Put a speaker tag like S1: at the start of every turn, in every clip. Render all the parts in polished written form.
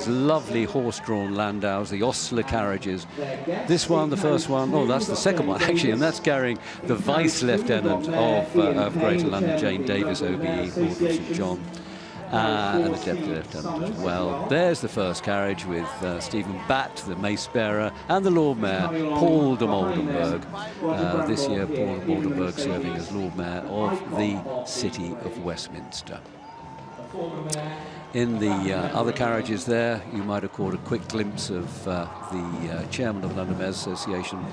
S1: lovely horse-drawn landaus, the ostler carriages. This one, the first one, oh, that's the second one, actually, and that's carrying the Vice-Lieutenant of Greater London, Jane Davis, OBE, Lord St John. And the Deputy Lieutenant as well. There's the first carriage with Stephen Batt, the mace bearer, and the Lord Mayor, Paul de Moldenberg. This year, Paul de Moldenberg serving as Lord Mayor of the City of Westminster. In the other carriages there, you might have caught a quick glimpse of the Chairman of the London Mayor's Association,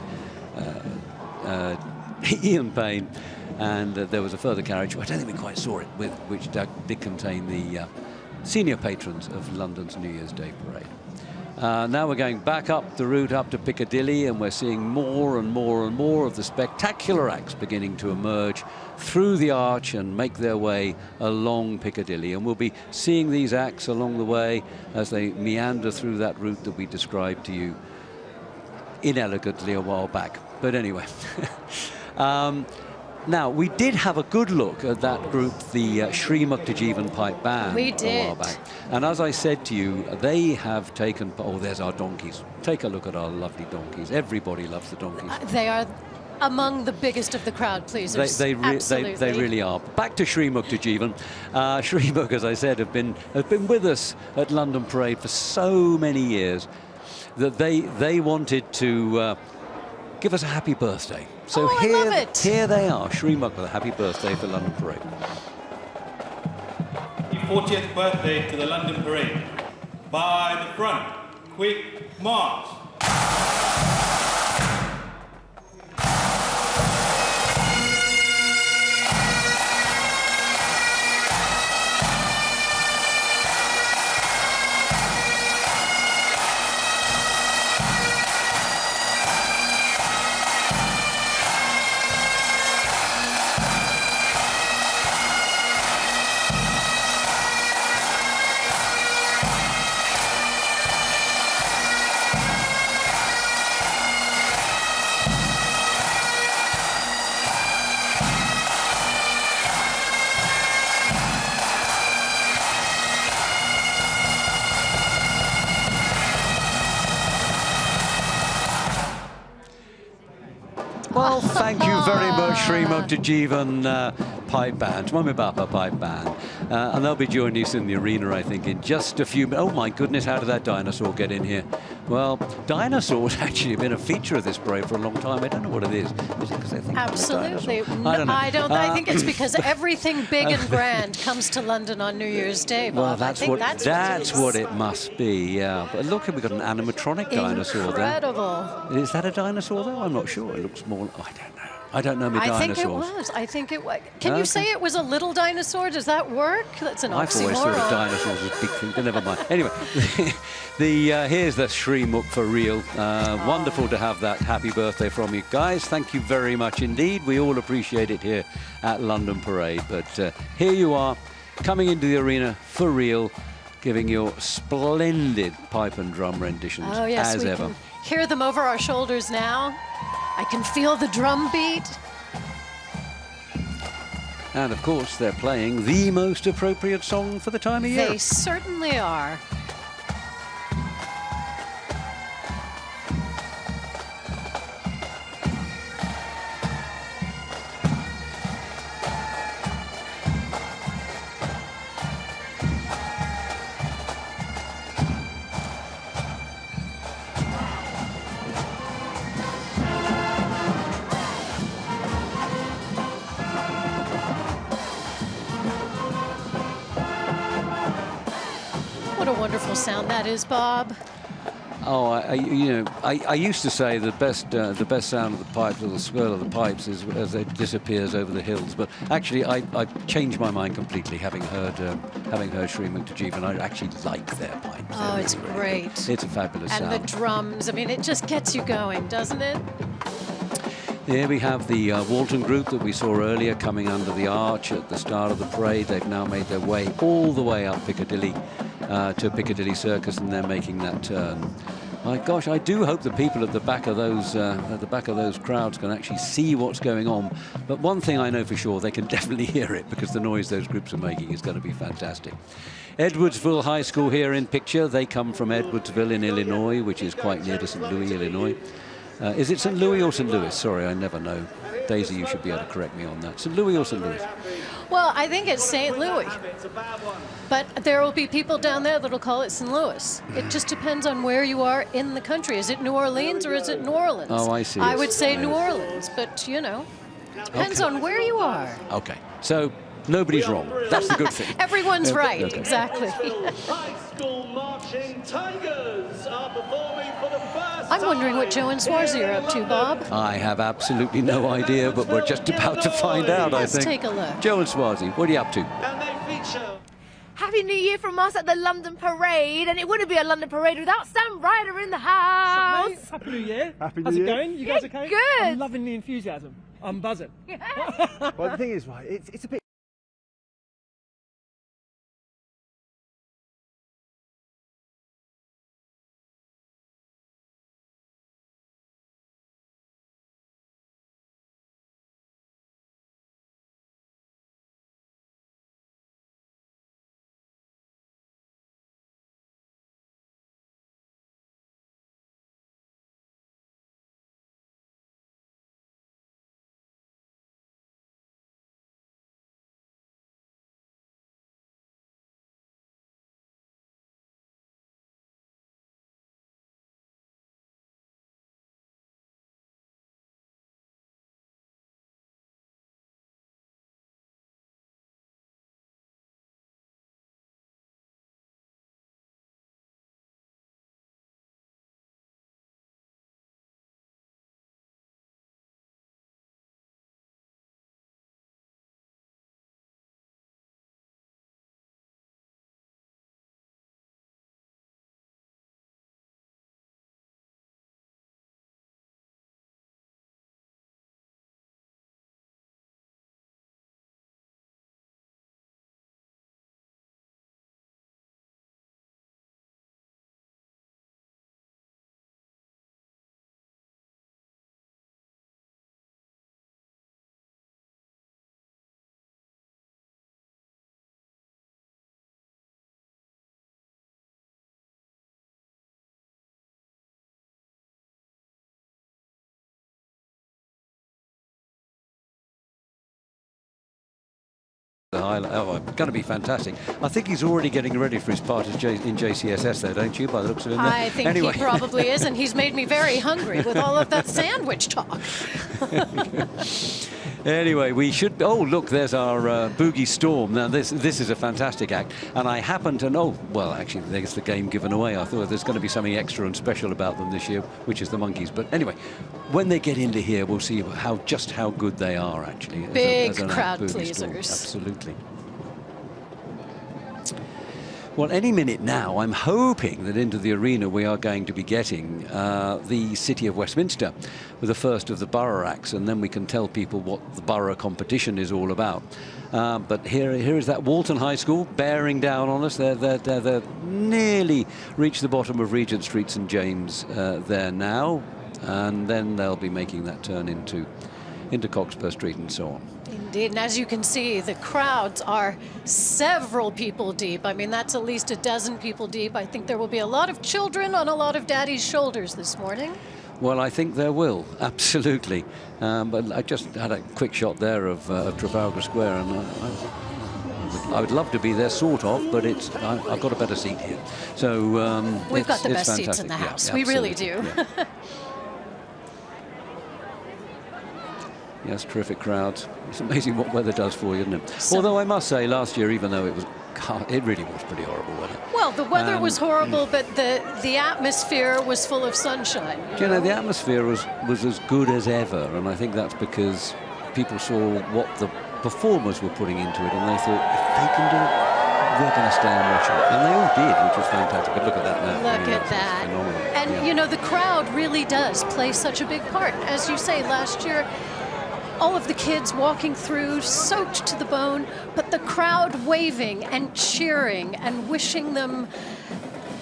S1: Ian Payne. And there was a further carriage, I don't think we quite saw it, which did contain the senior patrons of London's New Year's Day parade. Now we're going back up the route up to Piccadilly, and we're seeing more and more and more of the spectacular acts beginning to emerge through the arch and make their way along Piccadilly. And we'll be seeing these acts along the way as they meander through that route that we described to you inelegantly a while back. But anyway. Now, we did have a good look at that group, the Sri Muktajivan Pipe Band.
S2: We did.
S1: A while back. And as I said to you, they have taken... Oh, there's our donkeys. Take a look at our lovely donkeys. Everybody loves the donkeys.
S2: They are among the biggest of the crowd pleasers.
S1: They really are. Back to Sri Muktajivan. Sri Muk, as I said, have been with us at London Parade for so many years that they wanted to give us a happy birthday. So here they are, Sri Muk with a happy birthday for London Parade.
S3: The 40th birthday to the London Parade. By the front, quick march.
S1: Well, thank you very much, Sri Muktajivan Pipe Band, Mummy Bapa Pipe Band. And they'll be joining us in the arena, I think, in just a few minutes. Oh, my goodness, how did that dinosaur get in here? Well, dinosaurs actually have been a feature of this parade for a long time. I don't know what it is. Is it because they think
S2: absolutely.
S1: No, I don't know.
S2: I think it's because everything big and grand comes to London on New Year's Day, Bob.
S1: Well, that's what it must be, yeah. But look, we've got an animatronic dinosaur there.
S2: Incredible.
S1: Is that a dinosaur, though? I'm not sure. It looks more... Oh, I don't know. I don't know my dinosaurs.
S2: I think it was. Can you say it was a little dinosaur? Does that work? That's an oxymoron.
S1: I've always thought of dinosaurs as big things, but never mind. Anyway, here's the Sri Muk for real. Wonderful to have that happy birthday from you guys. Thank you very much indeed. We all appreciate it here at London Parade. But here you are, coming into the arena for real, giving your splendid pipe and drum renditions as ever.
S2: Can hear them over our shoulders now. I can feel the drum beat.
S1: And of course, they're playing the most appropriate song for the time of year.
S2: They certainly are. What a wonderful sound that is, Bob.
S1: Oh, I used to say the best sound of the pipes, or the swirl of the pipes, is as it disappears over the hills. But actually, I changed my mind completely, having heard Sri Muktajivan. I actually like their pipes.
S2: Oh, it's great.
S1: It's a fabulous sound.
S2: And the drums. I mean, it just gets you going, doesn't it?
S1: Here we have the Walton group that we saw earlier coming under the arch at the start of the parade. They've now made their way all the way up Piccadilly to Piccadilly Circus, and they're making that turn My gosh, I do hope the people at the back of those crowds can actually see what's going on. But one thing I know for sure, they can definitely hear it, because the noise those groups are making is going to be fantastic. Edwardsville High School here in picture. They come from Edwardsville in Illinois, which is quite near to St. Louis, Illinois. Is it St. Louis or St. Louis? Sorry, I never know. Daisy, you should be able to correct me on that. St. Louis or St. Louis?
S2: Well, I think it's St. Louis, but there will be people down there that'll call it St. Louis. It just depends on where you are in the country. Is it New Orleans or is it New Orleans?
S1: Oh, I see.
S2: I would say New Orleans, but you know, depends on where you are.
S1: Okay, so nobody's wrong. That's the good thing.
S2: Everyone's right,
S1: okay.
S2: Exactly.
S4: High School Marching Tigers are performing for the first
S2: I'm wondering what Joe and Swarzy are up to, Bob.
S1: I have absolutely no idea, but we're just about to find out, I think.
S2: Let's take a look.
S1: Joe and Swarzy, what are you up to?
S4: and they feature
S5: Happy New Year from us at the London Parade, and it wouldn't be a London Parade without Sam Ryder in the house.
S6: Mate, Happy New Year.
S7: Happy
S6: How's
S7: New
S6: it
S7: Year.
S6: going? You guys okay?
S5: Good.
S6: I'm loving the enthusiasm. I'm buzzing.
S7: Well, the thing is, right, it's a bit.
S1: Oh, going to be fantastic. I think he's already getting ready for his part in JCSS there, don't you, by the looks of him?
S2: I think
S1: anyway.
S2: he probably is, and he's made me very hungry with all of that sandwich talk.
S1: Anyway, we should. Oh, look, there's our Boogie Storm. Now, this is a fantastic act, and I happen to know. Well, actually, there's the game given away. I thought there's going to be something extra and special about them this year, which is the monkeys. But anyway, when they get into here, we'll see just how good they are. Actually,
S2: Big
S1: an
S2: crowd
S1: act, Boogie Storm.
S2: pleasers.
S1: Absolutely. Well, any minute now, I'm hoping that into the arena we are going to be getting the City of Westminster with the first of the Borough acts, and then we can tell people what the Borough competition is all about. But here is that Walton High School bearing down on us. They're nearly reached the bottom of Regent Street, St. James there now, and then they'll be making that turn into Cockspur Street and so on.
S2: Indeed, and as you can see, the crowds are several people deep. I mean, that's at least a dozen people deep. I think there will be a lot of children on a lot of daddy's shoulders this morning.
S1: Well, I think there will, absolutely. But I just had a quick shot there of Trafalgar Square, and I would love to be there, sort of, but I've got a better seat here. So
S2: we've got the best
S1: fantastic.
S2: seats in the house.
S1: Yeah,
S2: we really do.
S1: Yeah. Yes, terrific crowds. It's amazing what weather does for you, isn't it? Although I must say, last year, even though it really was pretty horrible weather.
S2: Well, the weather was horrible, but the atmosphere was full of sunshine.
S1: You know, the atmosphere was as good as ever, and I think that's because people saw what the performers were putting into it, and they thought, if they can do it, we're going to stay and watch it. And they all did, which was fantastic. But look at that now.
S2: Look at that.
S1: Phenomenal.
S2: And,
S1: yeah.
S2: you know, the crowd really does play such a big part. As you say, last year, all of the kids walking through, soaked to the bone, but the crowd waving and cheering and wishing them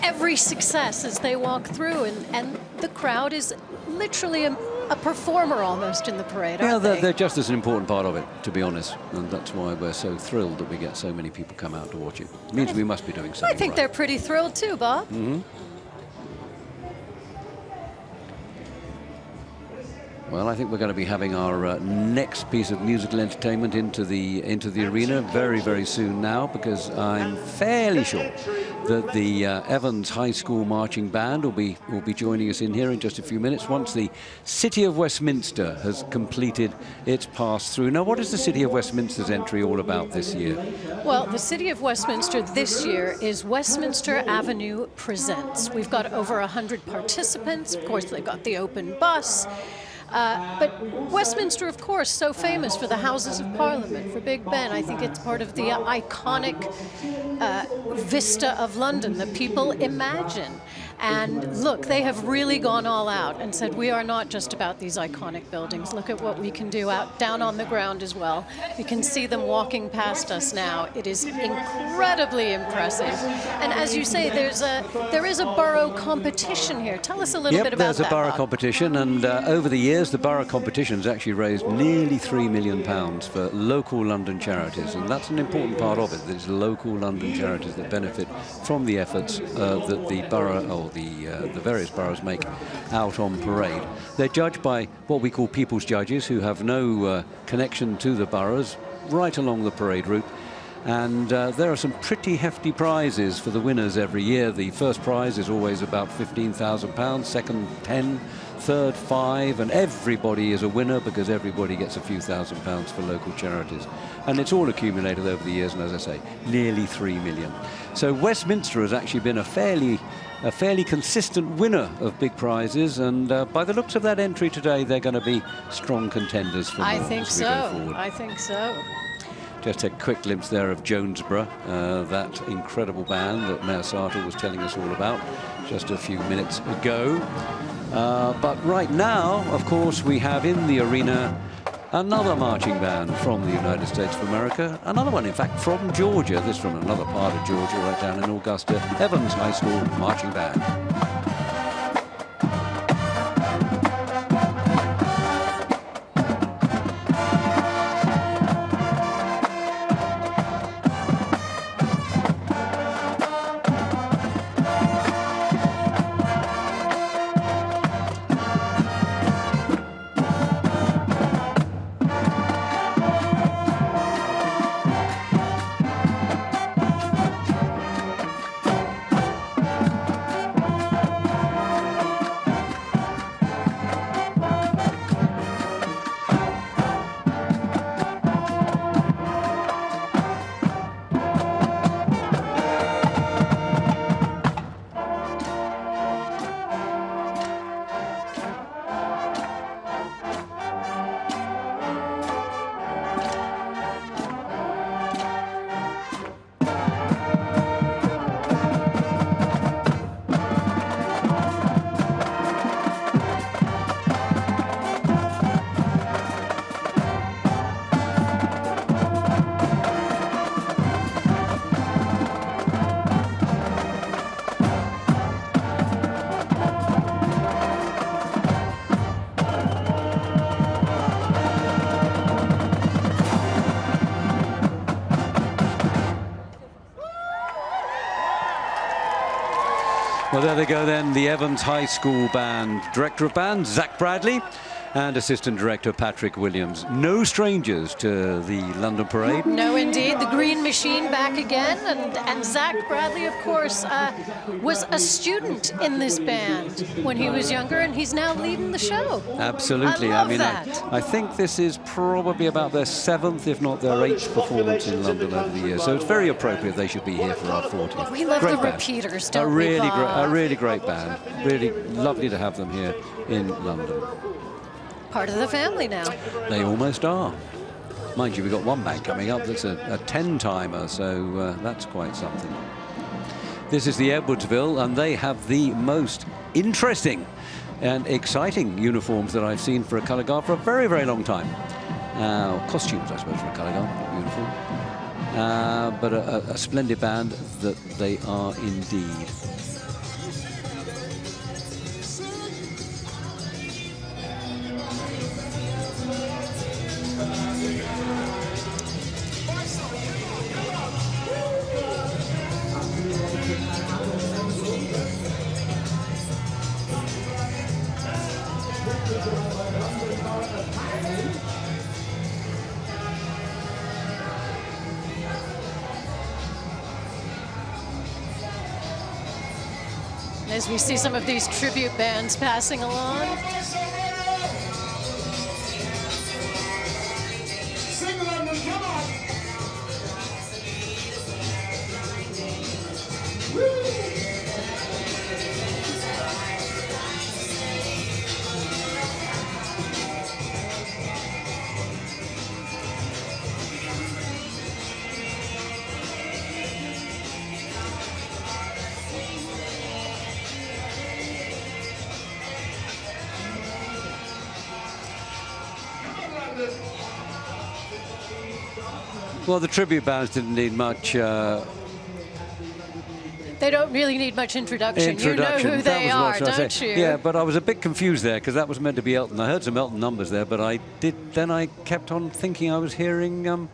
S2: every success as they walk through, and the crowd is literally a performer almost in the parade, aren't they?
S1: They're just as an important part of it, to be honest, and that's why we're so thrilled that we get so many people come out to watch it. It means we must be doing something
S2: I think
S1: right.
S2: they're pretty thrilled too, Bob.
S1: Mm-hmm. Well, I think we're going to be having our next piece of musical entertainment into the arena very, very soon now, because I'm fairly sure that the Evans High School Marching Band will be joining us in here in just a few minutes once the City of Westminster has completed its pass through. Now, what is the City of Westminster's entry all about this year?
S2: Well, the City of Westminster this year is Westminster Avenue Presents. We've got over 100 participants. Of course, they've got the open bus. But Westminster, of course, so famous for the Houses of Parliament, for Big Ben. I think it's part of the iconic vista of London that people imagine. And look, they have really gone all out and said, we are not just about these iconic buildings. Look at what we can do down on the ground as well. We can see them walking past us now. It is incredibly impressive. And as you say, there is a borough competition here. Tell us a little bit about that.
S1: There's a borough competition, and over the years, the borough competition has actually raised nearly £3 million for local London charities, and that's an important part of it. There's local London charities that benefit from the efforts that the borough or the various boroughs make out on parade. They're judged by what we call people's judges, who have no connection to the boroughs, right along the parade route. And there are some pretty hefty prizes for the winners every year. The first prize is always about £15,000, second 10, third 5, and everybody is a winner because everybody gets a few £1,000s for local charities. And it's all accumulated over the years, and as I say, nearly 3 million. So Westminster has actually been a fairly consistent winner of big prizes, and by the looks of that entry today, they're going to be strong contenders for more as we go forward.
S2: I think so.
S1: Just a quick glimpse there of Jonesborough, that incredible band that Mayor Sartor was telling us all about just a few minutes ago. But right now, of course, we have in the arena another marching band from the United States of America, another one, in fact, from Georgia, this from another part of Georgia, right down in Augusta, Evans High School Marching Band. Well, there they go then, the Evans High School Band. Director of Band, Zach Bradley, and Assistant Director Patrick Williams. No strangers to the London Parade.
S2: No, indeed. The Green Machine back again. And Zach Bradley, of course, was a student in this band when he was younger, and he's now leading the show.
S1: Absolutely.
S2: I love that.
S1: I think this is probably about their 7th, if not their 8th performance in London over the years. So it's very appropriate they should be here for our 40th.
S2: We love
S1: great
S2: the
S1: band.
S2: repeaters, don't we, Bob?
S1: A really great band. Really lovely to have them here in London.
S2: Part of the family now.
S1: They almost are. Mind you, we've got one band coming up that's a 10-timer, so that's quite something. This is the Edwardsville, and they have the most interesting and exciting uniforms that I've seen for a colour guard for a very, very long time. Costumes, I suppose, for a colour guard, uniform. But a splendid band that they are indeed.
S2: As we see some of these tribute bands passing along.
S1: Well, the tribute bands didn't need much.
S2: They don't really need much introduction. You know who they are, don't you?
S1: Yeah, but I was a bit confused there because that was meant to be Elton. I heard some Elton numbers there, but then I kept on thinking I was hearing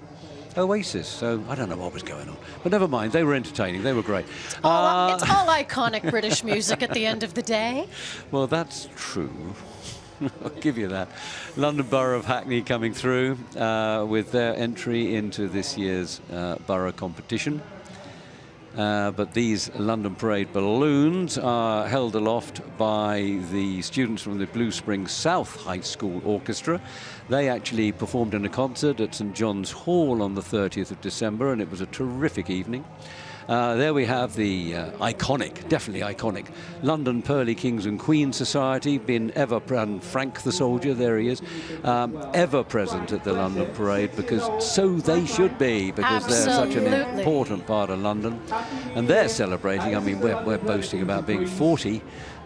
S1: Oasis. So I don't know what was going on. But never mind, they were entertaining. They were great.
S2: It's all iconic British music at the end of the day.
S1: Well, that's true. I'll give you that. London Borough of Hackney coming through with their entry into this year's borough competition. But these London Parade balloons are held aloft by the students from the Blue Springs South High School Orchestra. They actually performed in a concert at St John's Hall on the 30th of December, and it was a terrific evening. There we have the iconic, definitely iconic, London Pearly Kings and Queens Society, been ever, and Frank the Soldier, there he is, ever present at the London Parade, because so they should be, because they're such an important part of London. And they're celebrating, I mean, we're boasting about being 40.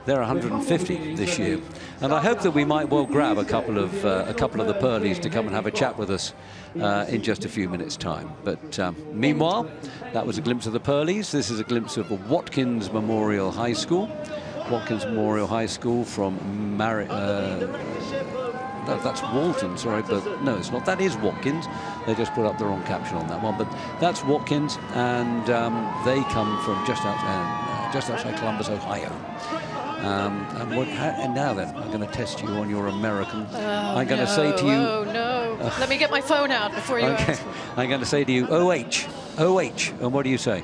S1: They're 150 this year, and I hope that we might well grab a couple of the Pearlies to come and have a chat with us in just a few minutes' time. But meanwhile, that was a glimpse of the Pearlies. This is a glimpse of Watkins Memorial High School. Watkins Memorial High School from that's Walton, sorry, but no, it's not. That is Watkins. They just put up the wrong caption on that one, but that's Watkins, and they come from just outside Columbus, Ohio. And now then, I'm going to test you on your American. I'm going to say to you...
S2: Oh, no. Let me get my phone out before you
S1: okay.
S2: answer.
S1: I'm going to say to you, OH. OH. And what do you say?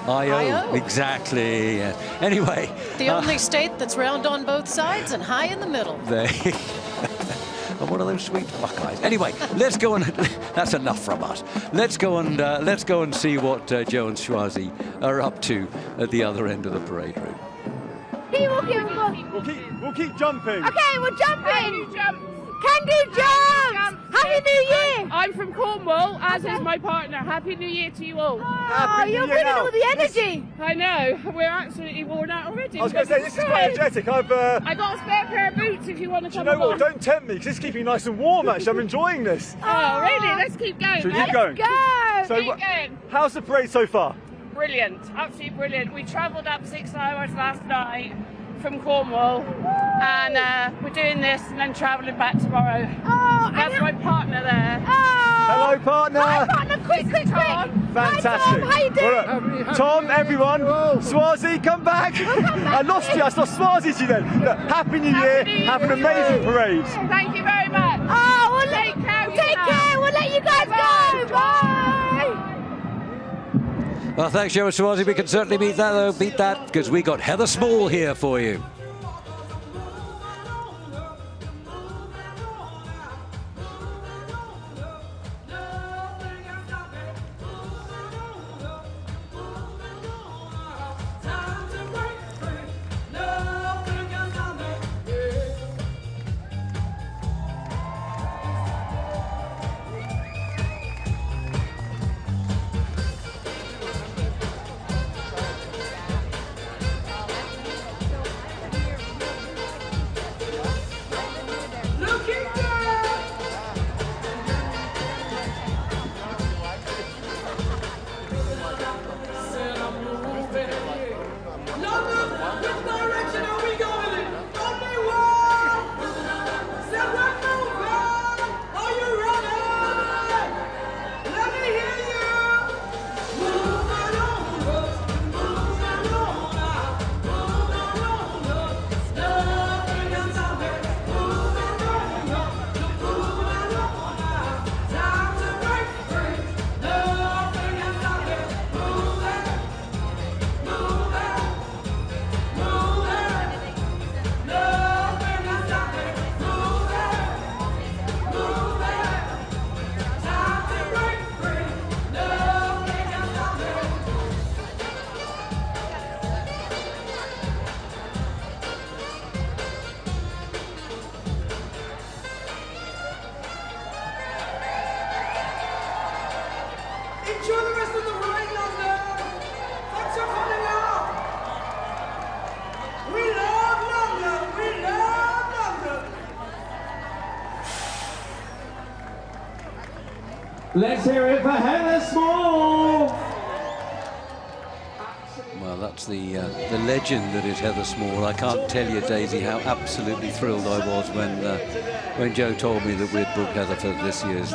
S1: IO. Exactly. Yeah. Anyway.
S2: The only state that's round on both sides and high in the middle.
S1: I'm one of those sweet Buckeyes. Anyway, let's go and that's enough from us. Let's go and see what Joe and Schwazi are up to at the other end of the parade route.
S7: We'll keep jumping.
S5: Okay, we're jumping. Can do jumps. Happy New Year.
S8: I'm from Cornwall, as is my partner. Happy New Year to you all.
S5: You're bringing all the energy.
S8: I know. We're absolutely worn out already.
S7: I was going to say, this is quite energetic.
S8: I got a spare pair of boots if you want to come along.
S7: You know what? Don't tempt me, because it's keeping me nice and warm, actually. I'm enjoying this.
S8: Oh, really? Let's keep going.
S7: Should we keep going?
S5: Go.
S8: Keep going.
S7: How's the parade so far?
S8: Brilliant. Absolutely brilliant. We travelled up 6 hours last night from Cornwall, and we're doing this and then travelling back tomorrow. That's my partner there.
S7: Hello, partner.
S5: Hi, partner. Quick.
S7: Fantastic.
S5: Hi, Tom. How you doing?
S7: Well, Tom, everyone. Swazi, come back. I lost you. I lost Swazi to you then. Look, Happy New Year. Have an amazing parade.
S8: Thank you very much.
S5: We'll
S8: Take care.
S5: Take care. We'll let you guys go. Bye.
S1: Well, thanks, Joe and Swazi. We can certainly beat that, because we got Heather Small here for you.
S9: Let's hear it for Heather Small.
S1: Well, that's the legend that is Heather Small. I can't tell you, Daisy, how absolutely thrilled I was when Joe told me that we'd booked Heather for this year's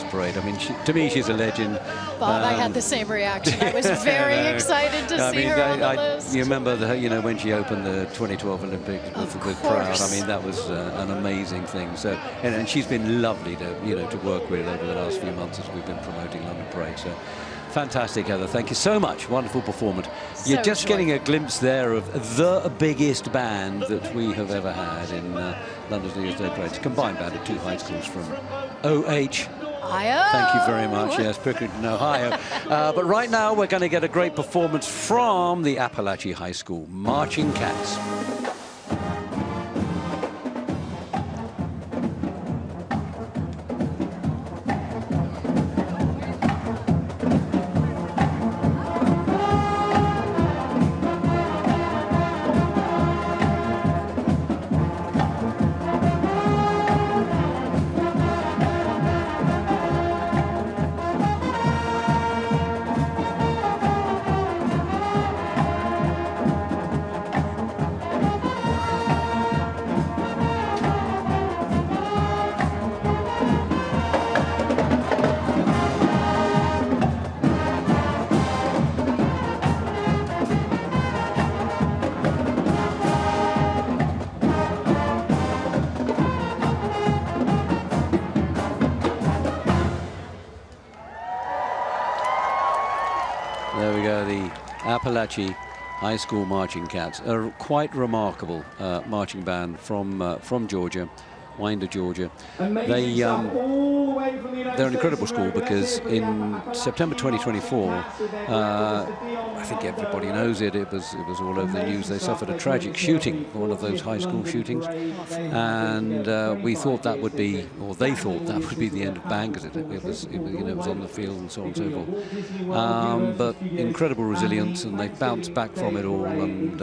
S1: parade. I mean, to me, she's a legend.
S2: Bob, I had the same reaction. I was very excited to see her on the list.
S1: You remember, when she opened the 2012 Olympics with Crowd. I mean, that was an amazing thing. So, and she's been lovely to work with over the last few months as we've been promoting London Parade. So. Fantastic, Heather. Thank you so much. Wonderful performance. You're just getting a glimpse there of the biggest band that we have ever had in London's New Year's Day Parade. It's a combined band of 2 high schools from OH.
S2: Ohio.
S1: Thank you very much. Yes, Pickerington, Ohio. But right now, we're going to get a great performance from the Appalachia High School Marching Cats. There we go, the Appalachia High School Marching Cats, a quite remarkable marching band from Georgia, Winder, Georgia. They're an incredible school because in September 2024, I think everybody knows it. It was all over the news. They suffered a tragic shooting, one of those high school shootings, and we thought that would be, or they thought that would be the end of band because it was on the field and so on and so forth. But incredible resilience, and they bounced back from it all, and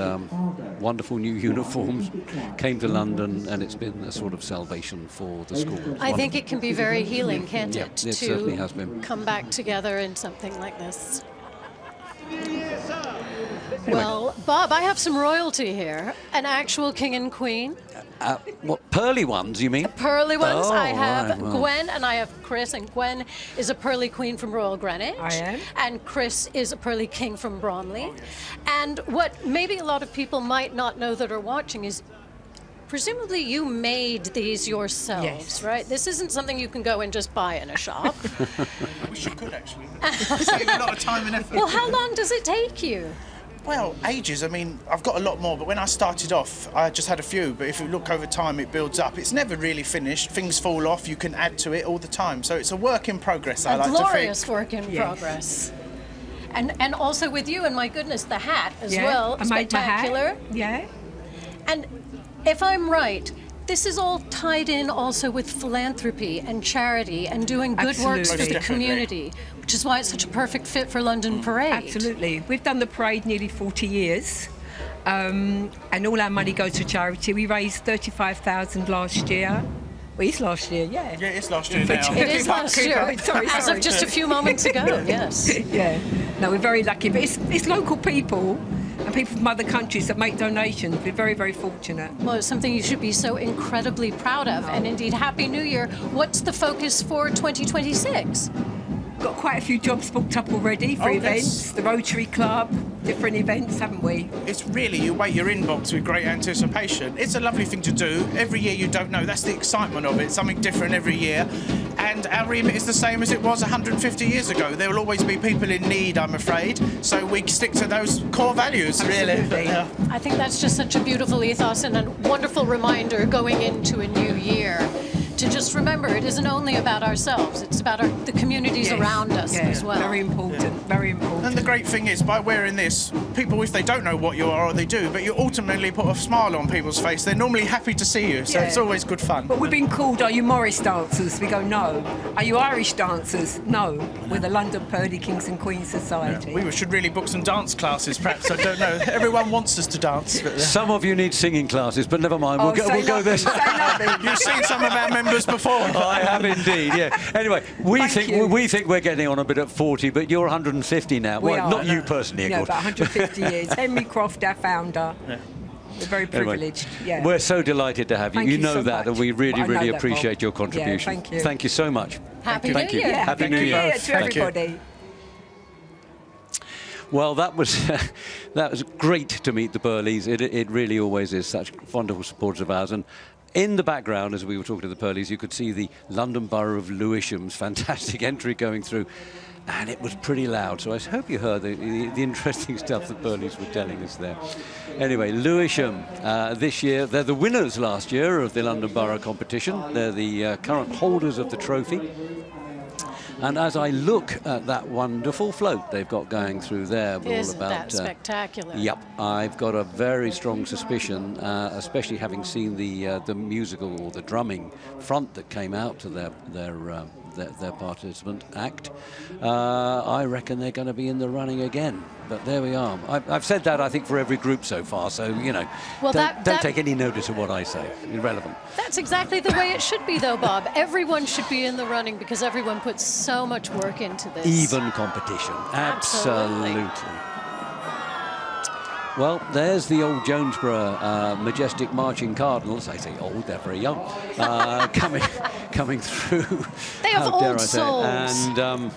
S1: wonderful new uniforms came to London, and it's been a sort of salvation for the school.
S2: I think it can be very healing, can't it?
S1: It certainly has been.
S2: Come back together in something like this. Well, Bob, I have some royalty here. An actual king and queen.
S1: What, pearly ones, you mean?
S2: Pearly ones.
S1: Oh,
S2: I have
S1: right, well.
S2: Gwen and I have Chris, and Gwen is a pearly queen from Royal Greenwich.
S10: I am.
S2: And Chris is a pearly king from Bromley. And what maybe a lot of people might not know that are watching is presumably you made these yourselves,
S10: yes.
S2: Right? This isn't something you can go and just buy in a shop.
S11: I wish I could, actually. Save a lot of time and effort.
S2: Well, how long does it take you?
S11: Well, ages. I mean, I've got a lot more, but when I started off, I just had a few. But if you look over time, it builds up. It's never really finished. Things fall off. You can add to it all the time. So it's a work in progress, I like to think.
S2: A glorious work in progress. And also with you, and my goodness, the hat as well.
S10: I made my hat.
S2: Spectacular.
S10: Yeah.
S2: And if I'm right, this is all tied in also with philanthropy and charity and doing good works for the community, which is why it's such a perfect fit for London Parade.
S10: Absolutely. We've done the parade nearly 40 years, and all our money goes to charity. We raised 35,000 last year. Well, it's last year, yeah.
S11: Yeah, it's last year now.
S2: It is last year,
S10: sorry.
S2: As of just a few moments ago, yes.
S10: Yeah. No, we're very lucky, but it's local people and people from other countries that make donations. We're very, very fortunate.
S2: Well, it's something you should be so incredibly proud of. And indeed, Happy New Year. What's the focus for 2026?
S10: Got quite a few jobs booked up already for events, the Rotary Club, different events, haven't we?
S11: It's really, you wait your inbox with great anticipation. It's a lovely thing to do. Every year you don't know. That's the excitement of it. Something different every year. And our remit is the same as it was 150 years ago. There will always be people in need, I'm afraid. So we stick to those core values, really.
S10: Yeah.
S2: I think that's just such a beautiful ethos and a wonderful reminder going into a new year. To just remember, it isn't only about ourselves, it's about the communities around us as well.
S10: Very important, very important.
S11: And the great thing is, by wearing this, people, if they don't know what you are, or they do, but you ultimately put a smile on people's face. They're normally happy to see you, so it's always good fun.
S10: But we've been called, are you Morris dancers? We go, no. Are you Irish dancers? No. We're the London Pearly Kings and Queens Society.
S11: We should really book some dance classes, perhaps. I don't know. Everyone wants us to dance. But,
S1: Some of you need singing classes, but never mind. We'll go there.
S11: You've seen some of our members members before.
S1: I have indeed, yeah. Anyway, we think we're getting on a bit at 40, but you're 150 now.
S10: We
S1: well,
S10: are.
S1: not you personally, of
S10: no,
S1: course.
S10: but 150 years. Henry Croft, our founder. Yeah. We're very privileged.
S1: Anyway,
S10: yeah.
S1: We're so delighted to have you.
S10: Thank
S1: you know
S10: so
S1: that,
S10: much.
S1: and we really,
S10: Well,
S1: really
S10: that,
S1: appreciate
S10: Bob.
S1: your contribution.
S10: Yeah, thank you.
S1: Thank you so much.
S2: Happy
S1: Thank
S2: New
S1: you.
S2: Year.
S10: Yeah,
S1: Happy New Year.
S10: to everybody.
S1: Well, that was great to meet the Burleys. It really always is such wonderful supporters of ours. And in the background, as we were talking to the Burleys, you could see the London Borough of Lewisham's fantastic entry going through. And it was pretty loud, so I hope you heard the interesting stuff the Burleys were telling us there. Anyway, Lewisham, this year, they're the winners last year of the London Borough competition. They're the current holders of the trophy. And as I look at that wonderful float they've got going through there,
S2: Isn't that spectacular?
S1: Yep, I've got a very strong suspicion, especially having seen the musical or the drumming front that came out to their participant act. I reckon they're going to be in the running again. But there we are. I've said that, I think, for every group so far. So, you know,
S2: well,
S1: don't take any notice of what I say. Irrelevant.
S2: That's exactly the way it should be, though, Bob. Everyone should be in the running because everyone puts so much work into this.
S1: Even competition. Absolutely. Well, there's the old Jonesborough Majestic Marching Cardinals. I say old, they're very young. coming through.
S2: They have old souls.
S1: And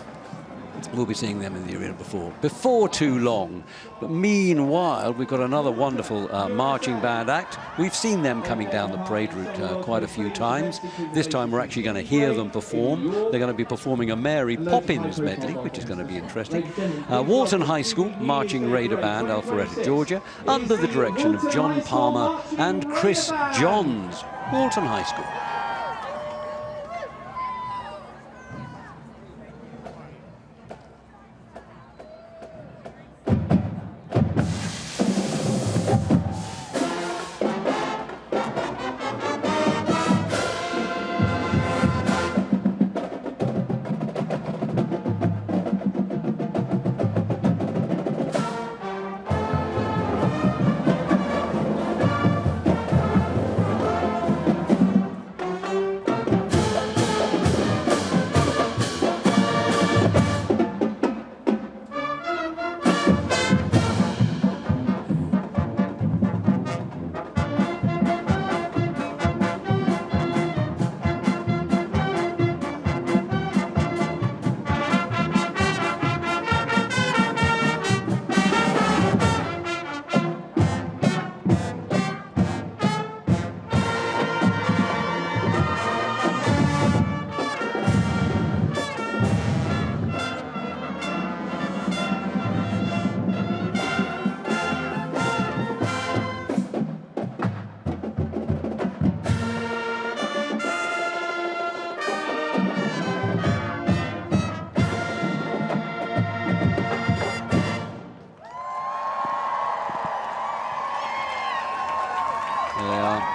S1: we'll be seeing them in the arena before too long. But meanwhile, we've got another wonderful marching band act. We've seen them coming down the parade route quite a few times. This time we're actually going to hear them perform. They're going to be performing a Mary Poppins medley, which is going to be interesting. Walton High School Marching Raider Band, Alpharetta, Georgia, under the direction of John Palmer and Chris Johns. Walton High School.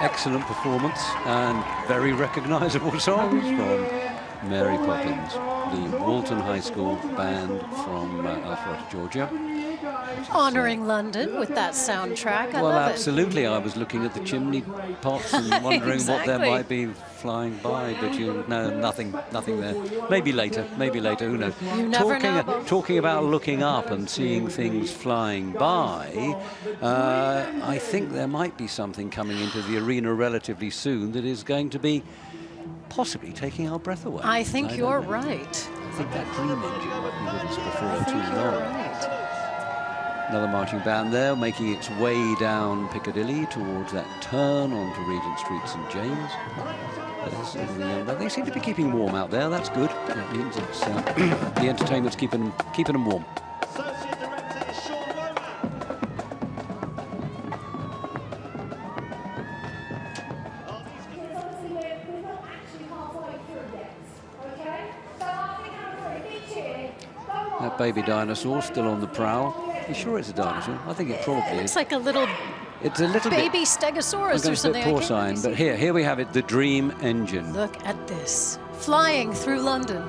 S1: Excellent performance and very recognisable songs from Mary Poppins, the Walton High School band from Alpharetta, Georgia.
S2: Honouring London with that soundtrack. I
S1: well,
S2: love
S1: absolutely. I was looking at the chimney pots and wondering what there might be flying by, but no, nothing there. Maybe later, who knows?
S2: You never know.
S1: Talking about looking up and seeing things flying by, I think there might be something coming into the arena relatively soon that is going to be possibly taking our breath away.
S2: I think you're right.
S1: I think that dream engine might be with us before too long.
S2: You're right.
S1: Another marching band there, making its way down Piccadilly towards that turn onto Regent Street, St James. They seem to be keeping warm out there. That's good. That means it's the entertainment's keeping them warm.
S4: Associate Director is Sean Roman.
S1: That baby dinosaur still on the prowl. You sure it's a dinosaur? I think it probably
S2: It's
S1: is.
S2: like a little
S1: It's a little
S2: baby
S1: bit
S2: stegosaurus or something.
S1: porcine, but here we have it, the Dream Engine.
S2: Look at this, flying through London.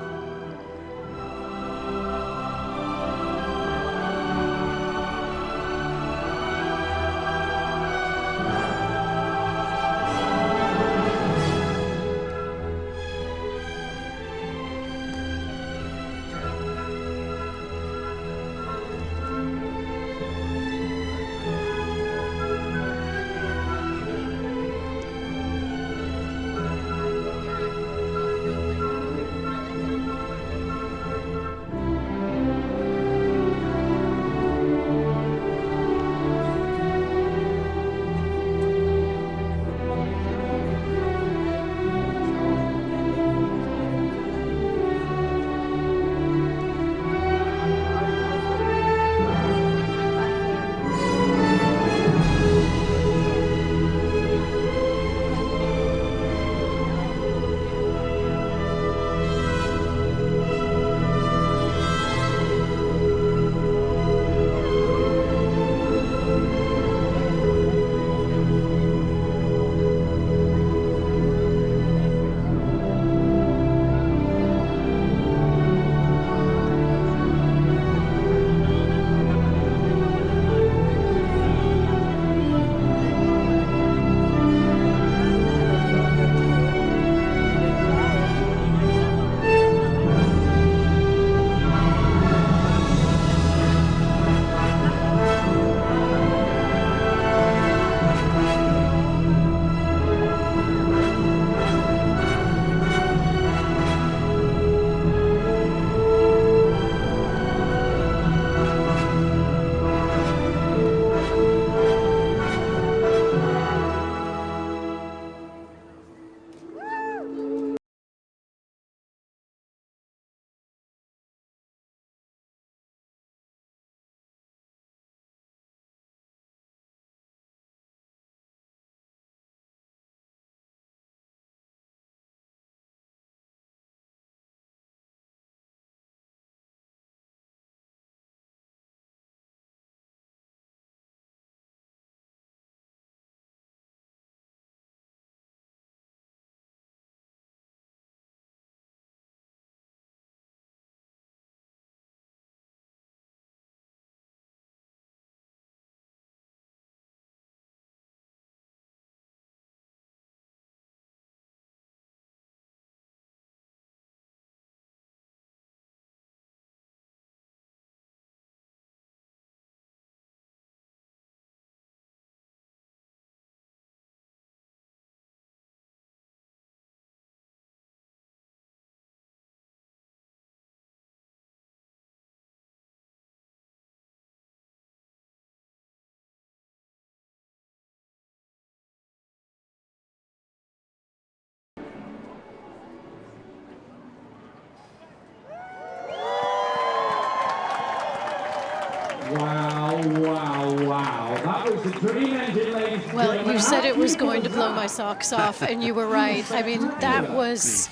S2: Well, you said it was going to blow my socks off, and you were right. I mean, that was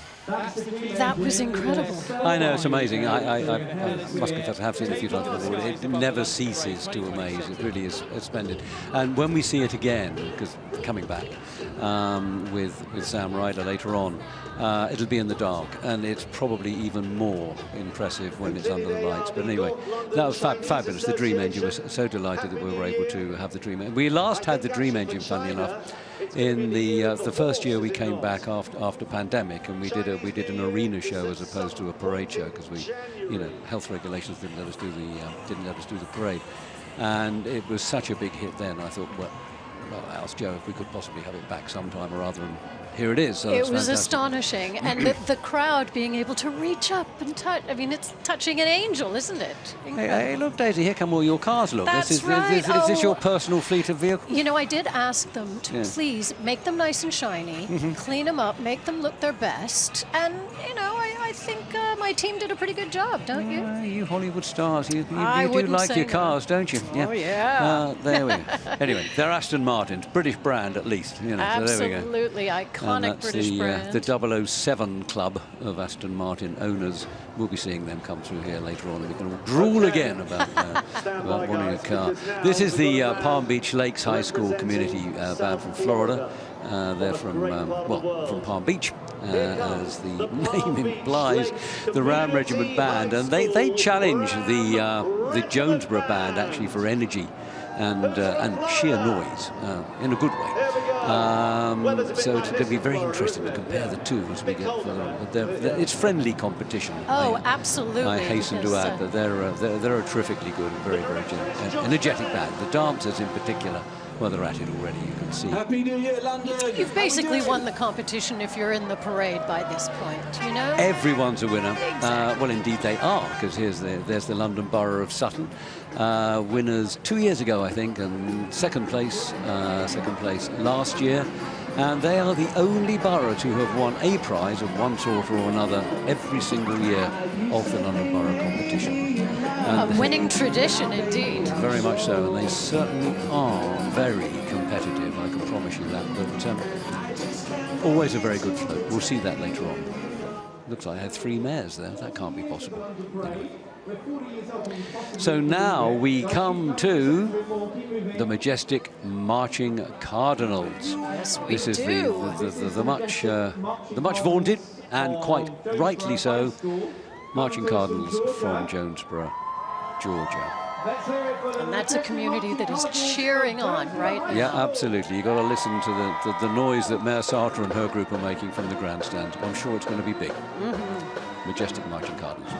S2: incredible.
S1: I know, it's amazing. I must confess, I have seen it a few times before. It never ceases to amaze. It really is splendid. And when we see it again, because coming back with Sam Ryder later on, it'll be in the dark, and it's probably even more impressive when it's under the lights. But anyway, that was fabulous. The Dream Engine was so delighted that we were able to have the Dream Engine. We last had the Dream Engine, funnily enough, in the first year we came back after pandemic, and we did an arena show as opposed to a parade show, because health regulations didn't let us do the parade, and it was such a big hit then. I thought, well, I asked Joe if we could possibly have it back sometime or other, and here it is. So
S2: it was astonishing, and the crowd being able to reach up and touch. I mean, it's touching an angel, isn't it?
S1: Hey, look, Daisy, here come all your cars, look.
S2: That's right.
S1: Is this your personal fleet of vehicles?
S2: You know, I did ask them to please make them nice and shiny, clean them up, make them look their best, and, I think my team did a pretty good job, don't you?
S1: You Hollywood stars, you do like your cars, don't you?
S2: Yeah. Oh, yeah.
S1: There we go. Anyway, they're Aston Martins, British brand at least.
S2: Absolutely,
S1: so there we go.
S2: iconic British brand.
S1: The 007 club of Aston Martin owners. We'll be seeing them come through here later on, and we can drool again about wanting a car. This is the Palm Beach Lakes High School community band from Florida. They're from Palm Beach, as the name implies, the Ram Regiment band, and they challenge the Jonesboro band actually for energy and sheer noise in a good way. So it's going to be very interesting to compare the two as we get further on. But it's friendly competition.
S2: Oh, absolutely.
S1: I hasten to add that they're a terrifically good and very, very energetic band. The dancers in particular, well, they're at it already, you can see.
S9: Happy New Year, London!
S2: You've basically won the competition if you're in the parade by this point,
S1: Everyone's a winner.
S2: Exactly.
S1: Well, indeed they are, because there's the London Borough of Sutton. Winners 2 years ago, I think, and second place last year. And they are the only borough to have won a prize of one sort or another every single year of the London Borough competition.
S2: A winning tradition, indeed.
S1: Very much so, and they certainly are very competitive, I can promise you that. But always a very good float. We'll see that later on. Looks like I had 3 mares there. That can't be possible. Anyway. So now we come to the majestic marching Cardinals.
S2: Yes, we
S1: This is
S2: do.
S1: the much vaunted, and quite rightly so, marching Cardinals from Jonesboro, Georgia.
S2: And that's a community that is cheering on right now.
S1: Yeah, absolutely. You've got to listen to the noise that Mayor Sartre and her group are making from the grandstand. I'm sure it's going to be big. Majestic marching Cardinals.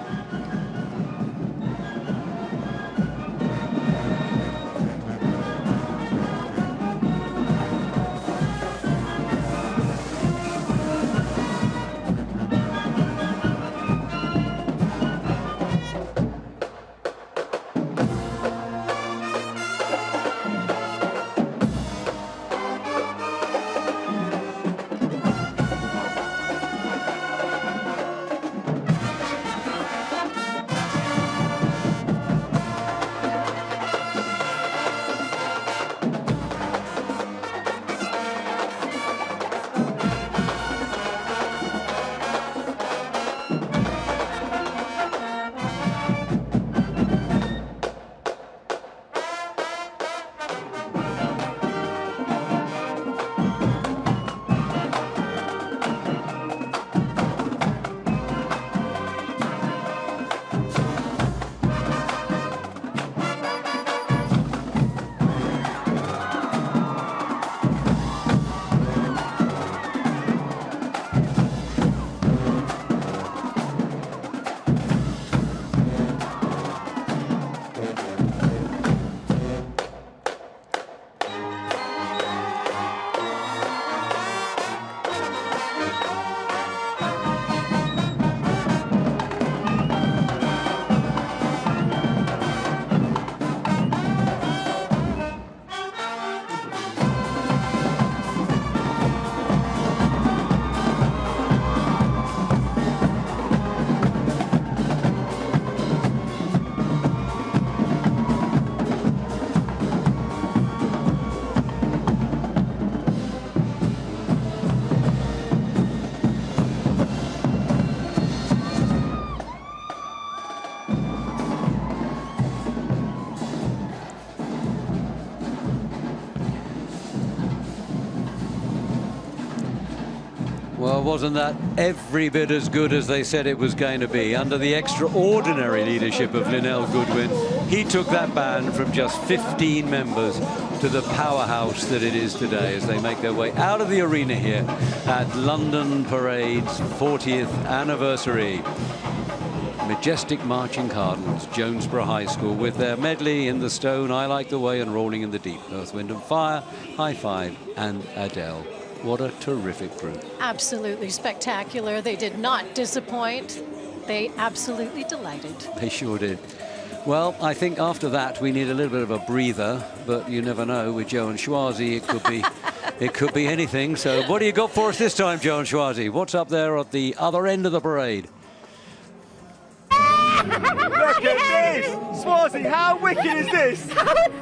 S1: Well, wasn't that every bit as good as they said it was going to be? Under the extraordinary leadership of Linnell Goodwin, he took that band from just 15 members to the powerhouse that it is today as they make their way out of the arena here at London Parade's 40th anniversary. Majestic Marching Cardinals, Jonesborough High School, with their medley In the Stone, I Like the Way, and Rolling in the Deep. Earth, Wind and Fire, High Five, and Adele. What a terrific group.
S2: Absolutely spectacular. They did not disappoint. They absolutely delighted.
S1: They sure did. Well, I think after that we need a little bit of a breather, but you never know with Joe and Schwarzy, it could be anything. So what do you got for us this time, Joe and Schwarzy? What's up there at the other end of the parade?
S7: Look at this! Schwarzy, how wicked is this?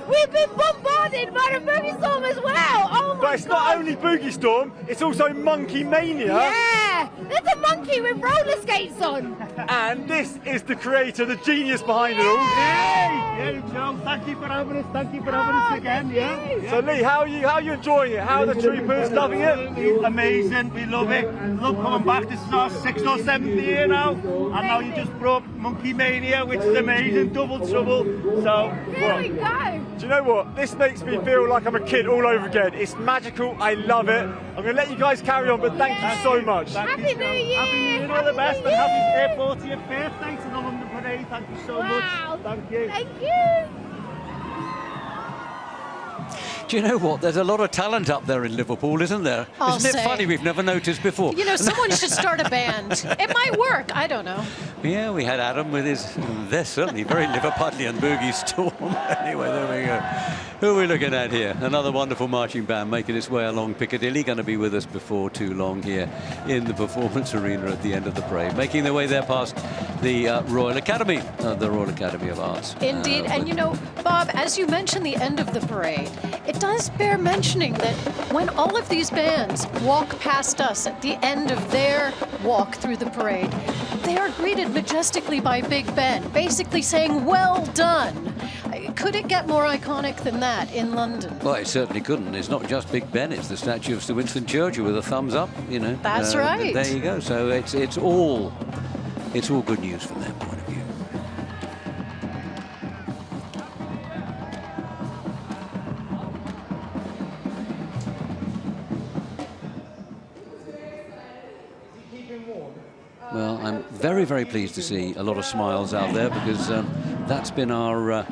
S5: We've been bombarded by the Boogie Storm as well! Oh my
S7: But it's not only Boogie Storm, it's also Monkey Mania.
S5: Yeah! There's a monkey with roller skates on!
S7: And this is the creator, the genius behind it all.
S9: Yeah, Joe, thank you for having us. Thank you for having us again. Yeah.
S7: So Lee, how are you enjoying it? How are the troopers loving it?
S9: Amazing. We love it. Love coming back. This is our 6th or 7th year now. And now you just brought Monkey Mania, which is amazing. Double trouble. So
S5: Here we go.
S7: Do you know what? This makes me feel like I'm a kid all over again. It's magical. I love it. I'm going to let you guys carry on, but thank you so much.
S5: Happy New Year!
S9: Happy New Year, all the best, and happy 40th birthday to the London Parade. Thank you so much. Thank you.
S5: Thank you.
S1: Do you know what? There's a lot of talent up there in Liverpool, isn't there? Isn't it funny? We've never noticed before.
S2: You know, someone should start a band. It might work. I don't know.
S1: Yeah, we had Adam with his, they're certainly very Liverpudlian Boogie Storm. Anyway, there we go. Who are we looking at here? Another wonderful marching band making its way along Piccadilly. Going to be with us before too long here in the Performance Arena at the end of the parade. Making their way there past the Royal Academy of Arts.
S2: Indeed. And you know, Bob, as you mentioned the end of the parade, it does bear mentioning that when all of these bands walk past us at the end of their walk through the parade, they are greeted majestically by Big Ben, basically saying, well done. Could it get more iconic than that in London?
S1: Well, it certainly couldn't. It's not just Big Ben, it's the statue of Sir Winston Churchill with a thumbs up, you know.
S2: That's right.
S1: There you go. So it's all good news from their point of view. Well, I'm very, very pleased to see a lot of smiles out there because that's been our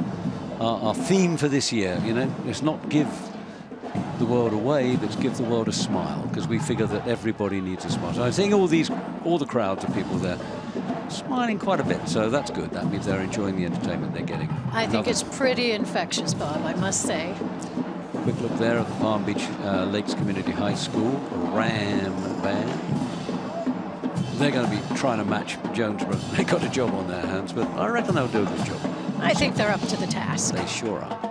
S1: theme for this year. You know, it's not give the world away, but it's give the world a smile, because we figure that everybody needs a smile. So I'm seeing all the crowds of people there smiling quite a bit, so that's good. That means they're enjoying the entertainment they're getting.
S2: I think it's pretty infectious, Bob, I must say.
S1: Quick look there at the Palm Beach Lakes Community High School Ram Band. They're going to be trying to match Jonesborough. They got a job on their hands, but I reckon they'll do a good job.
S2: I think they're up to the task.
S1: They sure are.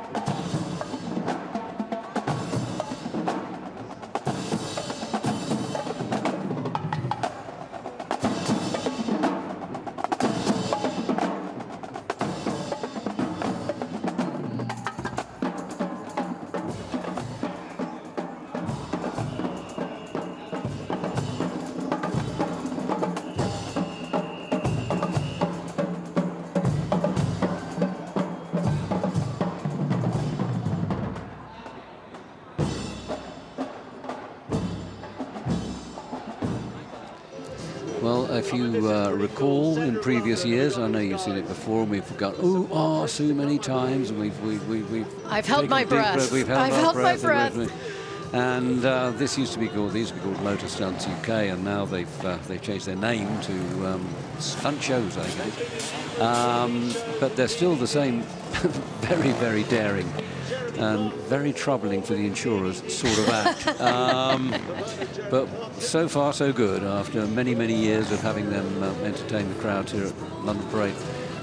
S1: Well, if you recall in previous years, I know you've seen it before, and we've got so many times, and we've
S2: I've held my breath.
S1: I've held my breath. And this used to be called Motor Stunts UK, and now they've changed their name to Stunt Shows, I guess. But they're still the same, very, very daring and very troubling for the insurers sort of act. But so far so good. After many, many years of having them entertain the crowds here at London Parade,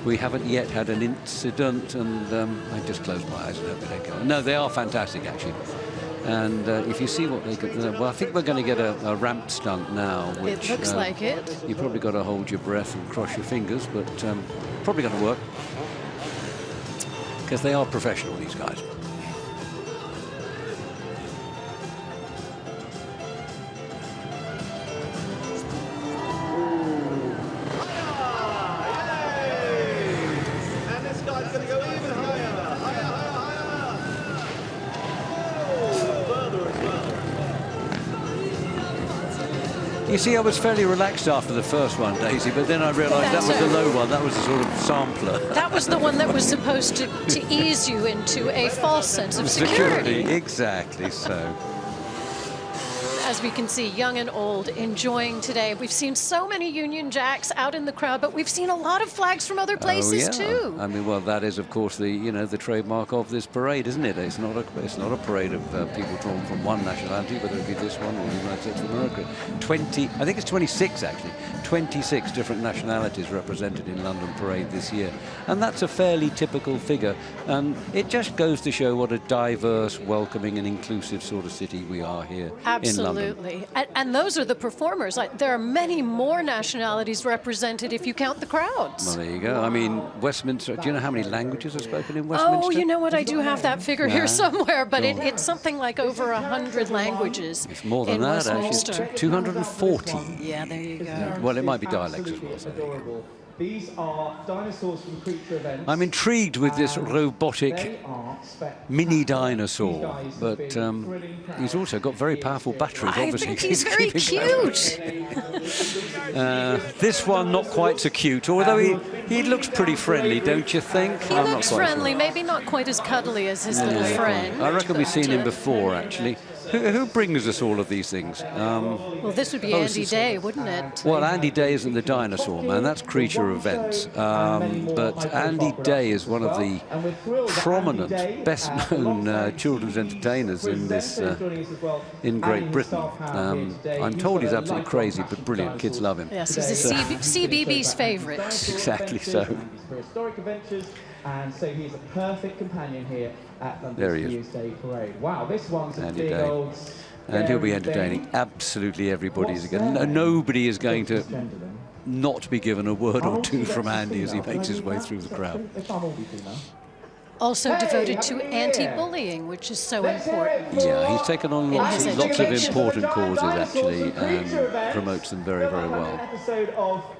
S1: we haven't yet had an incident, and I just closed my eyes and hope they don't go. No, they are fantastic, actually. And if you see what they could, well, I think we're going to get a ramp stunt now. Which,
S2: it looks like it.
S1: You probably got to hold your breath and cross your fingers, but probably going to work, because they are professional, these guys. You see, I was fairly relaxed after the first one, Daisy, but then I realised that was the low one. That was a sort of sampler.
S2: That was the one that was supposed to ease you into a false sense of security.
S1: Exactly so.
S2: As we can see, young and old enjoying today. We've seen so many Union Jacks out in the crowd, but we've seen a lot of flags from other places too.
S1: I mean, well, that is, of course, the the trademark of this parade, isn't it? It's not a parade of people drawn from one nationality, whether it be this one or the United States of America. 20, I think it's 26 actually. 26 different nationalities represented in London Parade this year, and that's a fairly typical figure. And it just goes to show what a diverse, welcoming, and inclusive sort of city we are here in London.
S2: Absolutely. And those are the performers. There are many more nationalities represented if you count the crowds.
S1: Well, there you go. I mean, Westminster, do you know how many languages are spoken in Westminster?
S2: Oh, you know what? I do have that figure here somewhere, but it's something like over 100 languages.
S1: It's more than that, actually. 240.
S2: Yeah, there you go.
S1: Well, it might be dialects as well. So
S12: these are dinosaurs from creature events.
S1: I'm intrigued with this robotic mini dinosaur, but he's also got very powerful batteries, obviously.
S2: I think he's very cute.
S1: This one, not quite so cute, although he looks pretty friendly, don't you think?
S2: He looks friendly, maybe not quite as cuddly as his little friend.
S1: I reckon we've seen him before, actually. Who brings us all of these things?
S2: Well, this would be Andy Day, wouldn't it?
S1: Well, Andy Day isn't the dinosaur man, that's creature events. But Andy Day is one of the prominent, best-known children's entertainers in this in Great Britain. I'm told he's absolutely crazy, but brilliant. Kids love him.
S2: Yes, he's a CBB's favourite.
S1: Exactly so.
S12: For historic adventures, and so he's a perfect companion here at London's New Year's Day Parade. Wow, this one's a big old...
S1: And he'll be entertaining absolutely everybody. Nobody is going to not be given a word or two from Andy as he makes his way through the crowd.
S2: Also devoted to anti-bullying, which is so important.
S1: Yeah, he's taken on lots of important causes, actually, and promotes them very, very well.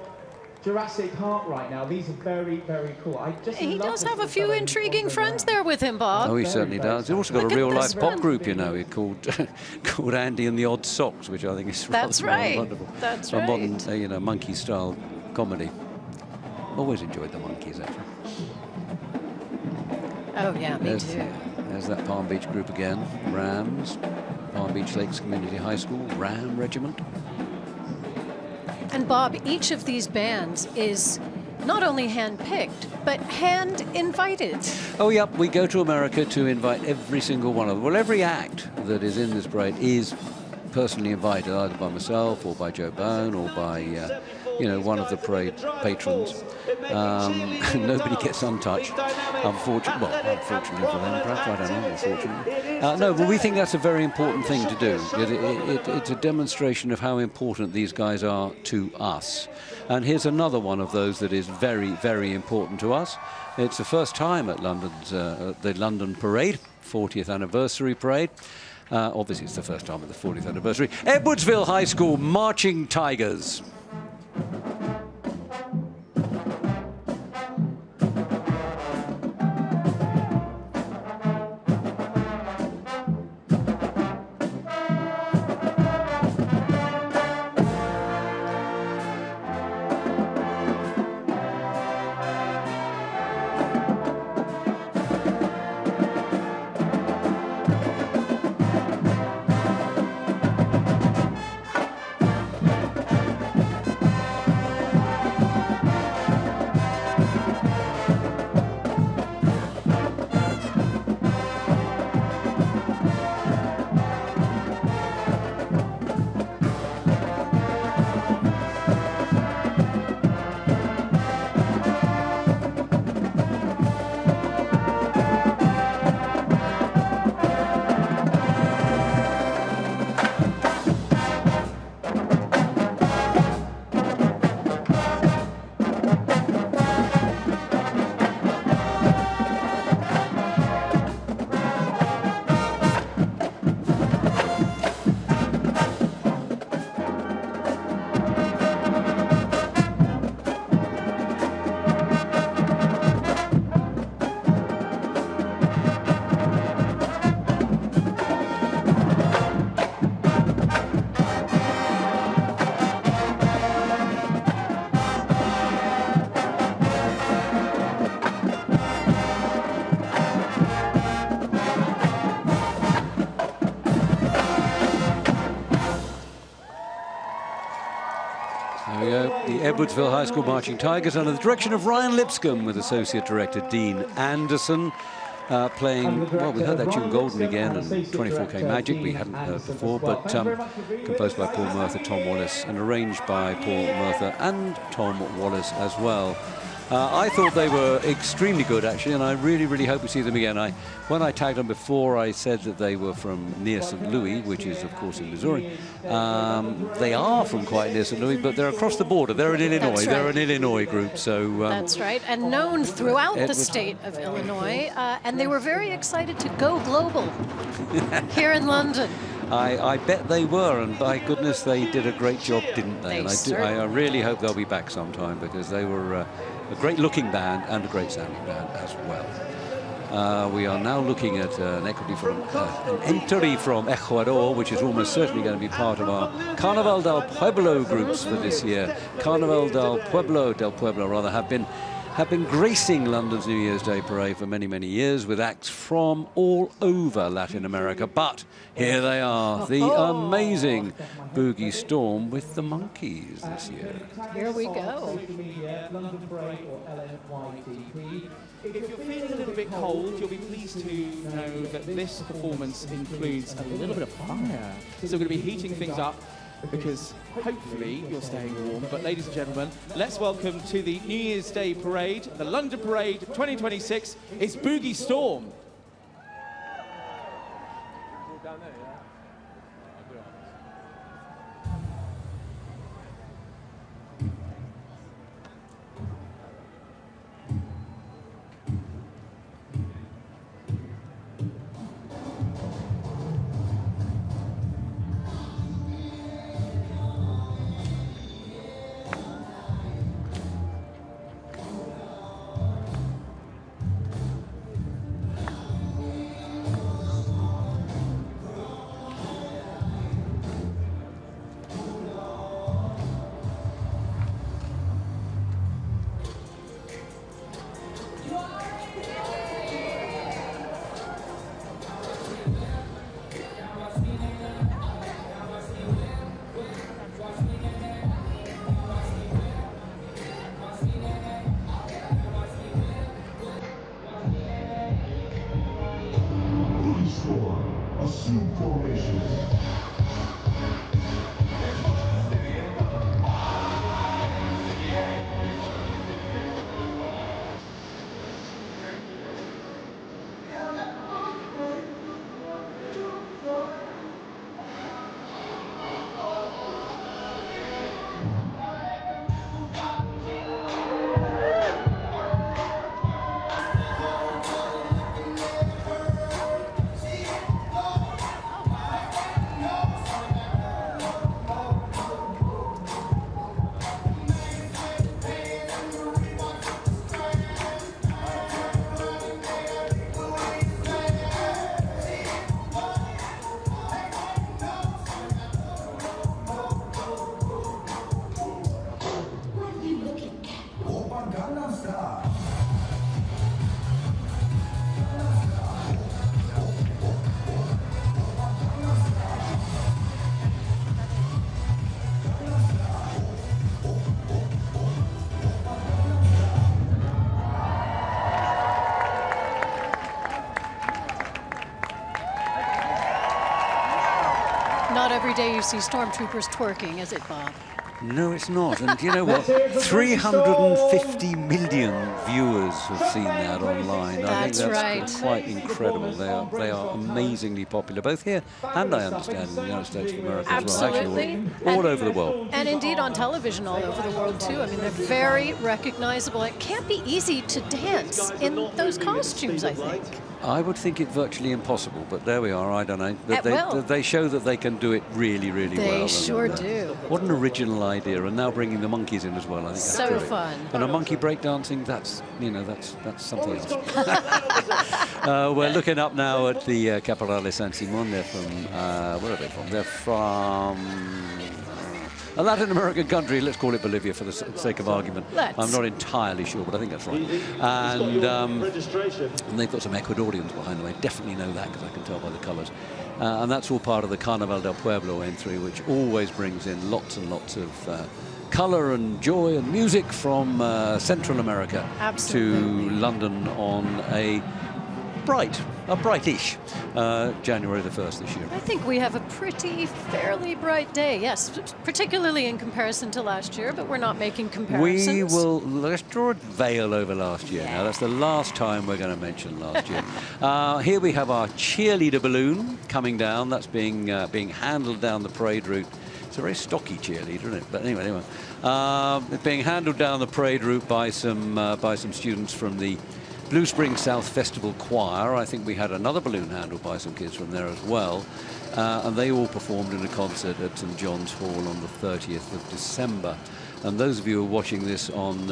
S12: Jurassic Park right now. These are very, very cool.
S2: He does have a few intriguing friends there with him, Bob.
S1: Oh, he certainly does. He's also got a real-life pop group, you know, called Andy and the Odd Socks, which I think is rather wonderful.
S2: That's
S1: right.
S2: A
S1: modern, monkey-style comedy. Always enjoyed the Monkeys, actually.
S2: Oh, yeah, me too.
S1: There's that Palm Beach group again. Rams, Palm Beach Lakes Community High School, Ram Regiment.
S2: And Bob, each of these bands is not only hand-picked, but hand-invited.
S1: Oh, yep, we go to America to invite every single one of them. Well, every act that is in this parade is personally invited, either by myself or by Joe Bone or by, one of the parade patrons. Nobody gets untouched, unfortunately. Well, unfortunately for them, perhaps, I don't know, unfortunately. No, but we think that's a very important thing to do. It's a demonstration of how important these guys are to us. And here's another one of those that is very, very important to us. It's the first time at the London Parade, 40th anniversary parade. Obviously, it's the first time at the 40th anniversary. Edwardsville High School Marching Tigers. Edwardsville High School Marching Tigers under the direction of Ryan Lipscomb with Associate Director Dean Anderson. Playing, well, we heard that tune Golden again and 24K Magic we hadn't heard before, but composed by Paul Merthyr, Tom Wallace, and arranged by Paul Merthyr and Tom Wallace as well. I thought they were extremely good, actually, and I really, really hope we see them again. When I tagged them before, I said that they were from near St. Louis, which is, of course, in Missouri. They are from quite near St. Louis, but they're across the border. They're in Illinois. Right. They're an Illinois group, so...
S2: That's right, and known throughout the state of Illinois, and they were very excited to go global here in London.
S1: I bet they were, and by goodness, they did a great job, didn't they? I really hope they'll be back sometime, because they were a great-looking band and a great-sounding band as well. We are now looking at an entry from Ecuador, which is almost certainly going to be part of our Carnaval del Pueblo groups for this year. Carnaval del Pueblo rather, have been gracing London's New Year's Day parade for many, many years with acts from all over Latin America. But here they are, the amazing Boogie Storm with the Monkeys this year.
S2: Here we go.
S13: If you're feeling a little bit cold, you'll be pleased to know that this performance includes a little bit of fire. So we're going to be heating things up, because hopefully you're staying warm. But ladies and gentlemen, let's welcome to the New Year's Day Parade, the London Parade 2026, it's Boogie Storm.
S2: Not every day you see stormtroopers twerking, is it, Bob?
S1: No, it's not. And you know what? 350 million viewers have seen that online. I think that's quite incredible. They are amazingly popular, both here and, I understand, in the United States of America as well. Actually, all over the world.
S2: And indeed on television all over the world, too. I mean, they're very recognizable. It can't be easy to dance in those costumes, I think.
S1: I would think it virtually impossible, but there we are. I don't know. But they show that they can do it really, really well.
S2: They sure do.
S1: What an original idea, and now bringing the monkeys in as well. I think that's
S2: so
S1: brilliant.
S2: Fun.
S1: And a monkey breakdancing, that's something else. We're looking up now at the Caporale San Simon. They're from where are they from? They're from a Latin American country, let's call it Bolivia for the sake of argument. I'm not entirely sure, but I think that's right. And they've got some Ecuadorians behind them. I definitely know that because I can tell by the colours. And that's all part of the Carnaval del Pueblo entry, which always brings in lots and lots of colour and joy and music from Central America to London on a brightish January the 1st this year.
S2: I think we have a fairly bright day, yes, particularly in comparison to last year, but we're not making comparisons.
S1: Let's draw a veil over last year now. That's the last time we're going to mention last year. Here we have our cheerleader balloon coming down. That's being handled down the parade route. It's a very stocky cheerleader, isn't it? But anyway. It's being handled down the parade route by some students from the Blue Springs South Festival Choir. I think we had another balloon handled by some kids from there as well. And they all performed in a concert at St. John's Hall on the 30th of December. And those of you who are watching this on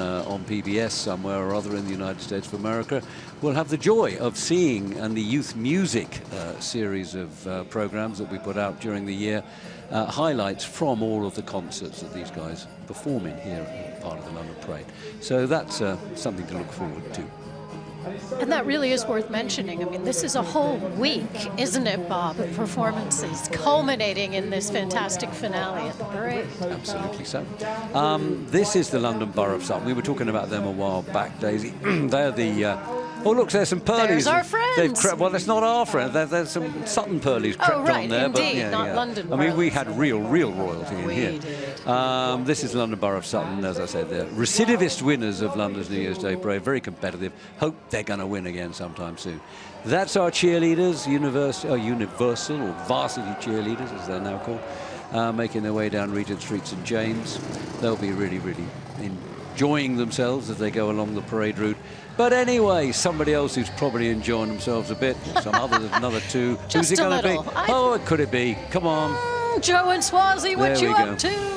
S1: PBS somewhere or other in the United States of America will have the joy of seeing, and the youth music series of programs that we put out during the year, highlights from all of the concerts that these guys perform in here as part of the London Parade. So that's something to look forward to.
S2: And that really is worth mentioning. I mean, this is a whole week, isn't it, Bob, of performances culminating in this fantastic finale at the parade.
S1: Absolutely so. This is the London Borough of Sutton. We were talking about them a while back, Daisy. They're the... oh, look, there's some Pearlies.
S2: There's our friends.
S1: Well, that's not our friends. There's some Sutton Pearlies crept on there.
S2: Indeed,
S1: but,
S2: not London
S1: I mean, we had real royalty in here.
S2: Did.
S1: This is London Borough of Sutton, as I said. They're recidivist winners of London's New Year's Day Parade. Very competitive. Hope they're going to win again sometime soon. That's our cheerleaders, universal or varsity cheerleaders, as they're now called, making their way down Regent Street, St. James. They'll be really enjoying themselves as they go along the parade route. But anyway, somebody else who's probably enjoying themselves a bit, some others, another two. Who's it going to be? Oh, it could it be? Come on.
S2: Joe and Swazi, what you up to?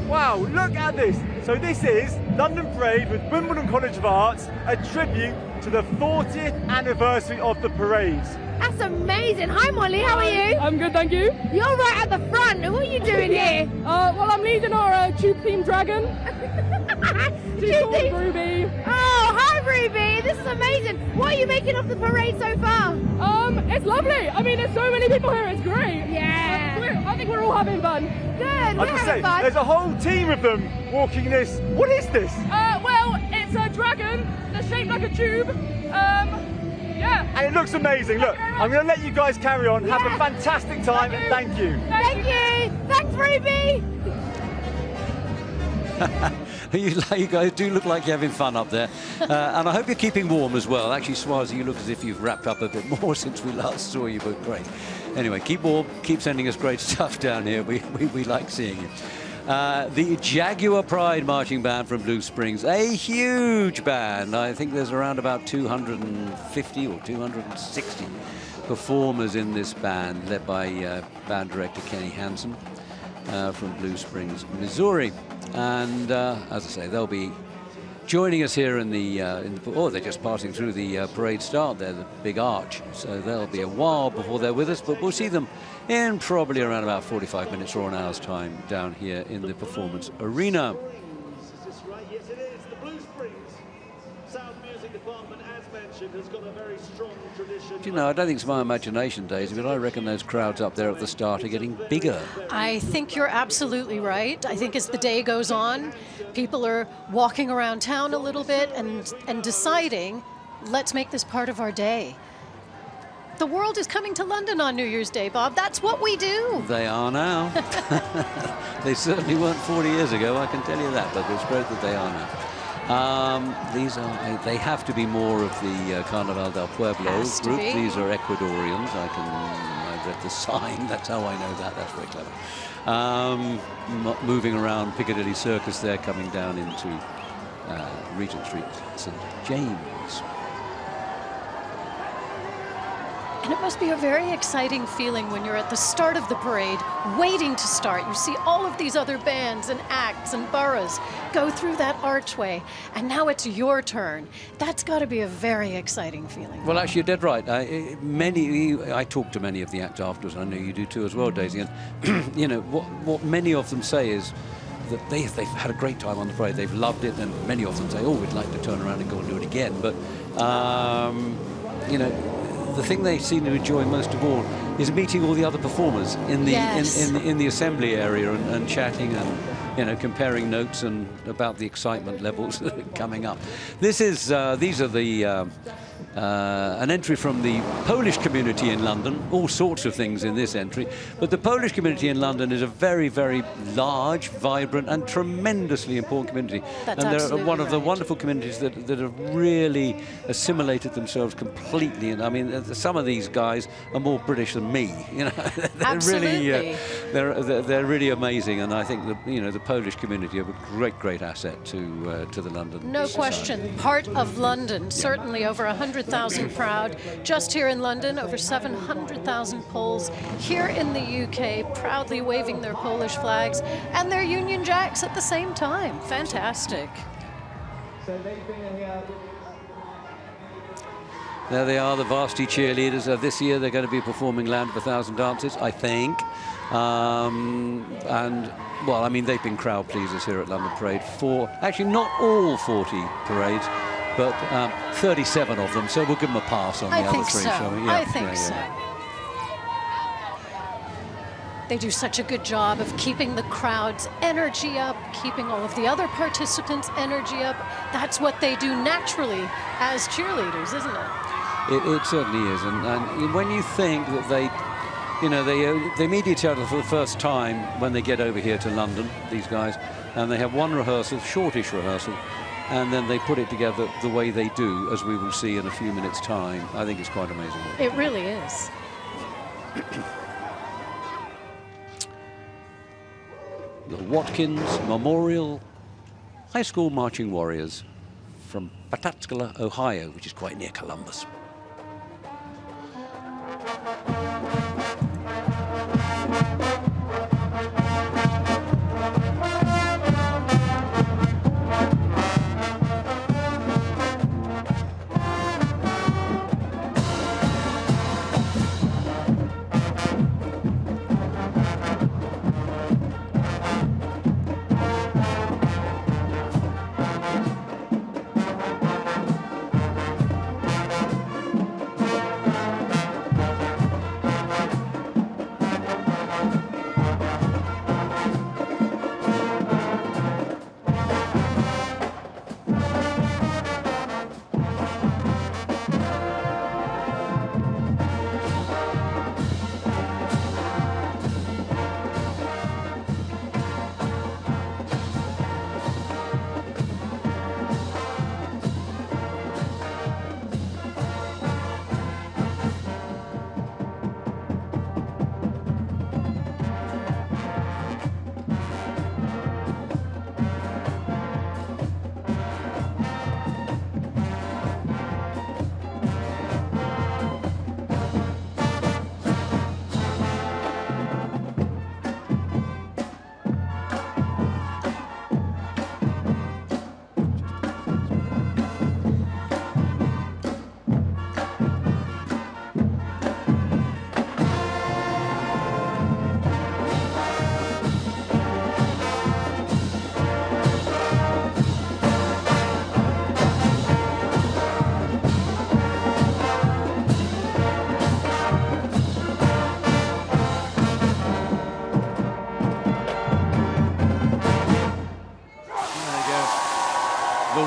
S7: Wow, look at this. So this is London Parade with Wimbledon College of Arts, a tribute to the 40th anniversary of the parades.
S5: That's amazing. Hi, Molly. How are you?
S14: I'm good, thank you.
S5: You're right at the front. What are you doing here?
S14: Well, I'm leading our troop-themed dragon. She's called Ruby.
S5: Oh, hi, Ruby. This is amazing. What are you making of the parade so far?
S14: It's lovely. I mean, there's so many people here. It's great.
S5: Yeah.
S14: I think we're all having fun.
S5: Good. We're having fun.
S7: There's a whole team of them walking this. What is this?
S14: Well, it's a dragon that's shaped like a tube. Yeah.
S7: And it looks amazing. Look, I'm going to let you guys carry on. Have a fantastic time, and thank you.
S5: Thank you. Thanks, Ruby.
S1: You guys do look like you're having fun up there. And I hope you're keeping warm as well. Actually, Swazi, you look as if you've wrapped up a bit more since we last saw you, but great. Anyway, keep warm. Keep sending us great stuff down here. We like seeing you. The Jaguar Pride Marching Band from Blue Springs, a huge band. I think there's around about 250 or 260 performers in this band, led by band director Kenny Hansen from Blue Springs, Missouri. And as I say, they'll be joining us here in the they're just passing through the parade start there, the big arch. So there'll be a while before they're with us, but we'll see them in probably around about 45 minutes or an hour's time down here in the performance arena.
S4: Is this right? Yes, it is. The Blue Springs Sound Music Department, as mentioned, has got a very strong tradition.
S1: Do you know, I don't think it's my imagination, Daisy, but I reckon those crowds up there at the start are getting bigger.
S2: I think you're absolutely right. I think as the day goes on, people are walking around town a little bit and deciding, let's make this part of our day. The world is coming to London on New Year's Day, Bob. That's what we do.
S1: They are now. They certainly weren't 40 years ago, I can tell you that, but it's great that they are now. They have to be more of the Carnaval del Pueblo group. These are Ecuadorians. I read the sign. That's how I know that. That's very clever. Moving around Piccadilly Circus there, coming down into Regent Street, St. James.
S2: And it must be a very exciting feeling when you're at the start of the parade, waiting to start. You see all of these other bands and acts and boroughs go through that archway, and now it's your turn. That's got to be a very exciting feeling.
S1: Well, actually, you're dead right. I talked to many of the acts afterwards, and I know you do too as well, Daisy. And you know what many of them say is that they've had a great time on the parade. They've loved it, and many of them say, "Oh, we'd like to turn around and go and do it again." But you know, the thing they seem to enjoy most of all is meeting all the other performers in the in the assembly area and chatting you know, comparing notes and about the excitement levels that are coming up. This is, these are the, an entry from the Polish community in London, all sorts of things in this entry, but the Polish community in London is a very, very large, vibrant and tremendously important community.
S2: That's
S1: and they're
S2: absolutely
S1: one of the
S2: right.
S1: wonderful communities that have really assimilated themselves completely. And I mean, some of these guys are more British than me, you know. They're
S2: Absolutely.
S1: really, they're really amazing, and I think that, you know, the Polish community are a great asset to the London
S2: No
S1: society.
S2: question. Part of London, certainly over 100,000 proud. Just here in London, over 700,000 Poles here in the UK, proudly waving their Polish flags and their Union Jacks at the same time. Fantastic.
S1: There they are, the Varsity cheerleaders. This year they're going to be performing Land of a Thousand Dances, I think. And, well, I mean, they've been crowd pleasers here at London Parade for, actually not all 40 parades, but 37 of them, so we'll give them a pass on the other three, shall we?
S2: I think so. They do such a good job of keeping the crowd's energy up, keeping all of the other participants' energy up. That's what they do naturally as cheerleaders, isn't it?
S1: It certainly is, and when you think that they, you know, they meet each other for the first time when they get over here to London, these guys, and they have one rehearsal, shortish rehearsal, and then they put it together the way they do, as we will see in a few minutes' time. I think it's quite amazing.
S2: It really is.
S1: The Watkins Memorial High School Marching Warriors from Pataskala, Ohio, which is quite near Columbus.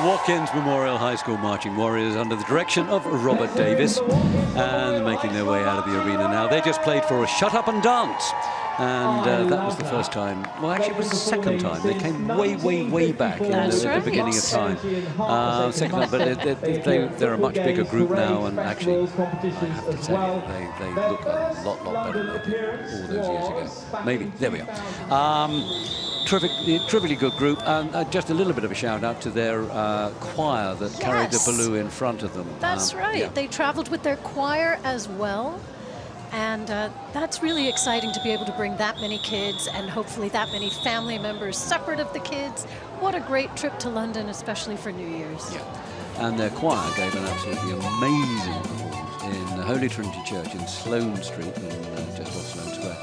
S1: Watkins Memorial High School Marching Warriors under the direction of Robert Davis, and making their way out of the arena now. They just played for a Shut Up and Dance, and that was the first time. Well, actually, it was the second time. They came way back in the beginning of time. Second time, but they're a much bigger group now, and actually, I have to tell you, they look a lot better than they did all those years ago. Maybe. There we are. Terrifically good group, and just a little bit of a shout out to their choir that carried the baloo in front of them.
S2: That's right. Yeah. They traveled with their choir as well, and that's really exciting to be able to bring that many kids and hopefully that many family members separate of the kids. What a great trip to London, especially for New Year's.
S1: Yeah. And their choir gave an absolutely amazing performance in the Holy Trinity Church in Sloane Street, just off Sloane Square,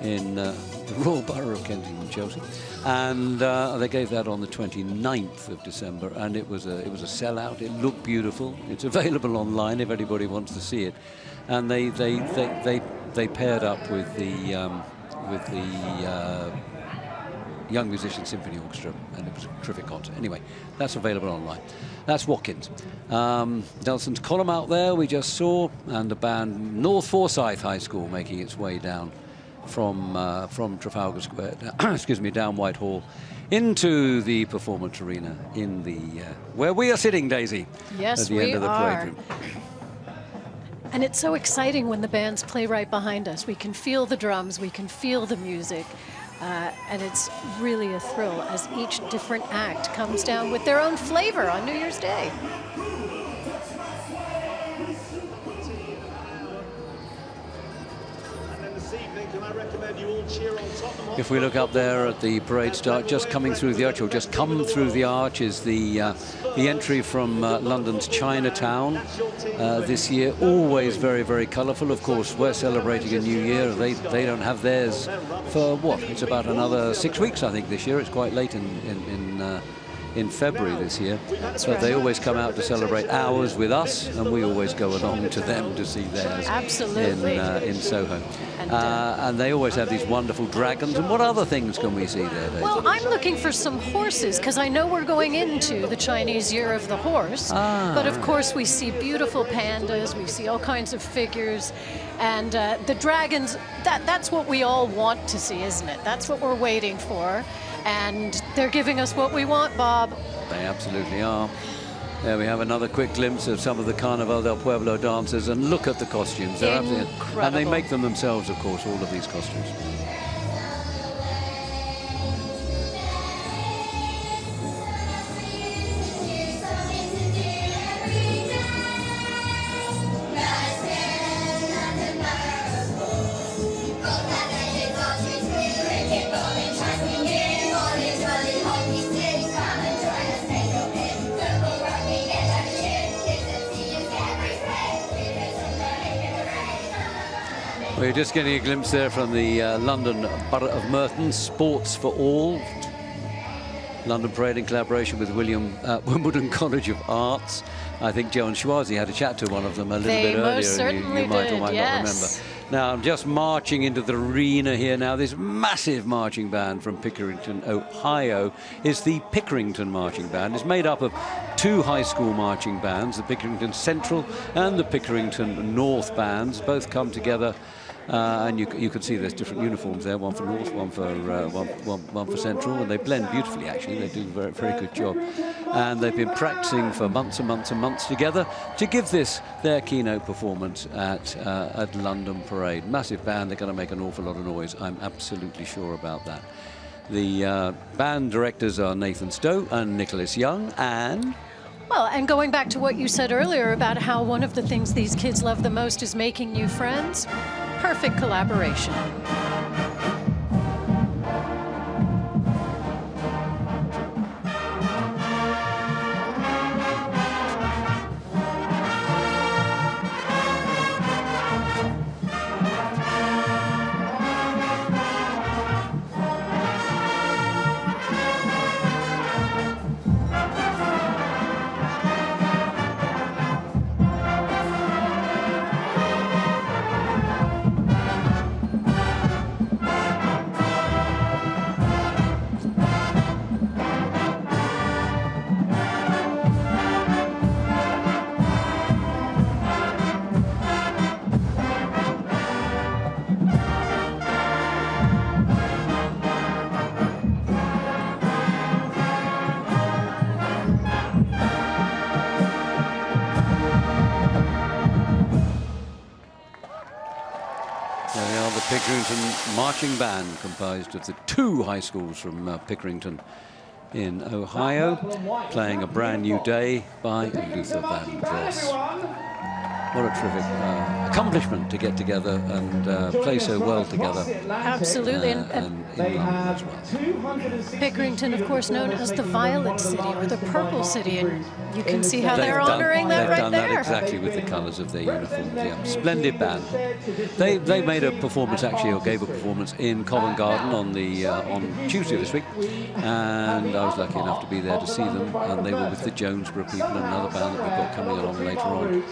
S1: in the Royal Borough of Kensington, Chelsea, and they gave that on the 29th of December, and it was a sellout. It looked beautiful. It's available online if anybody wants to see it. And they paired up with the Young Musicians Symphony Orchestra, and it was a terrific concert. Anyway, that's available online. That's Watkins. Nelson's Column out there we just saw, and the band North Forsyth High School making its way down from Trafalgar Square, excuse me, down Whitehall into the performance arena in the where we are sitting, Daisy.
S2: Yes,
S1: at the end of the parade room.
S2: And it's so exciting when the bands play right behind us. We can feel the drums, we can feel the music, and it's really a thrill as each different act comes down with their own flavor on New Year's Day.
S1: If we look up there at the parade start, just coming through the arch, or just come through the arch, is the entry from London's Chinatown this year. Always very, very colourful. Of course, we're celebrating a new year. They don't have theirs for what? It's about another 6 weeks, I think, this year. It's quite late in February this year. So they always come out to celebrate ours with us, and we always go along to them to see theirs.
S2: Absolutely.
S1: In Soho. And they always have these wonderful dragons. And what other things can we see there, Daisy?
S2: Well, I'm looking for some horses, because I know we're going into the Chinese Year of the Horse. But of course, we see beautiful pandas, we see all kinds of figures, and the dragons, that's what we all want to see, isn't it? That's what we're waiting for. And they're giving us what we want, Bob.
S1: They absolutely are. There we have another quick glimpse of some of the Carnaval del Pueblo dancers, and look at the costumes. They're absolutely, and they make them themselves, of course, all of these costumes. We're just getting a glimpse there from the London Borough of Merton, Sports for All. London Parade in collaboration with Wimbledon College of Arts. I think Joe and Schwarzy had a chat to one of them a little bit earlier, and you might or might not remember. Now, I'm just marching into the arena here now. This massive marching band from Pickerington, Ohio, is the Pickerington Marching Band. It's made up of two high school marching bands, the Pickerington Central and the Pickerington North bands. Both come together, and you can see there's different uniforms there, one for North, one for Central, and they blend beautifully, actually. They do a very, very good job. And they've been practicing for months and months and months together to give this their keynote performance at London Parade. Massive band, they're going to make an awful lot of noise. I'm absolutely sure about that. The band directors are Nathan Stowe and Nicholas Young, and...
S2: Well, and going back to what you said earlier about how one of the things these kids love the most is making new friends, perfect collaboration.
S1: Pickerington Marching Band, comprised of the two high schools from Pickerington in Ohio, playing A Brand New Day by Luther Vandross. What a terrific accomplishment to get together and play so well together.
S2: Absolutely. And
S1: in London as well.
S2: Pickerington, of course, known as the Violet City or the Purple City, and you can see how they're honoring that right there.
S1: They've done that exactly with the colours of their uniforms. Yeah. Splendid band. They made a performance, actually, or gave a performance in Covent Garden on Tuesday this week, and I was lucky enough to be there to see them, and they were with the Jonesborough people and another band that we've got coming along later on.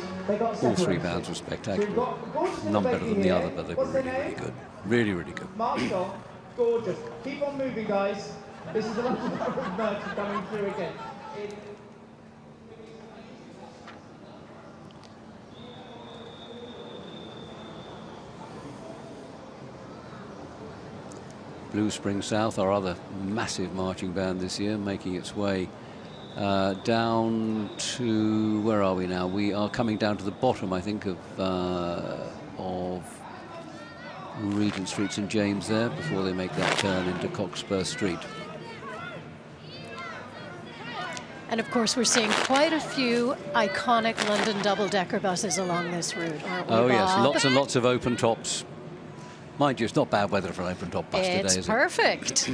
S1: All three bands were spectacular. None better than the other, but they were really, really good. Really, really good.
S12: Gorgeous. Keep on moving, guys. This is a lot of merch coming through again.
S1: Blue Spring South, our other massive marching band this year, making its way down to, where are we now? We are coming down to the bottom, I think, of Regent Street, St James there, before they make that turn into Cockspur Street.
S2: And of course, we're seeing quite a few iconic London double-decker buses along this route, aren't we,
S1: Oh yes,
S2: Bob?
S1: lots and lots of open tops. Mind you, it's not bad weather for an open top bus today, is it?
S2: It's perfect.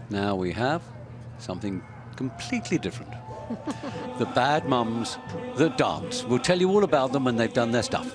S1: Now we have something completely different. The bad mums that dance. We'll tell you all about them when they've done their stuff.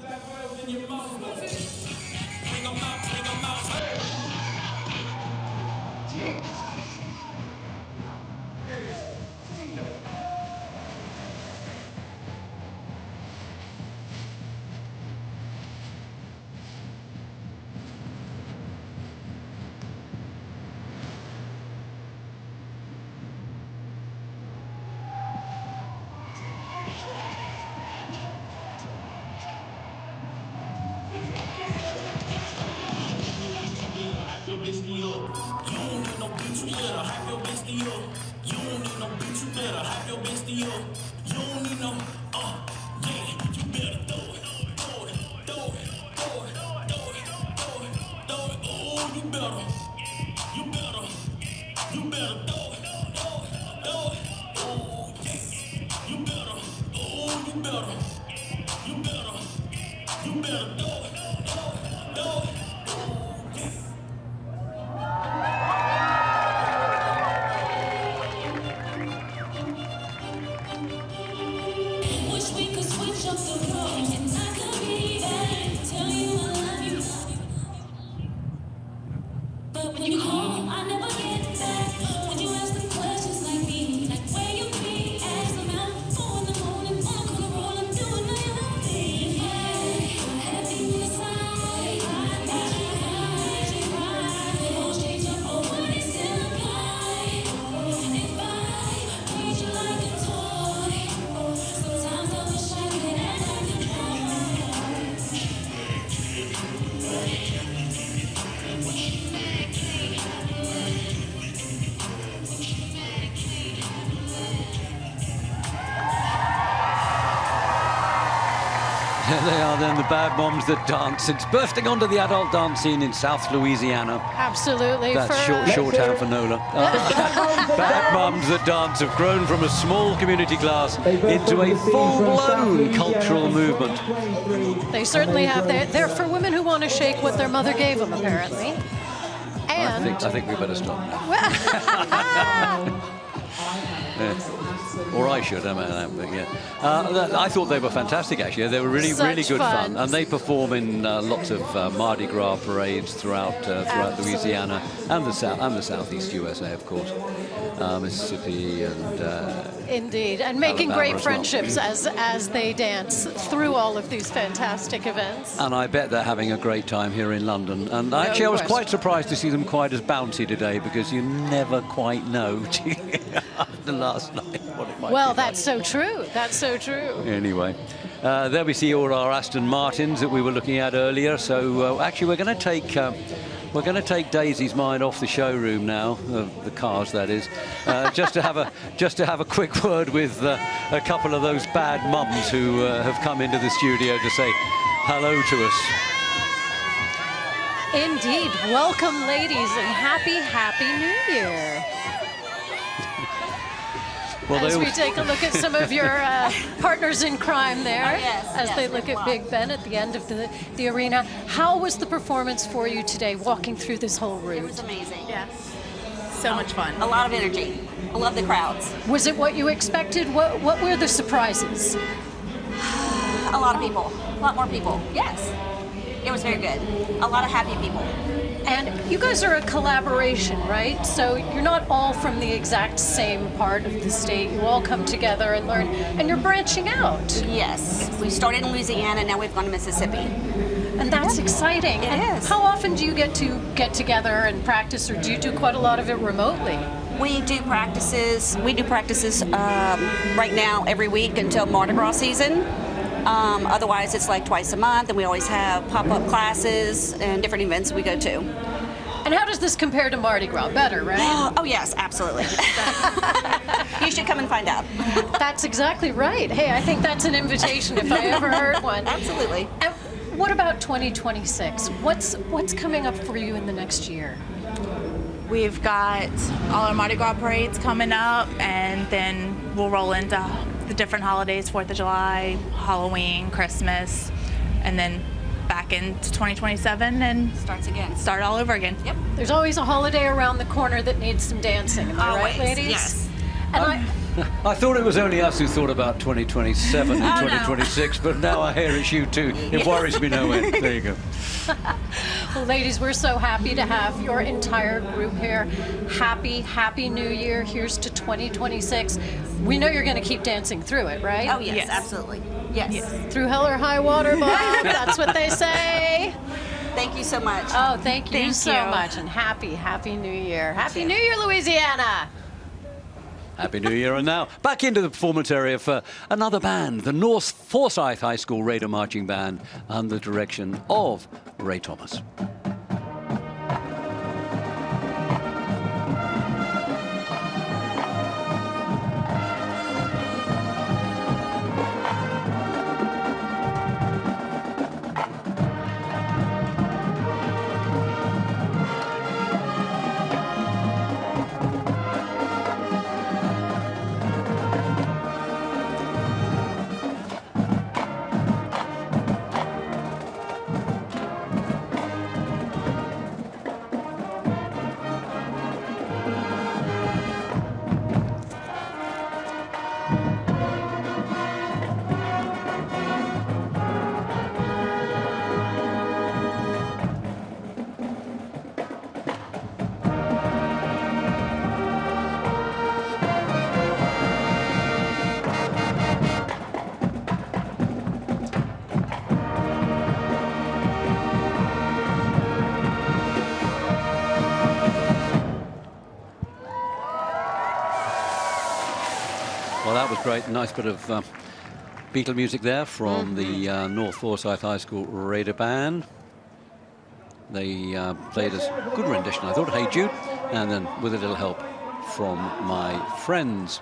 S1: There they are then, the bad moms that dance. It's bursting onto the adult dance scene in South Louisiana.
S2: Absolutely.
S1: That's shorthand for NOLA. Bad mums that dance have grown from a small community class into a full-blown cultural movement.
S2: They certainly have. They're for women who want to shake what their mother gave them, apparently. And
S1: I think we better stop now. Or I should, but yeah. I thought they were fantastic, actually. They were really good fun. And they perform in lots of Mardi Gras parades throughout Louisiana and the southeast USA, of course, Mississippi and.
S2: Indeed, and making
S1: Alabama
S2: great friendships as they dance through all of these fantastic events.
S1: And I bet they're having a great time here in London. And actually, I was quite surprised to see them quite as bouncy today, because you never quite know after last night what it might be.
S2: Well, that's so true. That's so true.
S1: Anyway, there we see all our Aston Martins that we were looking at earlier. So actually, we're going to take Daisy's mind off the showroom now, the cars that is, just to have a quick word with a couple of those bad mums who have come into the studio to say hello to us.
S2: Indeed, welcome, ladies, and happy New Year.
S1: Well,
S2: as we take a look at some of your partners in crime there, as they look at Big Ben at the end of the arena. How was the performance for you today, walking through this whole route?
S15: It was amazing. Yeah. So much fun. A lot of energy. I love the crowds.
S2: Was it what you expected? What were the surprises?
S15: A lot of people. A lot more people. Yes. It was very good. A lot of happy people.
S2: And you guys are a collaboration, right? So you're not all from the exact same part of the state. You all come together and learn, and you're branching out.
S15: Yes. We started in Louisiana, now we've gone to Mississippi.
S2: And that's exciting.
S15: It is.
S2: How often do you get to get together and practice, or do you do quite a lot of it remotely?
S15: We do practices. We do practices right now every week until Mardi Gras season. Otherwise, it's like twice a month, and we always have pop-up classes and different events we go to.
S2: And how does this compare to Mardi Gras? Better, right?
S15: Oh, yes, absolutely. You should come and find out.
S2: That's exactly right. Hey, I think that's an invitation if I ever heard one.
S15: Absolutely.
S2: And what about 2026? What's coming up for you in the next year?
S16: We've got all our Mardi Gras parades coming up, and then we'll roll into the different holidays, 4th of July, Halloween, Christmas, and then back into 2027 and start all over again.
S15: Yep.
S2: There's always a holiday around the corner that needs some dancing. Am I right, ladies?
S15: Yes.
S2: And
S1: I thought it was only us who thought about 2027 and 2026, but now I hear it's you too. It worries me no end. There you go.
S2: Well, ladies, we're so happy to have your entire group here. Happy New Year. Here's to 2026. We know you're going to keep dancing through it, right?
S15: Oh, yes. Absolutely. Yes.
S2: Through hell or high water, Bob. That's what they say.
S15: Thank you so much.
S2: Oh, thank you so much, and happy New Year. Happy New Year, Louisiana.
S1: Happy New Year. And now back into the performance area for another band, the North Forsyth High School Raider Marching Band, under the direction of Ray Thomas. Well, that was great. Nice bit of Beatle music there from the North Forsyth High School Raider Band. They played a good rendition, I thought, Hey Jude, and then with a little help from my friends.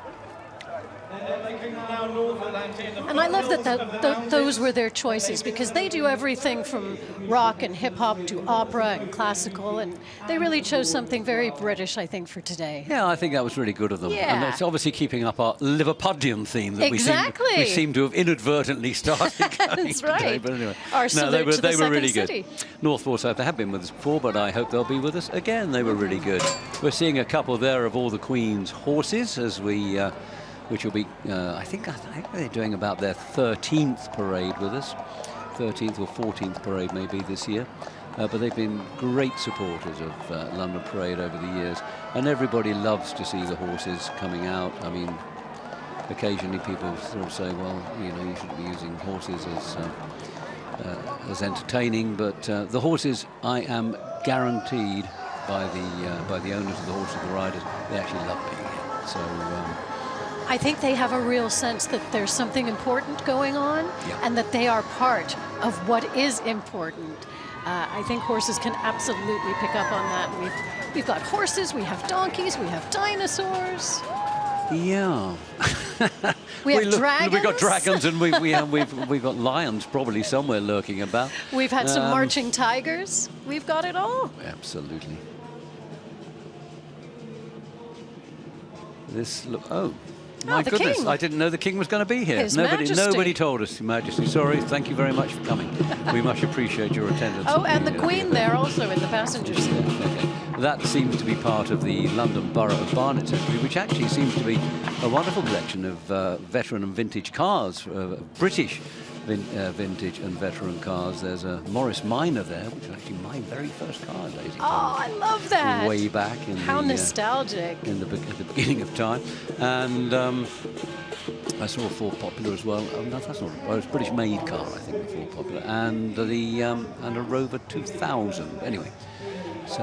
S2: And I love that those were their choices, because they do everything from rock and hip-hop to opera and classical, and they really chose something very British, I think, for today.
S1: Yeah, I think that was really good of them.
S2: Yeah.
S1: And it's obviously keeping up our Liverpudlian theme that we seem to have inadvertently started going
S2: That's right.
S1: today. But anyway,
S2: Our salute to the
S1: they were really
S2: second
S1: good.
S2: city.
S1: North Forsyth, they have been with us before, but I hope they'll be with us again. They were really good. We're seeing a couple there of all the Queen's horses as we... which will be, I think they're doing about their 13th parade with us. 13th or 14th parade maybe this year. But they've been great supporters of London Parade over the years. And everybody loves to see the horses coming out. I mean, occasionally people sort of say, well, you know, you shouldn't be using horses as entertaining. But the horses, I am guaranteed by the owners of the horses, the riders, they actually love being here. So...
S2: I think they have a real sense that there's something important going on, and that they are part of what is important. I think horses can absolutely pick up on that. We've got horses, we have donkeys, we have dinosaurs.
S1: Yeah.
S2: We have dragons.
S1: We've got dragons, and we've got lions probably somewhere lurking about.
S2: We've had some marching tigers. We've got it all.
S1: Absolutely. Oh. My goodness,
S2: King.
S1: I didn't know the King was going to be here.
S2: His Majesty.
S1: Nobody told us, Your Majesty. Sorry, thank you very much for coming. We much appreciate your attendance.
S2: Oh, and the Queen there also in the passenger seat.
S1: Okay. That seems to be part of the London Borough of Barnet's history, which actually seems to be a wonderful collection of veteran and vintage cars, British vintage and veteran cars. There's a Morris Minor there, which is actually my very first car, ladies and gentlemen.
S2: Oh, I love that.
S1: Way back in
S2: How nostalgic.
S1: At the beginning of time. And I saw a Ford Popular as well. Oh, no, that's not. Well, it was a British-made car, I think, the Ford Popular, and and a Rover 2000. Anyway, so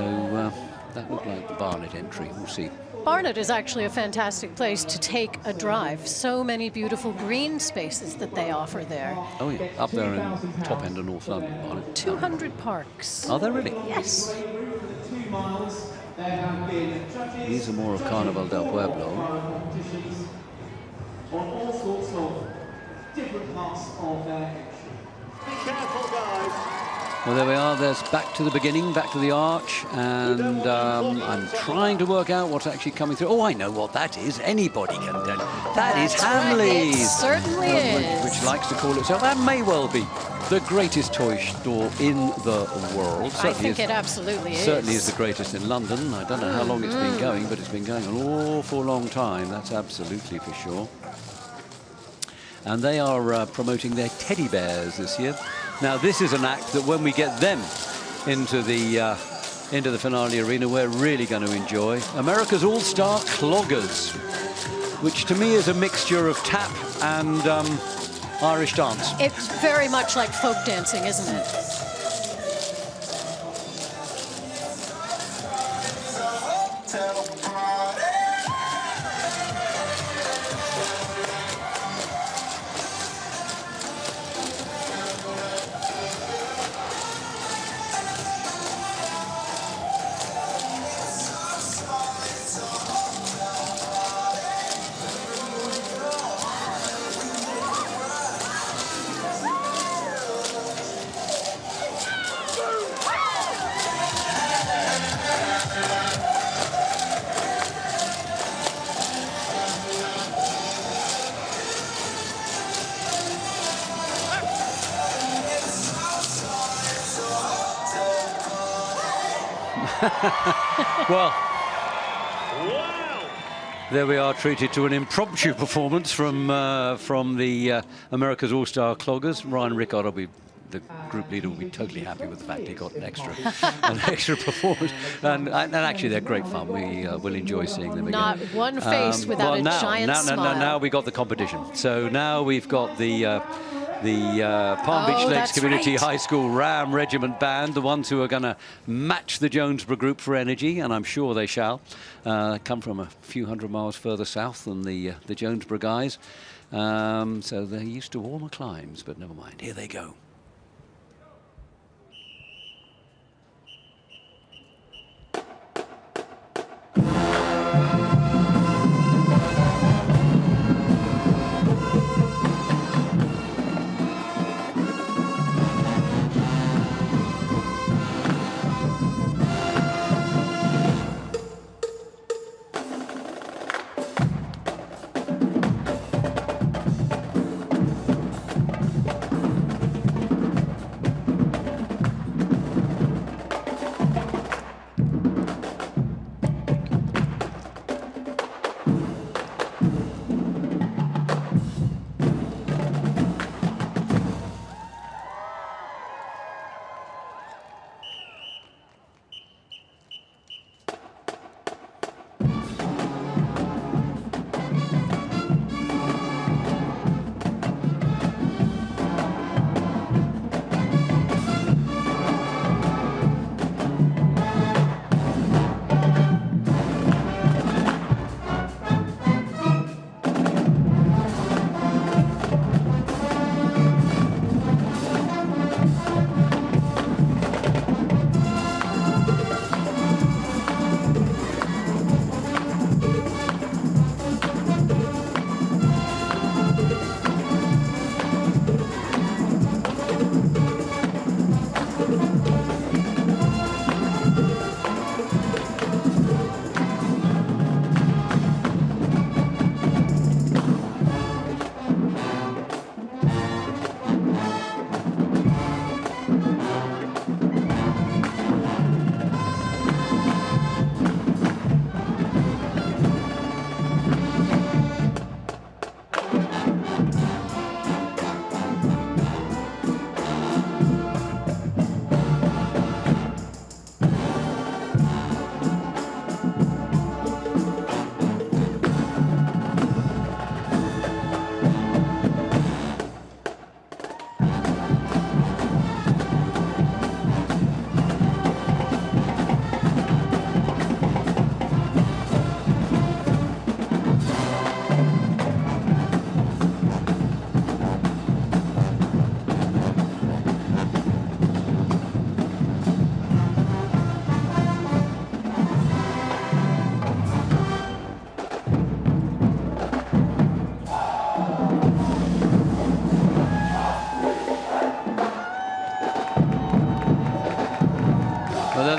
S1: that looked like the Barnet entry. We'll see.
S2: Barnet is actually a fantastic place to take a drive. So many beautiful green spaces that they offer there.
S1: Oh yeah, up there in top end of North London, Barnet.
S2: 200 parks.
S1: Are there really?
S2: Yes.
S1: These are more of Carnival del Pueblo.
S4: On all sorts of different parts of their action. Be careful, guys.
S1: Well, there we are. There's back to the beginning, back to the arch, and I'm trying to work out what's actually coming through. Oh, I know what that is. Anybody can tell. That is Hamleys.
S2: It certainly is.
S1: Which likes to call itself, that may well be, the greatest toy store in the world.
S2: I think it absolutely is.
S1: Certainly is the greatest in London. I don't know how long it's been going, but it's been going an awful long time. That's absolutely for sure. And they are promoting their teddy bears this year. Now, this is an act that when we get them into the finale arena, we're really going to enjoy. America's All-Star Cloggers, which to me is a mixture of tap and Irish dance.
S2: It's very much like folk dancing, isn't it?
S1: Well, there we are, treated to an impromptu performance from the America's All-Star Cloggers. Ryan Rickard, the group leader, will be totally happy with the fact he got an extra performance. And actually, they're great fun. We will enjoy seeing them again.
S2: Not one face without a giant smile.
S1: Now we got the competition. So now we've got the Palm Beach Lakes Community High School Ram Regiment Band, the ones who are going to match the Jonesboro group for energy, and I'm sure they shall. Come from a few hundred miles further south than the Jonesboro guys. So they're used to warmer climes, but never mind. Here they go.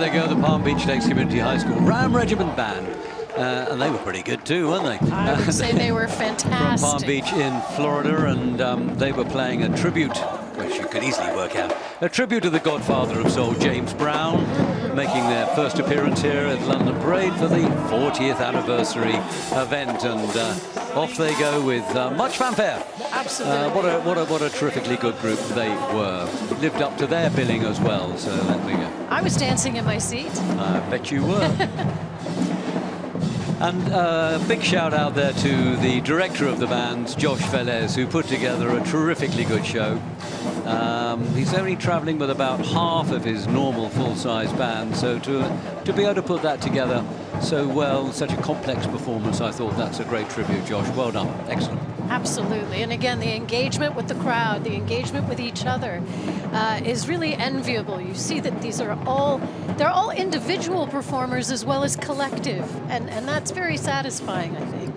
S1: they go, the Palm Beach Lakes Community High School Ram Regiment Band. And they were pretty good too, weren't they?
S2: I would say they were fantastic.
S1: From Palm Beach in Florida, and they were playing a tribute, which you could easily work out, a tribute to the godfather of soul, James Brown, making their first appearance here at London Parade for the 40th anniversary event, and off they go with much fanfare.
S2: Absolutely.
S1: What a terrifically good group they were. Lived up to their billing as well, so there we go.
S2: I was dancing in my seat.
S1: I bet you were. And a big shout out there to the director of the band, Josh Velez, who put together a terrifically good show. He's only traveling with about half of his normal full-size band, so to be able to put that together so well, such a complex performance, I thought that's a great tribute, Josh. Well done. Excellent.
S2: Absolutely. And again, the engagement with the crowd, the engagement with each other is really enviable. You see that they're all individual performers as well as collective, and that's very satisfying, I think.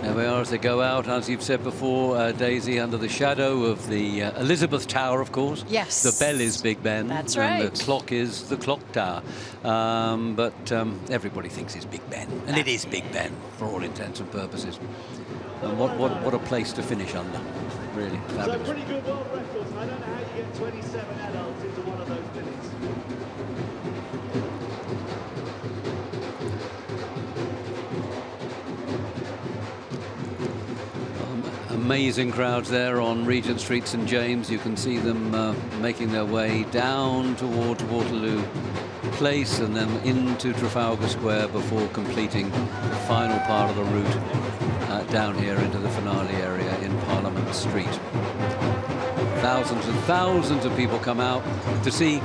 S1: There we are as they go out, as you've said before, Daisy, under the shadow of the Elizabeth Tower, of course.
S2: Yes.
S1: The bell is Big Ben.
S2: That's
S1: and
S2: right.
S1: The clock is the clock tower. But everybody thinks it's Big Ben, and it is Big Ben for all intents and purposes. And what a place to finish under. Really fabulous.
S4: So pretty good world records. I don't know how you get 27 adults into one of those minutes.
S1: Amazing crowds there on Regent Street, St James. You can see them making their way down towards Waterloo Place and then into Trafalgar Square before completing the final part of the route down here into the finale area in Parliament Street. Thousands and thousands of people come out to see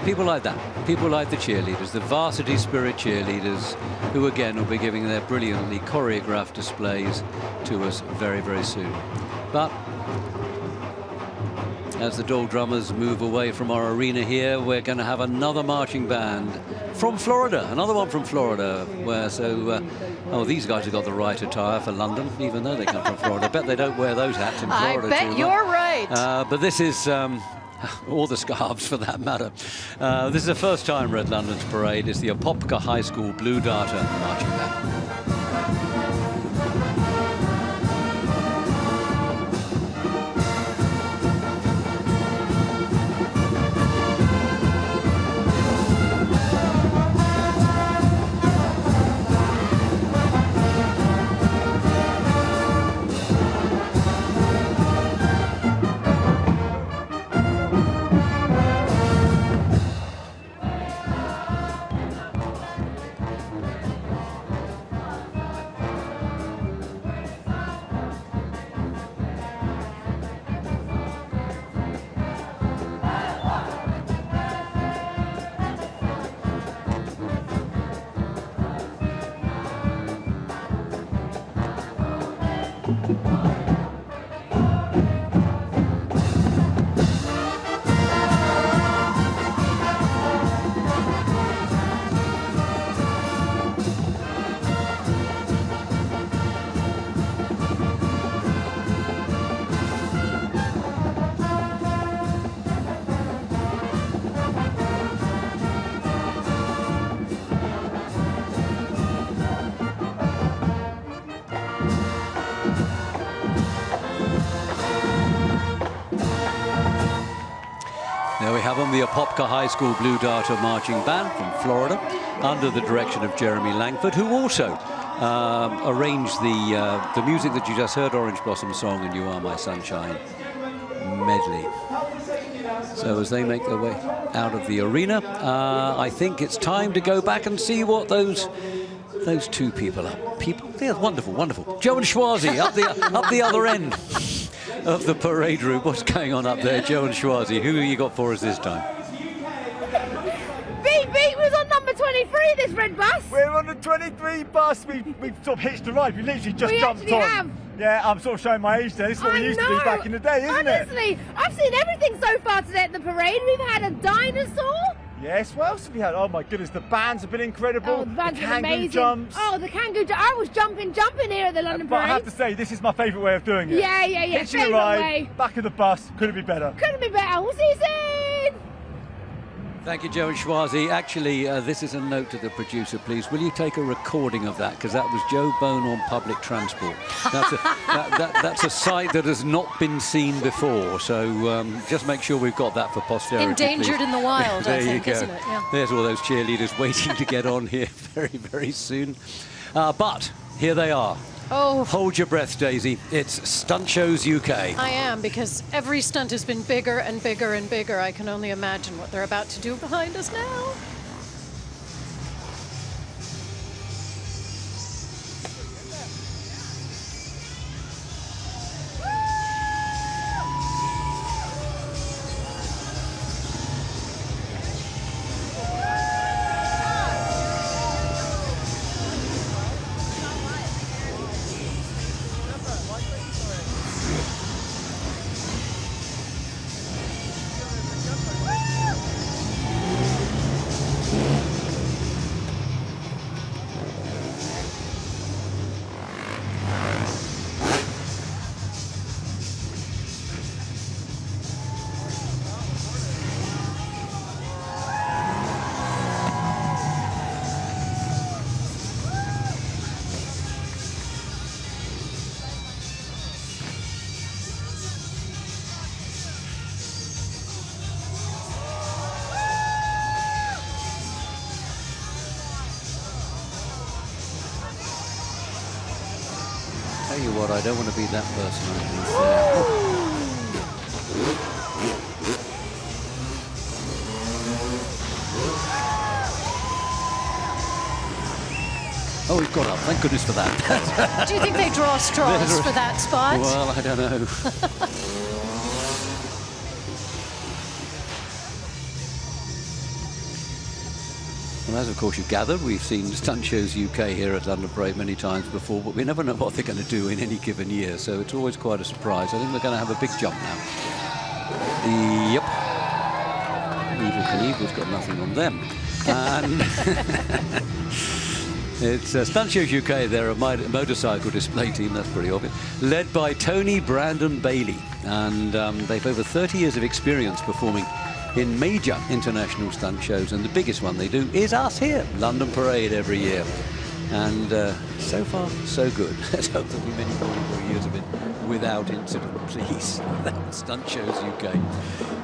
S1: people like that, people like the cheerleaders, the Varsity Spirit cheerleaders, who again will be giving their brilliantly choreographed displays to us very, very soon. But as the Dole Drummers move away from our arena here, we're going to have another marching band from Florida, another one from Florida, where oh, these guys have got the right attire for London, even though they come from Florida. I bet they don't wear those hats in Florida.
S2: I bet you're right.
S1: But this is or the scarves for that matter. This is the first time Red London's parade. It's the Apopka High School Blue Darter marching band. There we have them, the Apopka High School Blue Darter Marching Band from Florida, under the direction of Jeremy Langford, who also arranged the music that you just heard, Orange Blossom Song and You Are My Sunshine medley. So as they make their way out of the arena, I think it's time to go back and see what those two people are. They're wonderful, wonderful. Joe and Schwarzy up the other end of the parade route. What's going on up there, Joe and Schwarzy? Who have you got for us this time?
S5: Beat was on number 23, this red bus.
S7: We're on the 23 bus. We've sort of hitched the ride. We literally just jumped on.
S5: Have.
S7: Yeah, I'm sort of showing my age there. This is what we used to do back in the day, isn't it?
S5: Honestly, I've seen everything so far today at the parade. We've had a dinosaur,
S7: Yes, what else have we had? Oh my goodness, the bands have been incredible.
S5: Oh, the bands have been
S7: Kangoo
S5: amazing.
S7: jumps.
S5: Oh, the Kangoo jump. I was jumping here at the London
S7: But I
S5: Parade.
S7: have to say, this is my favourite way of doing it.
S5: Yeah.
S7: Hitching a
S5: Favourite
S7: ride,
S5: way.
S7: back of the bus, couldn't be better.
S5: Couldn't be better. We'll see you soon.
S1: Thank you, Joe and Schwazi. Actually, this is a note to the producer, please. Will you take a recording of that? Because that was Joe Bone on public transport. That's a sight that has not been seen before. So just make sure we've got that for posterity.
S2: Endangered
S1: please.
S2: in the wild,
S1: there
S2: I think,
S1: you go.
S2: isn't it? Yeah.
S1: There's all those cheerleaders waiting to get on here very, very soon. But here they are.
S2: Oh.
S1: Hold your breath, Daisy. It's Stunt Shows UK.
S2: I am, because every stunt has been bigger and bigger and bigger. I can only imagine what they're about to do behind us now.
S1: Tell you what, I don't want to be that person underneath there. Oh, he's got up. Thank goodness for that.
S2: Do you think they draw straws for that spot?
S1: Well, I don't know. Well, as of course you gathered, we've seen Stunt Shows UK here at London Parade many times before, but we never know what they're going to do in any given year, so it's always quite a surprise. I think they're going to have a big jump now. Yep. Evil Knievel's got nothing on them. And it's Stunt Shows UK. They're a motorcycle display team, that's pretty obvious, led by Tony Brandon Bailey. And they've over 30 years of experience performing in major international stunt shows, and the biggest one they do is us here, London Parade, every year. And so far, so good. Let's hope there'll be many more years of it without incident, please. That's Stunt Shows UK.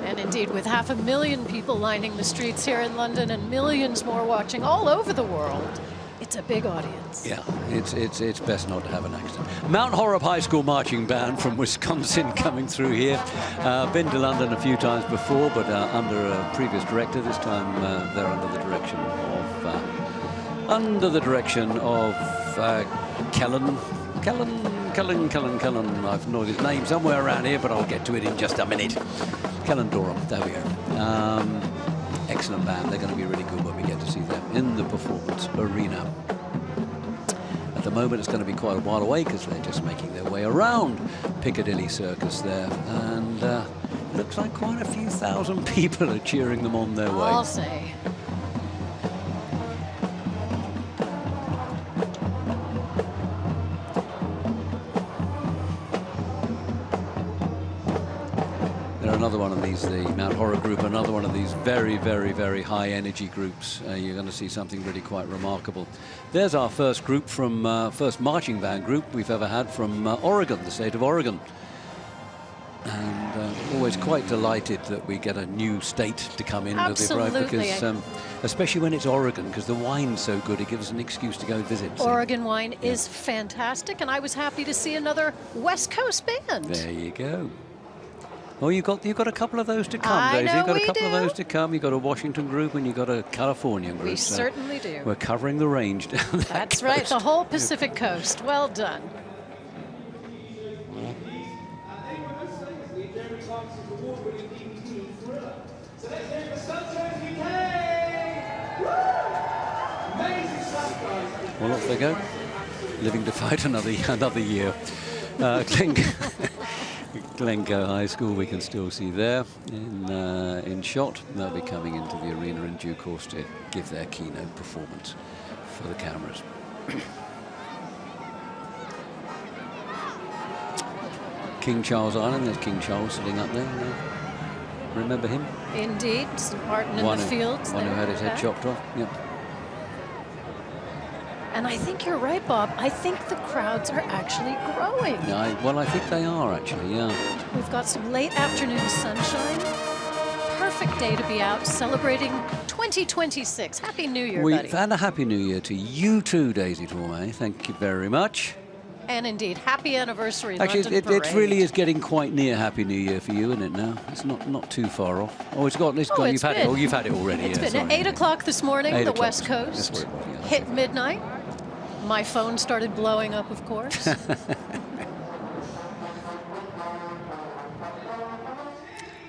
S2: And indeed, with 500,000 people lining the streets here in London and millions more watching all over the world, it's a big audience.
S1: Yeah, it's best not to have an accident. Mount Horeb High School Marching Band from Wisconsin coming through here. Been to London a few times before, but under a previous director. This time they're under the direction of Kellen. I've known his name somewhere around here, but I'll get to it in just a minute. Kellen Durham. There we go. Excellent band. They're going to be really good when we get to see them in the performance arena. At the moment, it's going to be quite a while away because they're just making their way around Piccadilly Circus there. And it looks like quite a few thousand people are cheering them on their way.
S2: I'll say.
S1: Another one of these, the Mount Horeb group, another one of these very, very, very high energy groups. You're going to see something really quite remarkable. There's our first group from, first marching band group we've ever had from Oregon, the state of Oregon. And always quite delighted that we get a new state to come in with the parade, because especially when it's Oregon, because the wine's so good, it gives us an excuse to go visit.
S2: Oregon wine is fantastic, and I was happy to see another West Coast band.
S1: There you go. Oh, you've got a couple of those to come, Daisy.
S2: You've
S1: got a couple of those to come. You've got a Washington group and you've got a Californian group.
S2: We certainly do.
S1: We're covering the range down that
S2: That's
S1: coast.
S2: right, the whole Pacific coast. Well done. Well,
S1: off they go, living to fight another year. Glencoe High School we can still see there in shot. They'll be coming into the arena in due course to give their keynote performance for the cameras. King Charles Island, there's King Charles sitting up there. Remember him?
S2: Indeed, St. Martin in the fields.
S1: One who had his head chopped off. Yep.
S2: And I think you're right, Bob. I think the crowds are actually growing.
S1: Yeah, well, I think they are actually, yeah.
S2: We've got some late afternoon sunshine. Perfect day to be out celebrating 2026. Happy New Year, buddy.
S1: And a Happy New Year to you too, Daisy Tormé. Thank you very much.
S2: And indeed, happy anniversary,
S1: actually,
S2: London Parade.
S1: it really is getting quite near Happy New Year for you, isn't it? Now it's not too far off. Oh, you've had it. Oh, you've had it already.
S2: It's
S1: yeah,
S2: been at 8 o'clock this morning. The West Coast
S1: That's what it was, yeah.
S2: hit midnight. My phone started blowing up, of course.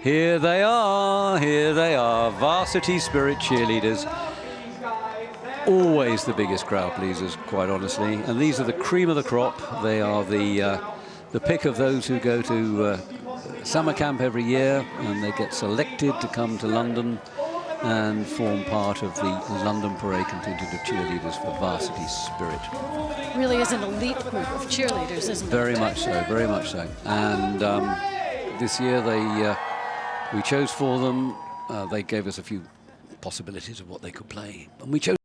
S1: Here they are, Varsity Spirit cheerleaders. Always the biggest crowd pleasers, quite honestly. And these are the cream of the crop. They are the pick of those who go to summer camp every year, and they get selected to come to London and form part of the London Parade contingent of cheerleaders for Varsity Spirit.
S2: Really is an elite group of cheerleaders, isn't it?
S1: Very much so, very much so. And this year we chose for them. They gave us a few possibilities of what they could play, and we chose.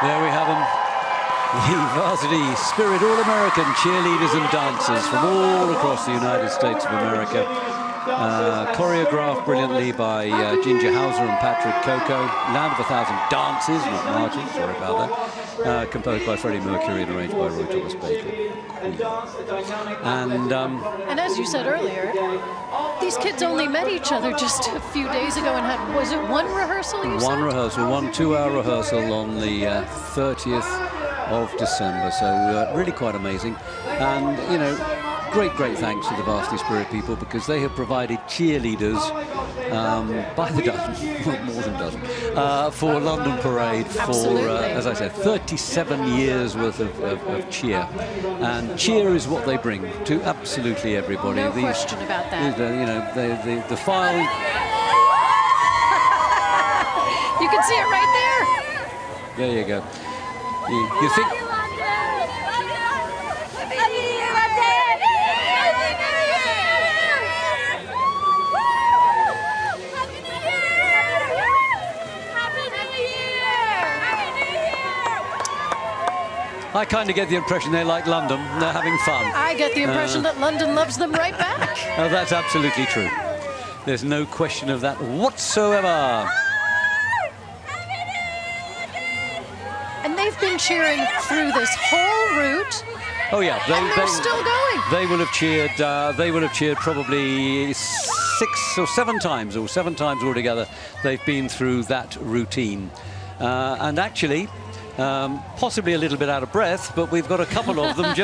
S1: There we have them, the Varsity Spirit All-American cheerleaders and dancers from all across the United States of America. Choreographed brilliantly by Ginger Hauser and Patrick Coco. Land of 1,000 Dances, not marching, sorry about that. Composed by Freddie Mercury and arranged by Roy Thomas Baker.
S2: And as you said earlier, these kids only met each other just a few days ago and had, was it one rehearsal you said?
S1: One rehearsal, one 2-hour rehearsal on the 30th of December, so really quite amazing. And, you know, great thanks to the Varsity Spirit people, because they have provided cheerleaders by the dozen, more than a dozen, for London Parade for, as I said, 37 years worth of cheer. And cheer is what they bring to absolutely everybody.
S2: No question about that.
S1: You know, the file.
S2: You can see it right there.
S1: There you go. You think. I kind of get the impression they like London. They're having fun.
S2: I get the impression that London loves them right back.
S1: Oh, that's absolutely true. There's no question of that whatsoever.
S2: And they've been cheering through this whole route.
S1: Oh yeah,
S2: they're still going.
S1: They will have cheered. They will have cheered probably 6 or 7 times, or 7 times altogether. They've been through that routine, and actually, possibly a little bit out of breath, but we've got a couple of them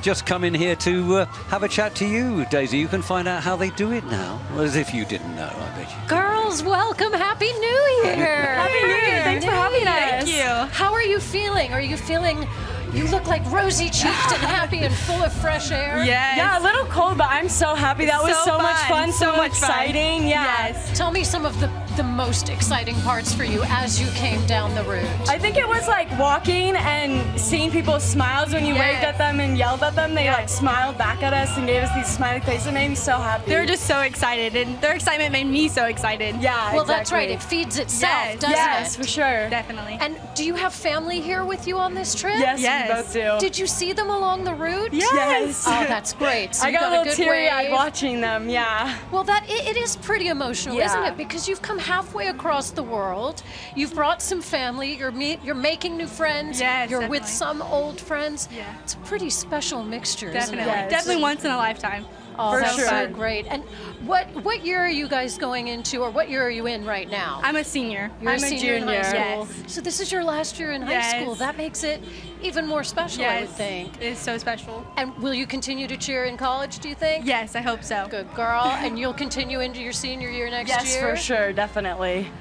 S1: just come in here to have a chat to you, Daisy. You can find out how they do it now, as if you didn't know, I bet you.
S2: Girls, welcome. Happy New Year.
S17: Happy New Year. Thanks for having us.
S2: Thank you. How are you feeling? Are you feeling... You look like rosy-cheeked and happy and full of fresh air.
S17: Yes. Yeah, a little cold, but I'm so happy. That was so much fun, so much exciting. Fun. Yeah.
S2: Yes. Tell me some of the most exciting parts for you as you came down the route.
S17: I think it was like walking and seeing people's smiles when you waved at them and yelled at them. They like smiled back at us and gave us these smiley faces. It made me so happy.
S18: They were just so excited, and their excitement made me so excited.
S17: Yeah,
S2: well, that's right. It feeds itself, doesn't it?
S17: Yes, for sure.
S18: Definitely.
S2: And do you have family here with you on this trip?
S17: Yes, we both do.
S2: Did you see them along the route?
S17: Yes.
S2: Oh, that's great. So
S17: I got a little teary-eyed watching them, yeah.
S2: Well, it is pretty emotional, isn't it? Because you've come halfway across the world. You've brought some family. You're making new friends.
S18: Yes,
S2: you're with some old friends.
S18: Yeah.
S2: It's a pretty special mixture,
S18: Definitely.
S2: isn't it?
S18: Definitely once in a lifetime.
S2: Oh, that's
S17: sure.
S2: so great. And what year are you guys going into, or what year are you in right now?
S18: I'm a senior.
S2: You're
S17: I'm
S2: a senior in high school.
S18: Yes.
S2: So this is your last year in high school. That makes it even more special, I would think.
S18: It is so special.
S2: And will you continue to cheer in college, do you think?
S18: Yes, I hope so.
S2: Good girl. And you'll continue into your senior year next year?
S17: Yes, for sure, definitely.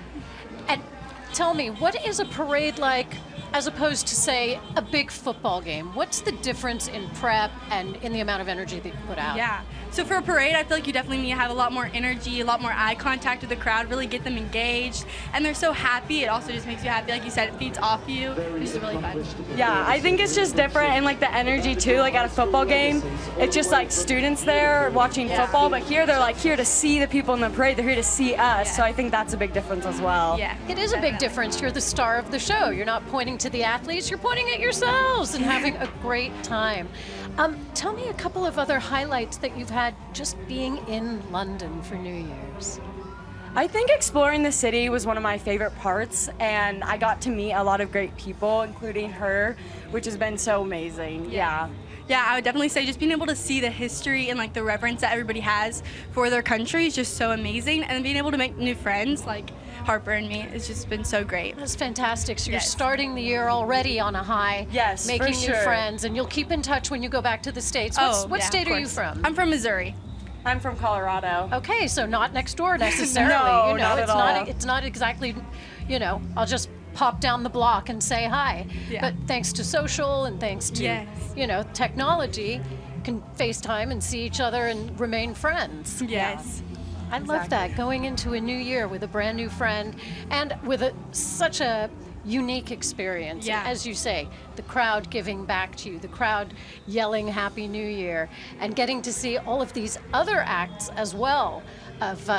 S2: And tell me, what is a parade like as opposed to, say, a big football game? What's the difference in prep and in the amount of energy that you put out?
S18: Yeah. So for a parade, I feel like you definitely need to have a lot more energy, a lot more eye contact with the crowd, really get them engaged. And they're so happy. It also just makes you happy. Like you said, it feeds off you, which is really fun.
S17: Yeah, I think it's just different, and like the energy too, like at a football game, it's just like students there watching football, but here they're like here to see the people in the parade, they're here to see us, so I think that's a big difference as well.
S2: Yeah, it is a big difference. You're the star of the show. You're not pointing to the athletes, you're pointing at yourselves and having a great time. Tell me a couple of other highlights that you've had just being in London for New Year's.
S17: I think exploring the city was one of my favorite parts, and I got to meet a lot of great people, including her, which has been so amazing. Yeah,
S18: I would definitely say just being able to see the history and like the reverence that everybody has for their country is just so amazing, and being able to make new friends like Harper and me, it's just been so great.
S2: That's fantastic. So you're starting the year already on a high,
S17: yes,
S2: making new friends, and you'll keep in touch when you go back to the States. What state are you from?
S18: I'm from Missouri.
S17: I'm from Colorado.
S2: Okay, so not next door necessarily.
S17: No,
S2: you know,
S17: not at all.
S2: It's not exactly, you know, I'll just pop down the block and say hi.
S18: Yeah.
S2: But thanks to social and thanks to, you know, technology, can FaceTime and see each other and remain friends.
S18: Yes.
S2: I love that, going into a new year with a brand new friend and with such a unique experience.
S18: Yeah.
S2: As you say, the crowd giving back to you, the crowd yelling Happy New Year, and getting to see all of these other acts as well of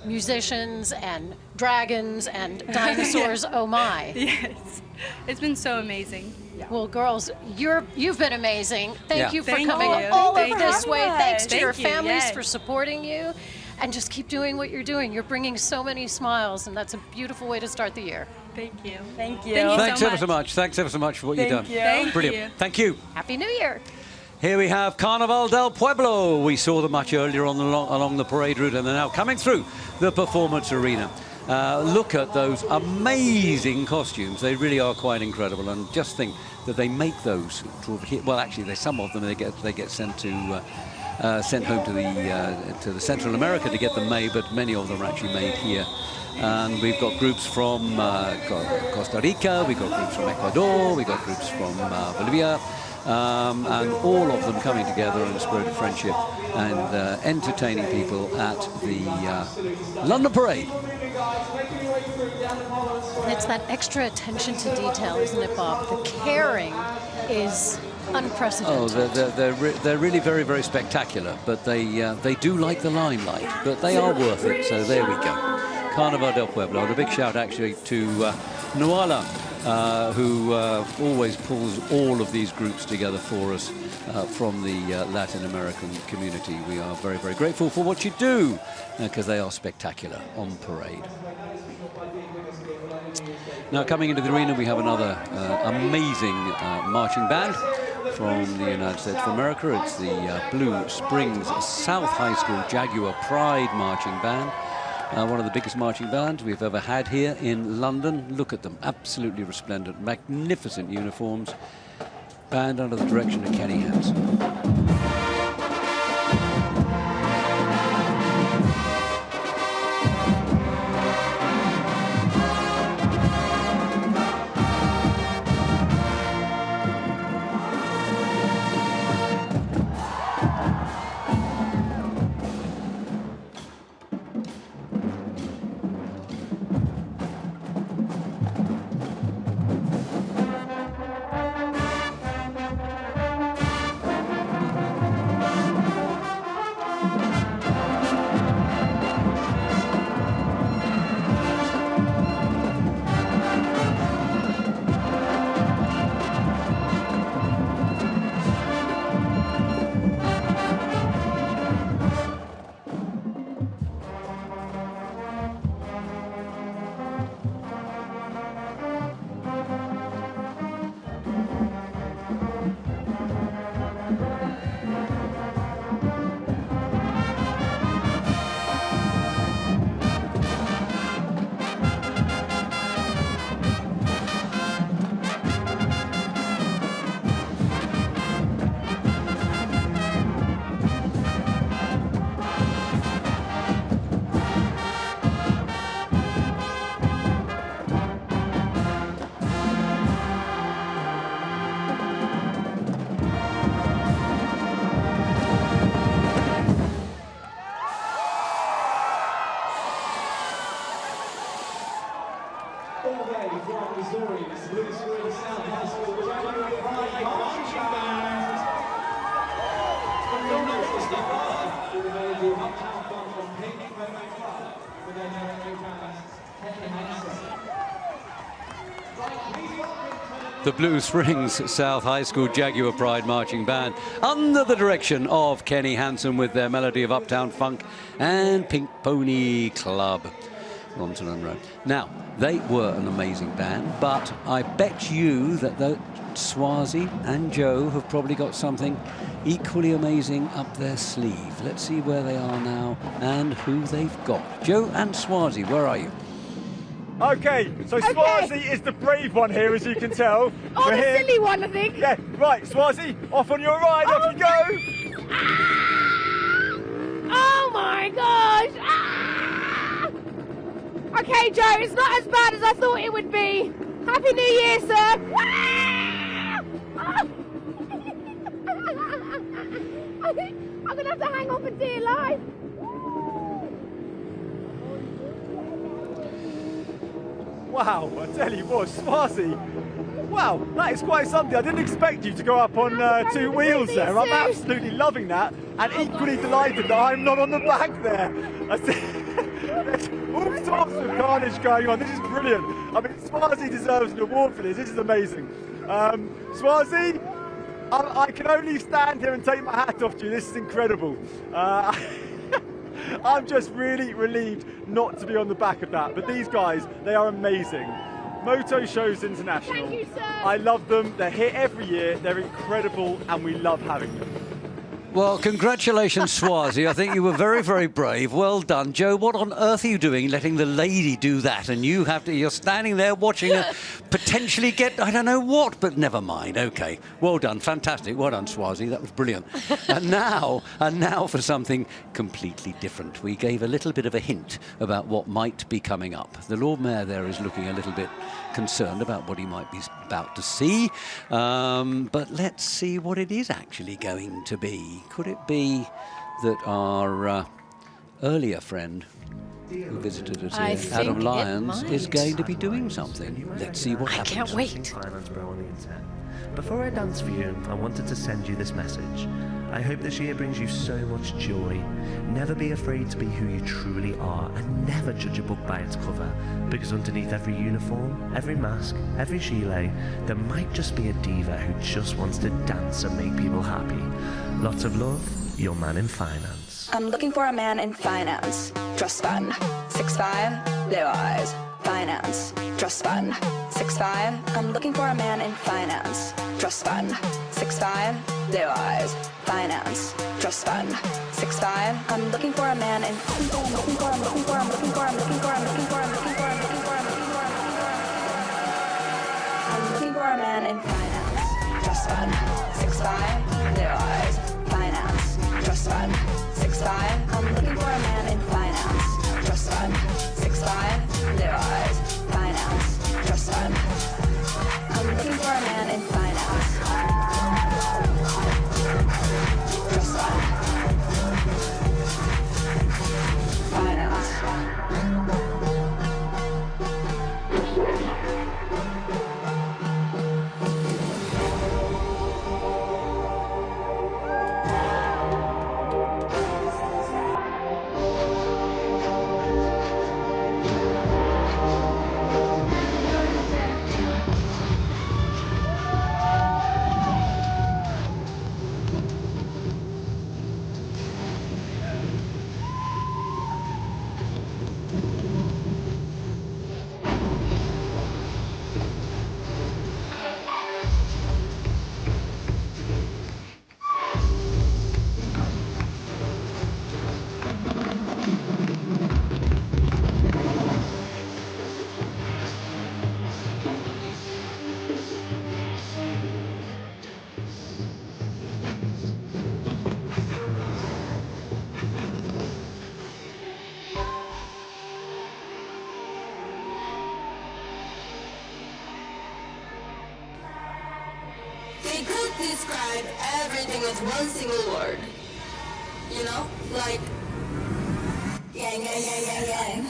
S2: musicians and dragons and dinosaurs. Oh my.
S18: Yes. It's been so amazing.
S2: Yeah. Well, girls, you've been amazing. Thank you for
S18: Thank
S2: coming
S18: you.
S2: all
S18: Thank
S2: over
S18: you.
S2: this way. Thanks to your
S18: Thank you.
S2: families for supporting you. And just keep doing what you're doing. You're bringing so many smiles, and that's a beautiful way to start the year.
S18: Thank you.
S17: Thank you.
S1: Thanks ever so much. Thanks ever so much for what you've done.
S2: Thank
S1: Brilliant.
S2: you.
S1: Thank you.
S2: Happy New Year.
S1: Here we have Carnaval del Pueblo. We saw them much earlier on along the parade route, and they're now coming through the performance arena. Look at those amazing costumes. They really are quite incredible, and just think that they make those. Well, actually, some of them they get sent to. Sent home to the Central America to get them made, but many of them are actually made here. And we've got groups from Costa Rica, we've got groups from Ecuador, we've got groups from Bolivia, and all of them coming together in a spirit of friendship and entertaining people at the London Parade.
S2: And it's that extra attention to detail, isn't it, Bob? The caring is unprecedented.
S1: Oh, they're really very, very spectacular, but they do like the limelight, but they are worth it, so there we go. Carnaval del Pueblo. And a big shout actually to Nuala, who always pulls all of these groups together for us from the Latin American community. We are very, very grateful for what you do, because they are spectacular on parade. Now, coming into the arena, we have another amazing marching band from the United States of America. It's the Blue Springs South High School Jaguar Pride Marching Band. one of the biggest marching bands we've ever had here in London. Look at them, absolutely resplendent, magnificent uniforms. Band under the direction of Kenny Hansen. The Blue Springs South High School Jaguar Pride Marching Band under the direction of Kenny Hansen with their melody of Uptown Funk and Pink Pony Club, Ronson Road. Now, they were an amazing band, but I bet you that the Swazi and Joe have probably got something equally amazing up their sleeve. Let's see where they are now and who they've got. Joe and Swazi, where are you?
S7: Okay, so Swazi is the brave one here, as you can tell.
S5: Oh, the silly one, I think.
S7: Yeah, right, Swazi, off on your ride, off you go.
S5: Oh my gosh! Ah! Okay, Joe, it's not as bad as I thought it would be. Happy New Year, sir. Ah! Ah! I think I'm gonna have to hang on for dear life.
S7: Wow, I tell you what, Swazi, wow, that is quite something. I didn't expect you to go up on two wheels there. I'm absolutely loving that, and equally delighted that I'm not on the back there. There's all sorts of carnage going on. This is brilliant. I mean, Swazi deserves an award for this. This is amazing. Swazi, I can only stand here and take my hat off to you. This is incredible. I'm just really relieved not to be on the back of that. But these guys, they are amazing. Moto Shows International.
S5: Thank you, sir.
S7: I love them. They're here every year. They're incredible, and we love having them.
S1: Well, congratulations, Swazi. I think you were very, very brave. Well done. Joe, what on earth are you doing letting the lady do that? And you're standing there watching her potentially get, I don't know what, but never mind. OK, well done. Fantastic. Well done, Swazi. That was brilliant. and now for something completely different. We gave a little bit of a hint about what might be coming up. The Lord Mayor there is looking a little bit concerned about what he might be about to see. But let's see what it is actually going to be. Could it be that our earlier friend who visited us here, Adam Lyons, is going to be doing something? Let's see what happens.
S2: I can't wait.
S19: Finance Borough on the internet. Before I dance for you, I wanted to send you this message. I hope this year brings you so much joy. Never be afraid to be who you truly are, and never judge a book by its cover, because underneath every uniform, every mask, every gilet, there might just be a diva who just wants to dance and make people happy. Lots of love, your man in finance.
S20: I'm looking for a man in finance. Dress fun. 6'5", blue eyes. Finance. Dress fun. 6'5". I'm looking for a man in finance. Dress fun. 6'5", blue eyes, finance, trust fund, 6'5", I'm looking for a man in, I'm looking for a man in finance, trust fund, 6'5", blue eyes, finance, trust fund, 6'5", I'm looking for a man in finance, trust fund, 6'5", blue eyes, finance, trust fund, I'm looking for a man in finance, trust fund, finance.
S21: They could describe everything with one single word. You know? Like, yang, yang, yang, yang, yang.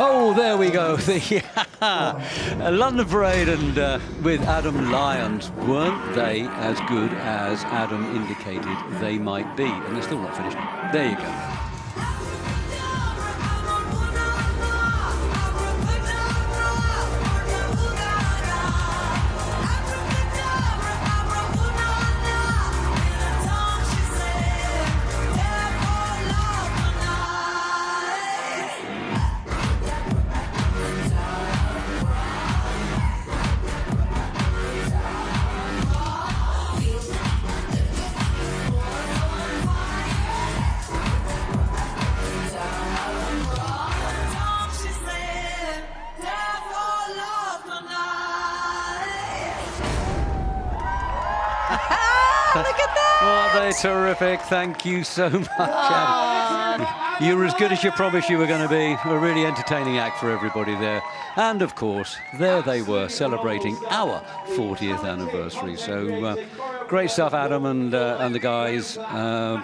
S1: Oh, there we go. The London Parade and with Adam Lyons. Weren't they as good as Adam indicated they might be? And they're still not finished. There you go. Terrific. Thank you so much, Adam. You were as good as you promised you were going to be. A really entertaining act for everybody there. And, of course, there they were, celebrating our 40th anniversary. So, great stuff, Adam and the guys.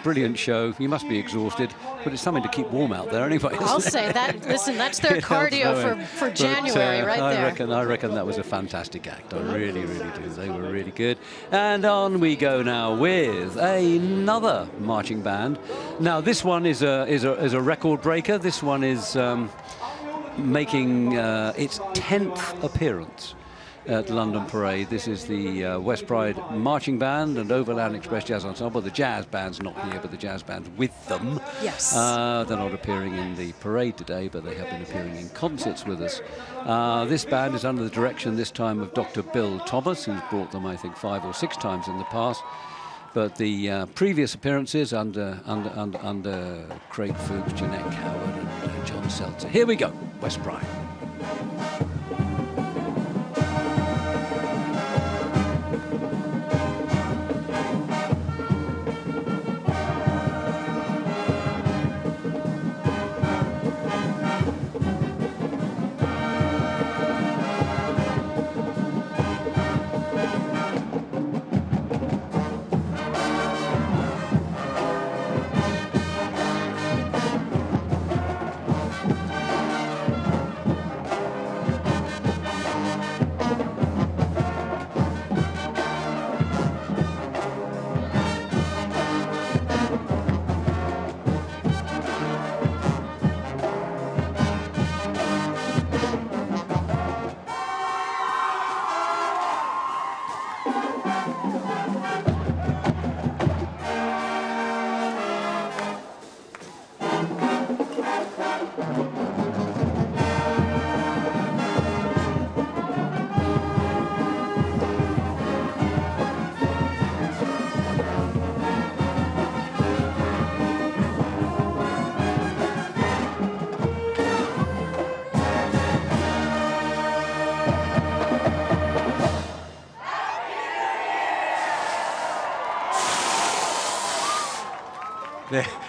S1: Brilliant show. You must be exhausted, but it's something to keep warm out there anyway.
S2: I'll say that. Listen, that's their cardio for January right there.
S1: I reckon that was a fantastic act. I really, really do. They were really good. And on we go now with another marching band. Now, this one is a record breaker. This one is making its 10th appearance at London Parade. This is the West Pride Marching Band and Overland Express Jazz Ensemble. The jazz band's not here, but the jazz band's with them.
S2: Yes.
S1: They're not appearing in the parade today, but they have been appearing in concerts with us. This band is under the direction this time of Dr. Bill Thomas, who's brought them, I think, 5 or 6 times in the past. But the previous appearances under Craig Fuchs, Jeanette Coward, and John Seltzer. Here we go, West Pride.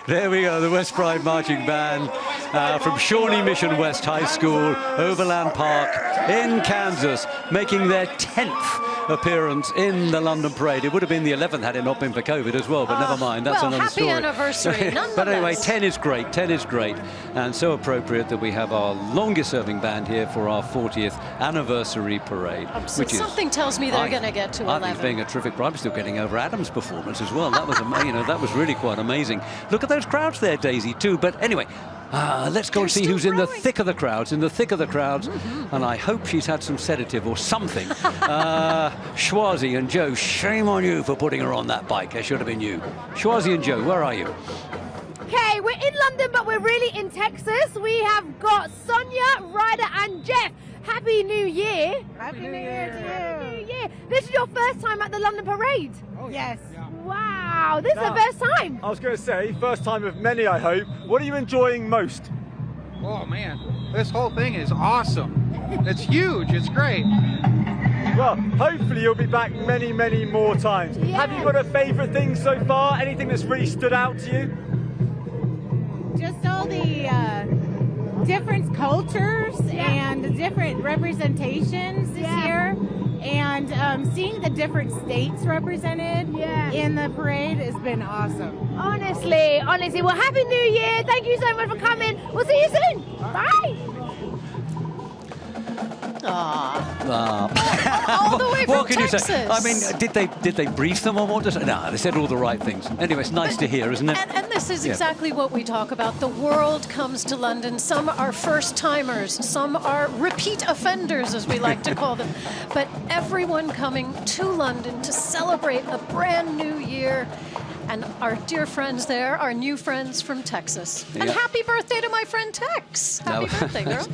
S1: There we go, the West Pride Marching Band from Shawnee Mission West High School, Overland Park in Kansas, making their 10th appearance in the London Parade. It would have been the 11th had it not been for COVID as well, but never mind, that's another story.
S2: Happy anniversary,
S1: But anyway, 10 is great, 10 is great, and so appropriate that we have our longest serving band here for our 40th anniversary parade.
S2: Which is, something tells me they're going to get to 11.
S1: I think being a terrific, I'm still getting over Adam's performance as well. That was, that was really quite amazing. Look at those crowds there, Daisy, too. But anyway, let's go and see who's in the thick of the crowds, and I hope she's had some sedative or something. Schwazi and Joe, shame on you for putting her on that bike. It should have been you. Schwazi and Joe, where are you?
S5: Okay, we're in London, but we're really in Texas. We have got Sonia, Ryder, and Jeff. Happy New Year.
S3: Happy New Year to you.
S5: Happy New Year. This is your first time at the London Parade?
S3: Oh, yes.
S5: Wow, this is the first time.
S7: I was going to say, first time of many, I hope. What are you enjoying most?
S3: Oh, man, this whole thing is awesome. It's huge. It's great.
S7: Well, hopefully you'll be back many, many more times.
S5: Yeah.
S7: Have you got a favourite thing so far? Anything that's really stood out to you?
S22: Just all the different cultures and the different representations this year, and seeing the different states represented in the parade has been awesome.
S5: Honestly. Well, Happy New Year. Thank you so much for coming. We'll see you soon. Bye.
S2: All the way from
S1: what can
S2: Texas.
S1: you say? I mean, did they brief them on what to say? No, they said all the right things. Anyway, it's nice to hear, isn't it?
S2: And this is exactly what we talk about. The world comes to London. Some are first-timers. Some are repeat offenders, as we like to call them. But everyone coming to London to celebrate a brand new year. And our dear friends there, our new friends from Texas. And happy birthday to my friend Tex. Happy birthday, girl.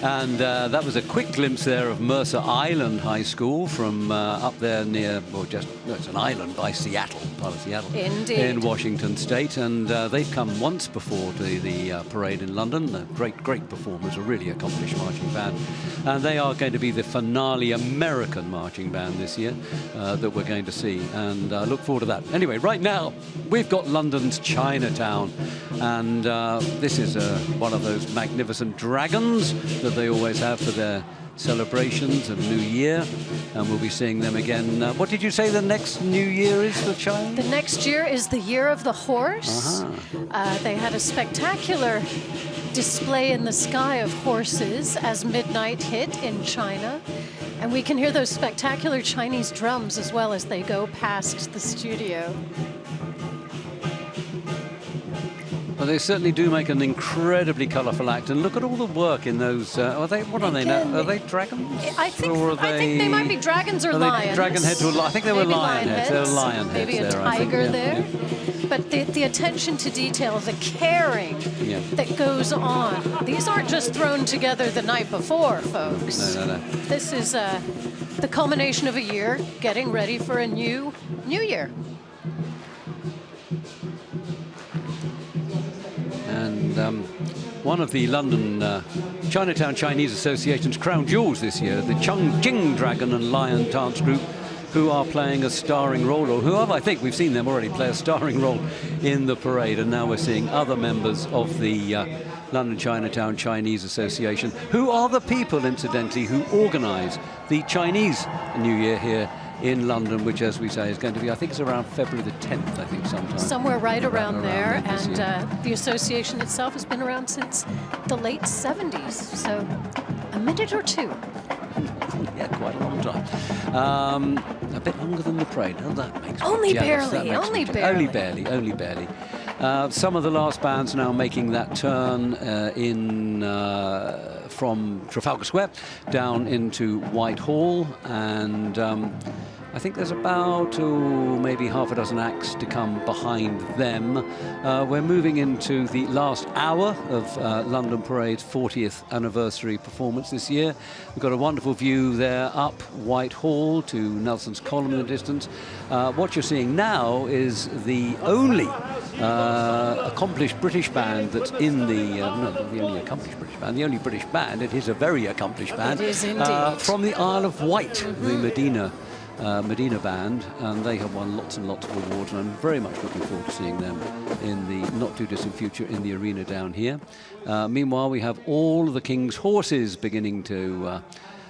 S1: And that was a quick glimpse there of Mercer Island High School from up there near, well, it's an island by Seattle, part of Seattle.
S2: Indeed.
S1: In Washington State. And they've come once before to the parade in London. Great performers, a really accomplished marching band. And they are going to be the finale American marching band this year that we're going to see. And I look forward to that. Anyway, right now, we've got London's Chinatown, and this is one of those magnificent dragons that they always have for their celebrations of New Year, and we'll be seeing them again. What did you say the next New Year is for China?
S2: The next year is the Year of the Horse. They had a spectacular display in the sky of horses as midnight hit in China. And we can hear those spectacular Chinese drums as well as they go past the studio.
S1: Well, they certainly do make an incredibly colourful act, and look at all the work in those. Are they? What are they now? Are they dragons?
S2: I think they might be dragons or lions.
S1: Dragon head to a lion. I think they were lion heads. They were lion heads.
S2: Maybe a tiger there. But the attention to detail, the caring that goes on. These aren't just thrown together the night before, folks.
S1: No.
S2: This is the culmination of a year, getting ready for a new year.
S1: And one of the London Chinatown Chinese Association's crown jewels this year, the Chongqing Dragon and Lion Dance Group, who are playing a starring role, or who I think we've seen them already play a starring role in the parade, and now we're seeing other members of the London Chinatown Chinese Association, who are the people, incidentally, who organise the Chinese New Year here in London, which, as we say, is going to be, I think it's around February the 10th, I think, sometime.
S2: Somewhere right around there, and the association itself has been around since the late 70s, so a minute or two.
S1: Yeah, quite a long time. A bit longer than the parade. Oh, that makes
S2: only
S1: me jealous.
S2: barely, only barely.
S1: Only barely. Some of the last bands now making that turn from Trafalgar Square down into Whitehall, and I think there's about maybe half a dozen acts to come behind them. We're moving into the last hour of London Parade's 40th anniversary performance this year. We've got a wonderful view there up Whitehall to Nelson's Column in the distance. What you're seeing now is the only accomplished British band that's in the, not the only accomplished British band, the only British band. It is a very accomplished band.
S2: It is indeed.
S1: From the Isle of Wight, the Medina band, and they have won lots and lots of awards, and I'm very much looking forward to seeing them in the not too distant future in the arena down here. Meanwhile, we have all the King's horses beginning to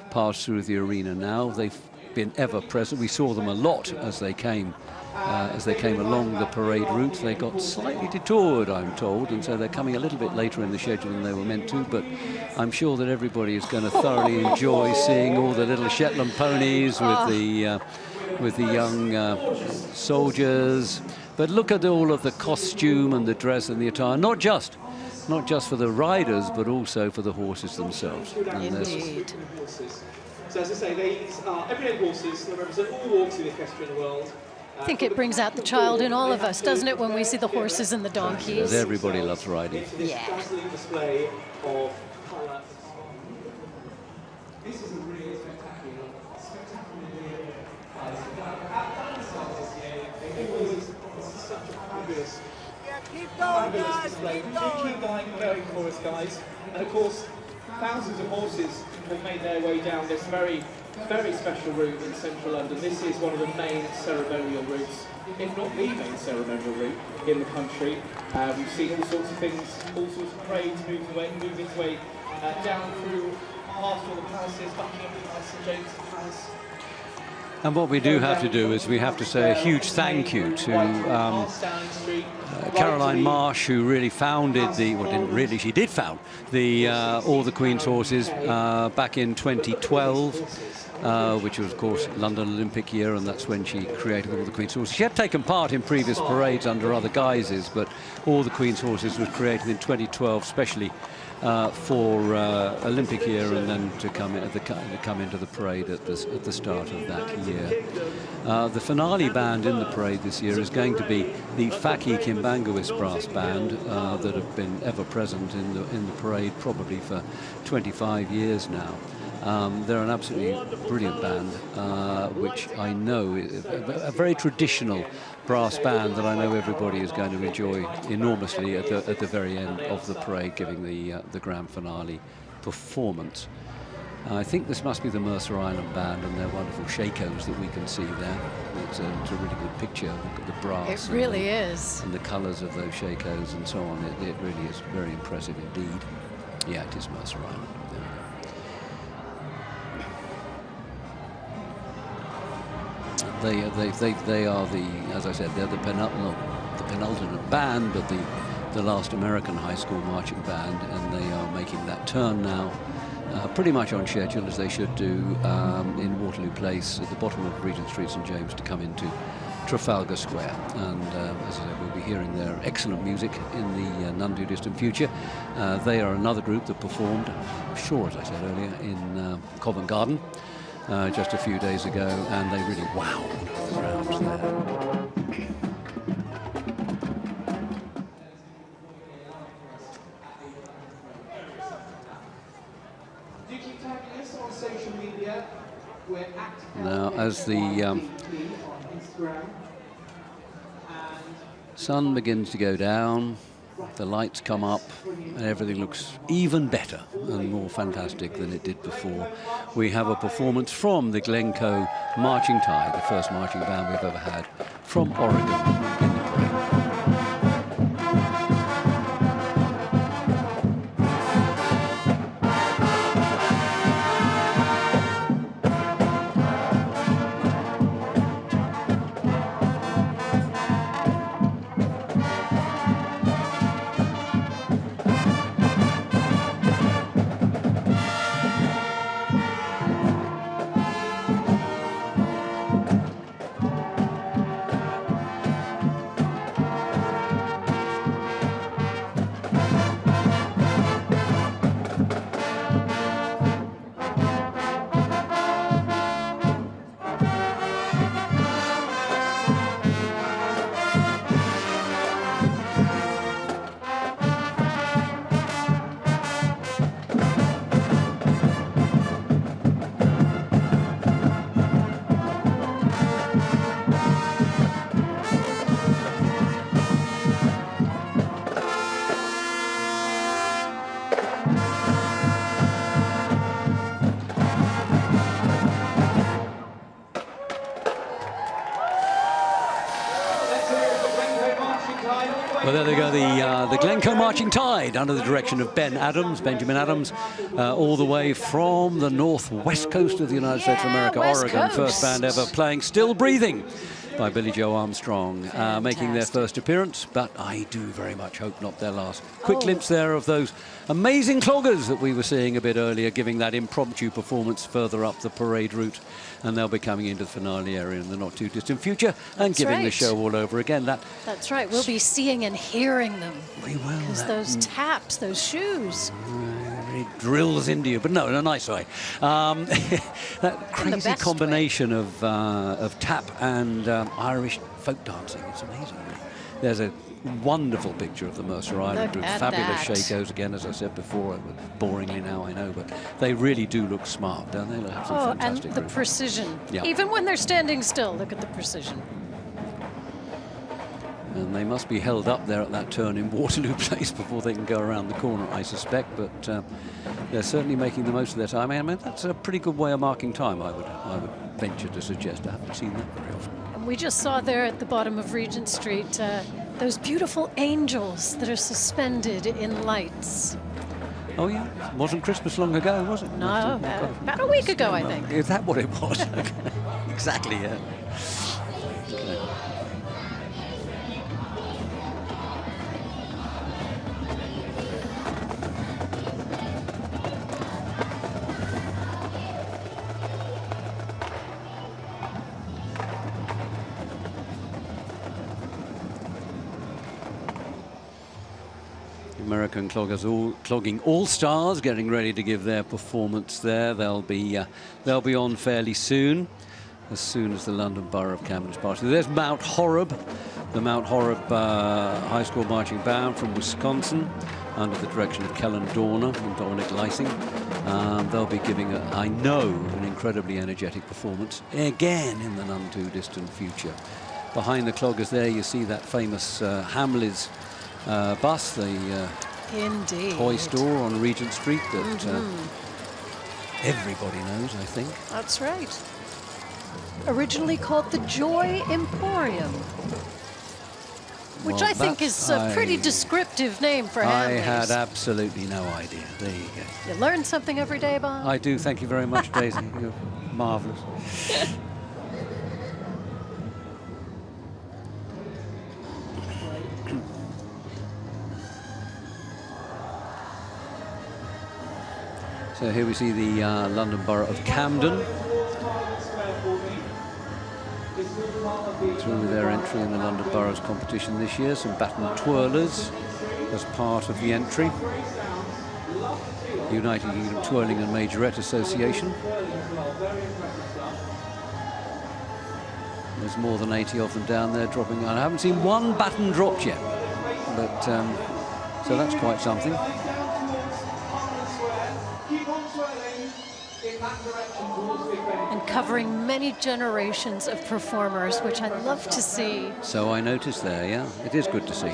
S1: pass through the arena now. They've been ever present. We saw them a lot as they came along the parade route. They got slightly detoured, I'm told, and so they're coming a little bit later in the schedule than they were meant to, but I'm sure that everybody is going to thoroughly enjoy seeing all the little Shetland ponies with the young soldiers. But look at all of the costume and the dress and the attire, not just for the riders, but also for the horses themselves.
S2: Indeed.
S12: So as I say, these are everyday horses that represent all walks of the equestrian world.
S2: I think it brings out the child in all of us, doesn't it, when we see the horses and the donkeys?
S1: Everybody loves riding.
S2: Yeah.
S12: Display of colour. This is a really spectacular year. This is such a fabulous.
S4: Yeah, keep going, guys.
S12: Keep going for us, guys. And of course, thousands of horses have made their way down this very special route in central London. This is one of the main ceremonial routes, if not the main ceremonial route in the country. We've seen all sorts of things, all sorts of parades move its way down through past all the palaces, Buckingham Palace, St James's Palace.
S1: And what we do have to do is we have to say a huge thank you to Caroline Marsh, who really founded the, well, didn't really, she did found the All the Queen's Horses back in 2012, which was, of course, London Olympic year, and that's when she created All the Queen's Horses. She had taken part in previous parades under other guises, but All the Queen's Horses was created in 2012, especially for Olympic year, and then to come into the parade at the start of that year. The finale band in the parade this year is going to be the Faki Kimbangawis brass band that have been ever present in the parade probably for 25 years now. They're an absolutely brilliant band, which I know is a very traditional brass band that I know everybody is going to enjoy enormously at the very end of the parade, giving the grand finale performance. I think this must be the Mercer Island Band and their wonderful shakos that we can see there. It's a really good picture. Look at the brass.
S2: It really is.
S1: And the colours of those shakos and so on. It really is very impressive indeed. Yeah, it is Mercer Island. They are the, as I said, they're the penultimate band, but the last American high school marching band, and they are making that turn now, pretty much on schedule, as they should do, in Waterloo Place at the bottom of Regent Street, St James, to come into Trafalgar Square. And as I said, we'll be hearing their excellent music in the none too distant future. They are another group that performed, I'm sure, as I said earlier, in Covent Garden just a few days ago, and they really wowed the crowds there. Now, as the sun begins to go down, the lights come up, and everything looks even better and more fantastic than it did before. We have a performance from the Glencoe Marching Tide, the first marching band we've ever had from Oregon. Well, there they go, the Glencoe Marching Tide under the direction of Benjamin Adams, all the way from the northwest coast of the United States of America, Oregon.
S2: Coast.
S1: First band ever playing Still Breathing by Billy Joe Armstrong, making their first appearance, but I do very much hope not their last. Quick glimpse there of those amazing cloggers that we were seeing a bit earlier, giving that impromptu performance further up the parade route, and they'll be coming into the finale area in the not too distant future and giving the show all over again.
S2: That's right, we'll be seeing and hearing them.
S1: We will.
S2: Because those taps, those shoes.
S1: It drills into you, but no, in a nice way. That crazy combination of tap and Irish folk dancing, it's amazing. There's a wonderful picture of the Mercer Island group. Fabulous shakos again, as I said before, boringly now, I know, but they really do look smart, don't they? They have some fantastic
S2: and the
S1: group.
S2: precision.
S1: Yeah.
S2: Even when they're standing still, look at the precision.
S1: And they must be held up there at that turn in Waterloo Place before they can go around the corner, I suspect. But they're certainly making the most of their time. I mean, that's a pretty good way of marking time, I would venture to suggest. I haven't seen that very often.
S2: And we just saw there at the bottom of Regent Street those beautiful angels that are suspended in lights.
S1: Oh, yeah. It wasn't Christmas long ago, was it?
S2: No, about a week ago, I think.
S1: Is that what it was? Exactly, yeah. Okay. American Cloggers, clogging all-stars, getting ready to give their performance there. They'll be on fairly soon as the London Borough of Camden's party. There's Mount Horeb, the Mount Horeb High School Marching Band from Wisconsin, under the direction of Kellen Dorner and Dominic Lysing. They'll be giving, I know, an incredibly energetic performance again in the none too distant future. Behind the Cloggers there, you see that famous Hamleys bus, the toy store on Regent Street that everybody knows, I think.
S2: That's right. Originally called the Joy Emporium, which
S1: Well,
S2: I think is a pretty descriptive name for Hamleys.
S1: I had absolutely no idea. There you go.
S2: You learn something every day, Bob.
S1: I do. Thank you very much, Daisy. You're marvellous. So here we see the London Borough of Camden. through their entry in the London Boroughs competition this year. Some baton twirlers as part of the entry. United Kingdom Twirling and Majorette Association. There's more than 80 of them down there dropping. I haven't seen one baton dropped yet, but so that's quite something.
S2: And covering many generations of performers, which I love to see.
S1: So I noticed there, yeah, it is good to see.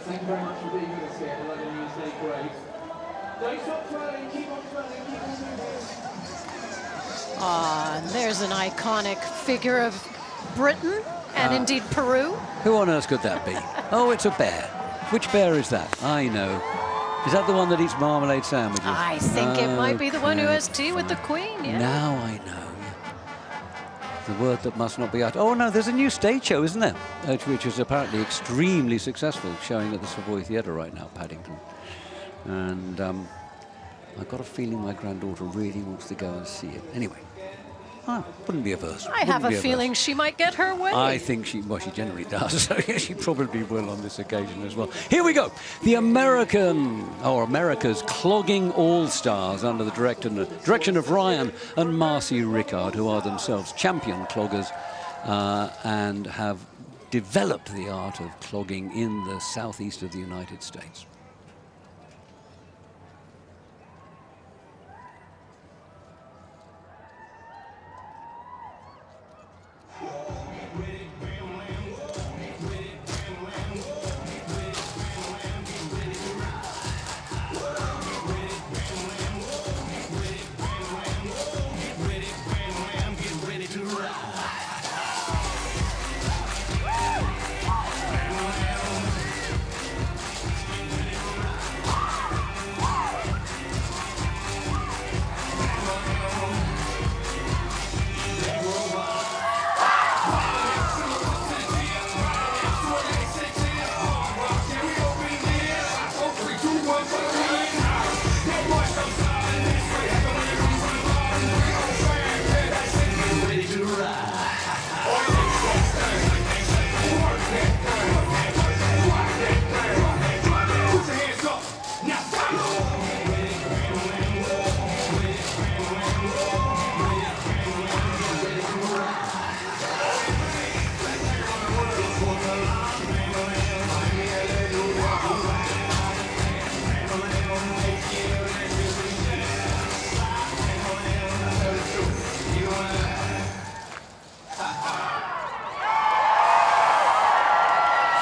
S12: Thank you very much for being with us here at the London News Day Parade. Don't stop twirling, keep on twirling, keep on moving.
S2: Ah, and there's an iconic figure of Britain and indeed Peru.
S1: Who on earth could that be? Oh, it's a bear. Which bear is that? I know. Is that the one that eats marmalade sandwiches?
S2: I think it might be the one who has tea with the Queen, yeah.
S1: Now I know. The word that must not be uttered. Oh, no, there's a new stage show, isn't there? Which is apparently extremely successful, showing at the Savoy Theatre right now, Paddington. And I've got a feeling my granddaughter really wants to go and see it. Anyway, wouldn't be averse.
S2: I have a feeling she might get her way.
S1: I think she generally does, so yeah, she probably will on this occasion as well. Here we go. The America's Clogging All-Stars under the direction of Ryan and Marcy Rickard, who are themselves champion cloggers and have developed the art of clogging in the southeast of the United States.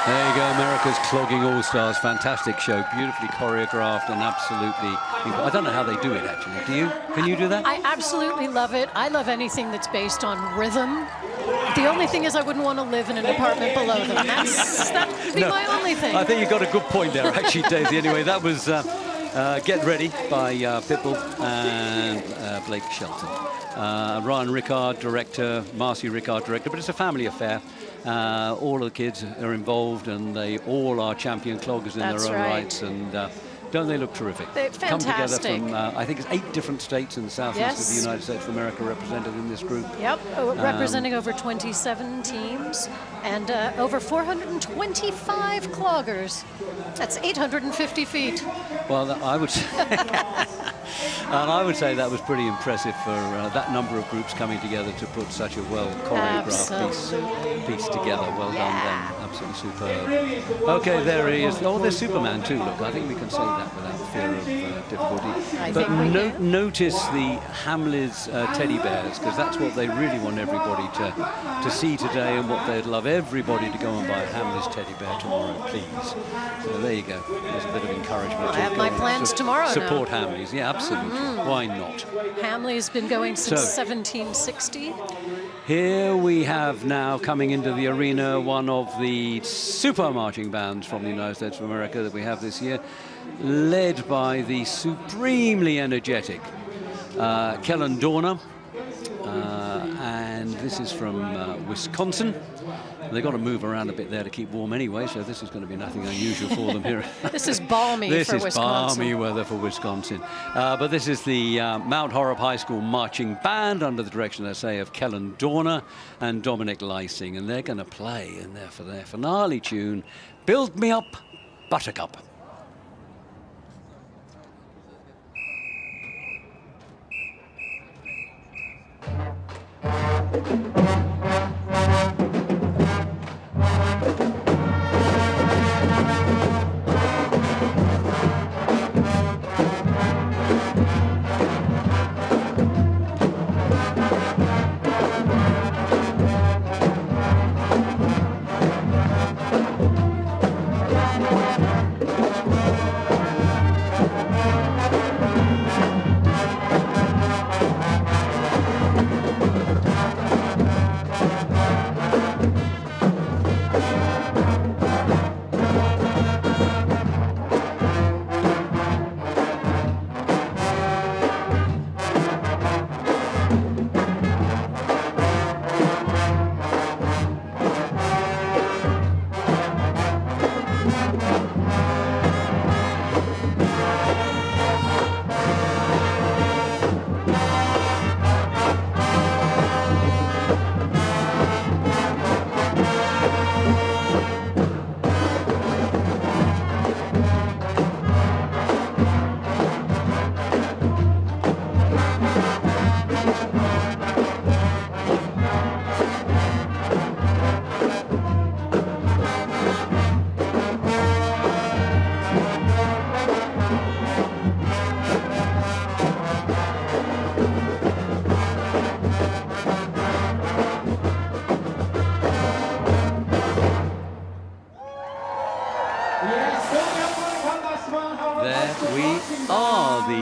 S1: There you go, America's Clogging All-Stars. Fantastic show, beautifully choreographed and absolutely... I don't know how they do it, actually. Do you? Can you do that?
S2: I absolutely love it. I love anything that's based on rhythm. The only thing is I wouldn't want to live in an apartment below them. That would be my only thing.
S1: I think you've got a good point there, actually, Daisy. Anyway, that was Get Ready by Pitbull and Blake Shelton. Ryan Rickard, director, Marcy Rickard, director, but it's a family affair. All of the kids are involved, and they all are champion cloggers in their own rights. And don't they look terrific?
S2: They're fantastic.
S1: Come together from, I think it's 8 different states in the southeast of the United States of America represented in this group.
S2: Yep, representing over 27 teams and over 425 cloggers. That's 850 feet.
S1: Well, I would say, and I would say that was pretty impressive for that number of groups coming together to put such a well choreographed piece together. Well done, then. Absolutely superb. Okay, there he is. Oh, there's Superman too. Look, I think we can say that without fear of difficulty. But notice the Hamleys teddy bears, because that's what they really want everybody to see today, and what they'd love everybody to go and buy a Hamleys teddy bear tomorrow, please. So there you go. There's a bit of encouragement.
S2: I have my plans tomorrow.
S1: Support Hamleys. Yeah, absolutely. Why not?
S2: Hamley's been going since 1760.
S1: Here we have now coming into the arena one of the super marching bands from the United States of America that we have this year, led by the supremely energetic Kellen Dorner, and this is from Wisconsin. They've got to move around a bit there to keep warm anyway, so this is going to be nothing unusual for them here.
S2: This is balmy for Wisconsin.
S1: This is balmy weather for Wisconsin. But this is the Mount Horeb High School Marching Band under the direction, I say, of Kellen Dorner and Dominic Lysing, and they're going to play in there for their finale tune, Build Me Up, Buttercup.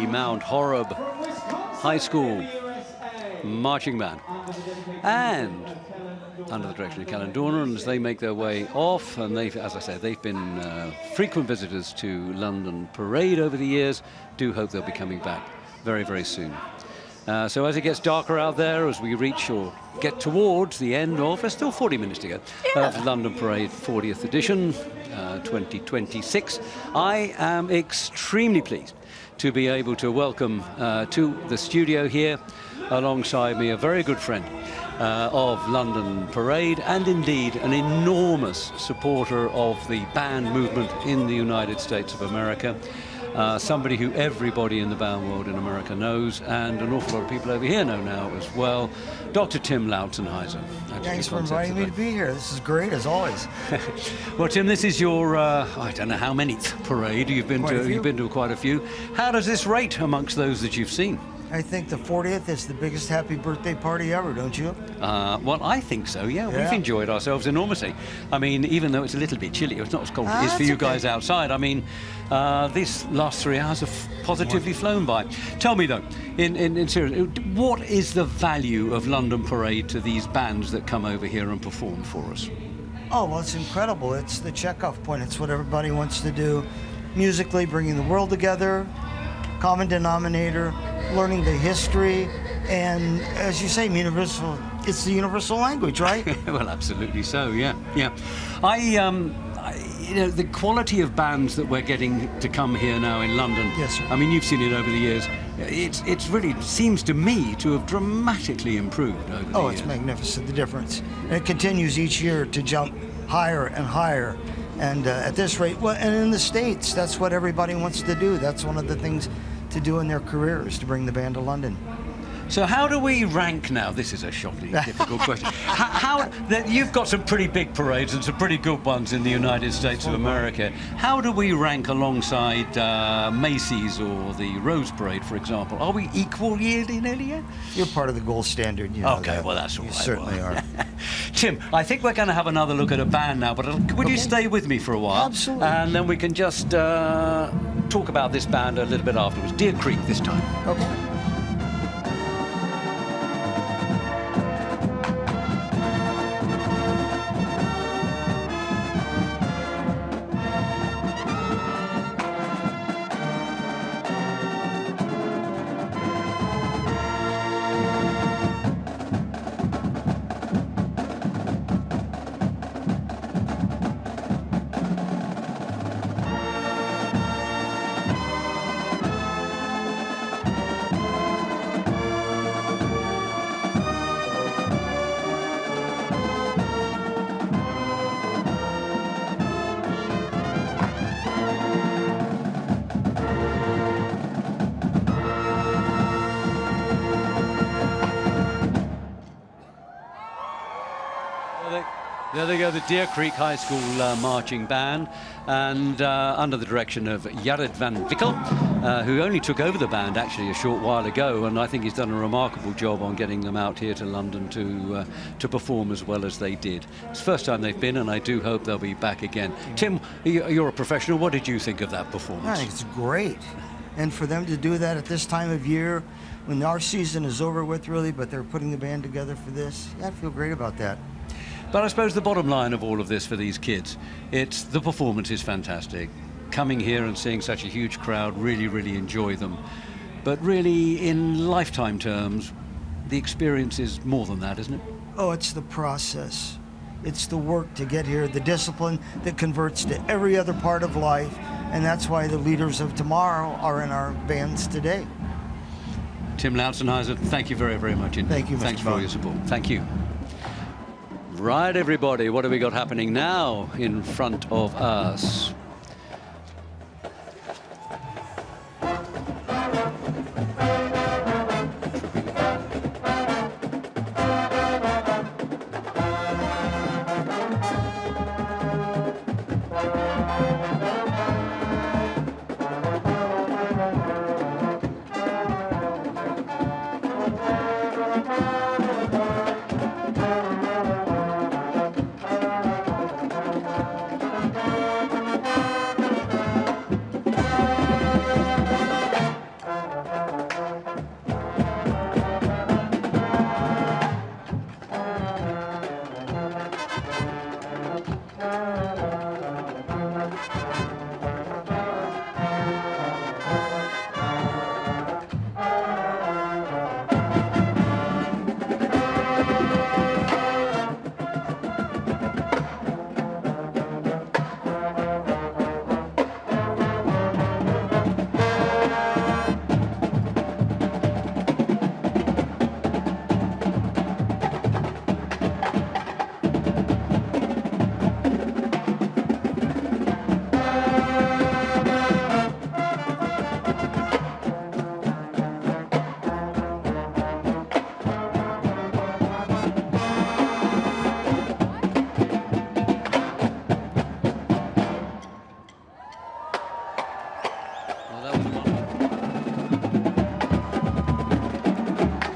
S1: Mount Horeb High School Marching Band. And under the direction of Kellen Dorner, and as they make their way off, and they've, as I said, they've been frequent visitors to London Parade over the years. Do hope they'll be coming back very, very soon. So as it gets darker out there, as we reach or get towards the end of, there's still 40 minutes to go, of London Parade 40th edition, 2026, I am extremely pleased to be able to welcome to the studio here, alongside me, a very good friend of London Parade, and indeed an enormous supporter of the band movement in the United States of America. Somebody who everybody in the band world in America knows, and an awful lot of people over here know now as well, Dr. Tim Lautenheiser.
S6: Thanks for inviting me to be here. This is great, as always.
S1: Well, Tim, this is your, I don't know how many parade you've been to. You've been to quite a few. How does this rate amongst those that you've seen?
S6: I think the 40th is the biggest happy birthday party ever, don't you?
S1: Well, I think so, yeah. We've enjoyed ourselves enormously. I mean, even though it's a little bit chilly, it's not as cold as it is for you guys outside. I mean, these last 3 hours have positively flown by. Tell me, though, in serious, what is the value of London Parade to these bands that come over here and perform for us?
S6: Oh, well, it's incredible. It's the checkoff point. It's what everybody wants to do musically, bringing the world together, common denominator, learning the history, and as you say, universal. It's the universal language, right?
S1: Well, absolutely so. Yeah. You know, the quality of bands that we're getting to come here now in London.
S6: Yes, sir.
S1: I mean, you've seen it over the years. It's really seems to me to have dramatically improved over the years.
S6: Oh, it's magnificent, the difference. And it continues each year to jump higher and higher. And at this rate, well, and in the States, that's what everybody wants to do. That's one of the things to do in their careers, to bring the band to London.
S1: So how do we rank now? This is a shockingly difficult question. You've got some pretty big parades and some pretty good ones in the United States of America. How do we rank alongside Macy's or the Rose Parade, for example? Are we equal nearly yet?
S6: You're part of the gold standard, you know.
S1: Okay, well, that's all right.
S6: You certainly are.
S1: Tim, I think we're going to have another look at a band now, but would you stay with me for a while?
S6: Absolutely.
S1: And then we can just talk about this band a little bit afterwards. Deer Creek this time.
S6: Okay.
S1: There they go, the Deer Creek High School marching band, and under the direction of Jared van Wickel, who only took over the band actually a short while ago, and I think he's done a remarkable job on getting them out here to London to perform as well as they did. It's the first time they've been, and I do hope they'll be back again. Tim, you're a professional. What did you think of that performance?
S6: I think it's great. And for them to do that at this time of year, when our season is over with really, but they're putting the band together for this, yeah, I feel great about that.
S1: But I suppose the bottom line of all of this for these kids, it's the performance is fantastic. Coming here and seeing such a huge crowd, really enjoy them. But really, in lifetime terms, the experience is more than that, isn't it?
S6: Oh, it's the process. It's the work to get here, the discipline that converts to every other part of life, and that's why the leaders of tomorrow are in our bands today.
S1: Tim Lautzenheiser, thank you very much indeed.
S6: Thank you, Mr.
S1: Thanks for all your support. Thank you. Right, everybody, what have we got happening now in front of us?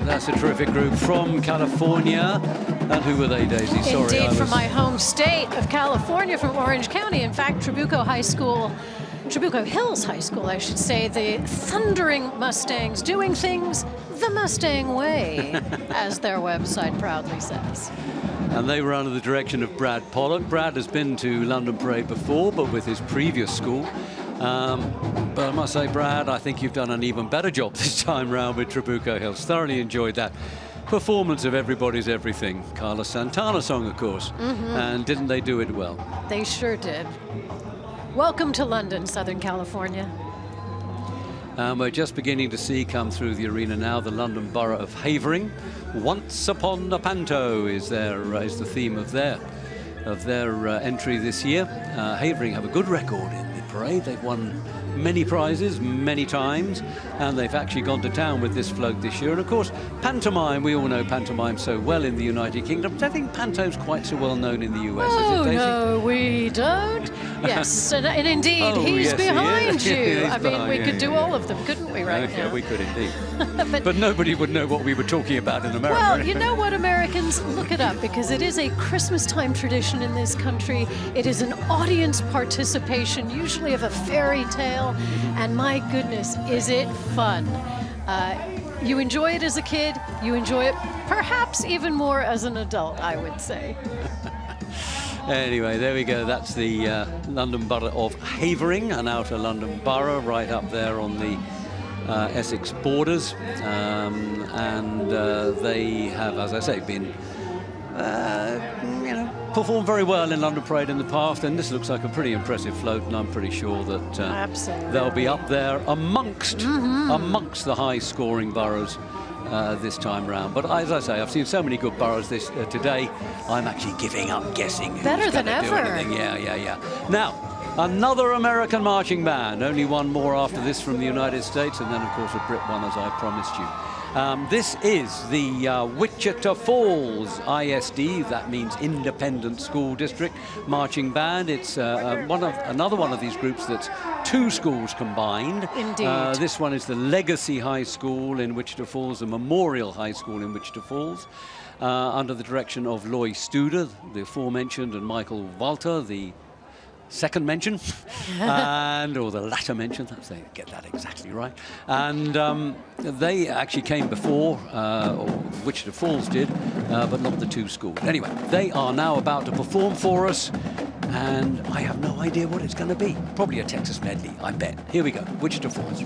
S1: That's a terrific group from California. And who were they, Daisy? Sorry,
S2: Indeed, from my home state of California, from Orange County. In fact, Trabuco Hills High School, I should say, the Thundering Mustangs, doing things the Mustang way, as their website proudly says.
S1: And they were under the direction of Brad Pollock. Brad has been to London Parade before, but with his previous school. But I must say, Brad, I think you've done an even better job this time round with Trabuco Hills. Thoroughly enjoyed that performance of Everybody's Everything. Carlos Santana song, of course. And didn't they do it well?
S2: They sure did. Welcome to London, Southern California.
S1: We're just beginning to see come through the arena now the London Borough of Havering. Once Upon a Panto is the theme of their entry this year. Havering have a good record in the parade. They've won many prizes many times, and they've actually gone to town with this float this year. And of course, pantomime, we all know pantomime so well in the United Kingdom. I don't think panto's quite so well known in the US, is it, Daisy?
S2: No, we don't. Yes, and indeed, he's
S1: yes,
S2: behind
S1: he is.
S2: you. I mean, we could do all of them, couldn't we, right now?
S1: Yeah, we could indeed. but nobody would know what we were talking about in America.
S2: Well, you know what, Americans? Look it up, because it is a Christmas time tradition in this country. It is an audience participation, usually of a fairy tale, and my goodness, is it fun. You enjoy it as a kid, you enjoy it perhaps even more as an adult, I would say.
S1: Anyway, there we go. That's the London Borough of Havering, an outer London borough right up there on the Essex borders. And they have, as I say, been performed very well in London Parade in the past, and this looks like a pretty impressive float, and I'm pretty sure that they'll be up there amongst the high-scoring boroughs this time round. But as I say, I've seen so many good boroughs today, I'm actually giving up guessing who's
S2: better than ever.
S1: Do anything. Yeah. Now, another American marching band, only one more after this from the United States, and then of course a Brit one, as I promised you. This is the Wichita Falls ISD, that means Independent School District Marching Band. It's another one of these groups that's 2 schools combined.
S2: Indeed.
S1: This one is the Legacy High School in Wichita Falls, the Memorial High School in Wichita Falls, under the direction of Loy Studer, the aforementioned, and Michael Walter, the second mention, or the latter mention, they get that exactly right. And they actually came before, or Wichita Falls did, but not the 2 schools. Anyway, they are now about to perform for us, and I have no idea what it's going to be. Probably a Texas medley, I bet. Here we go, Wichita Falls.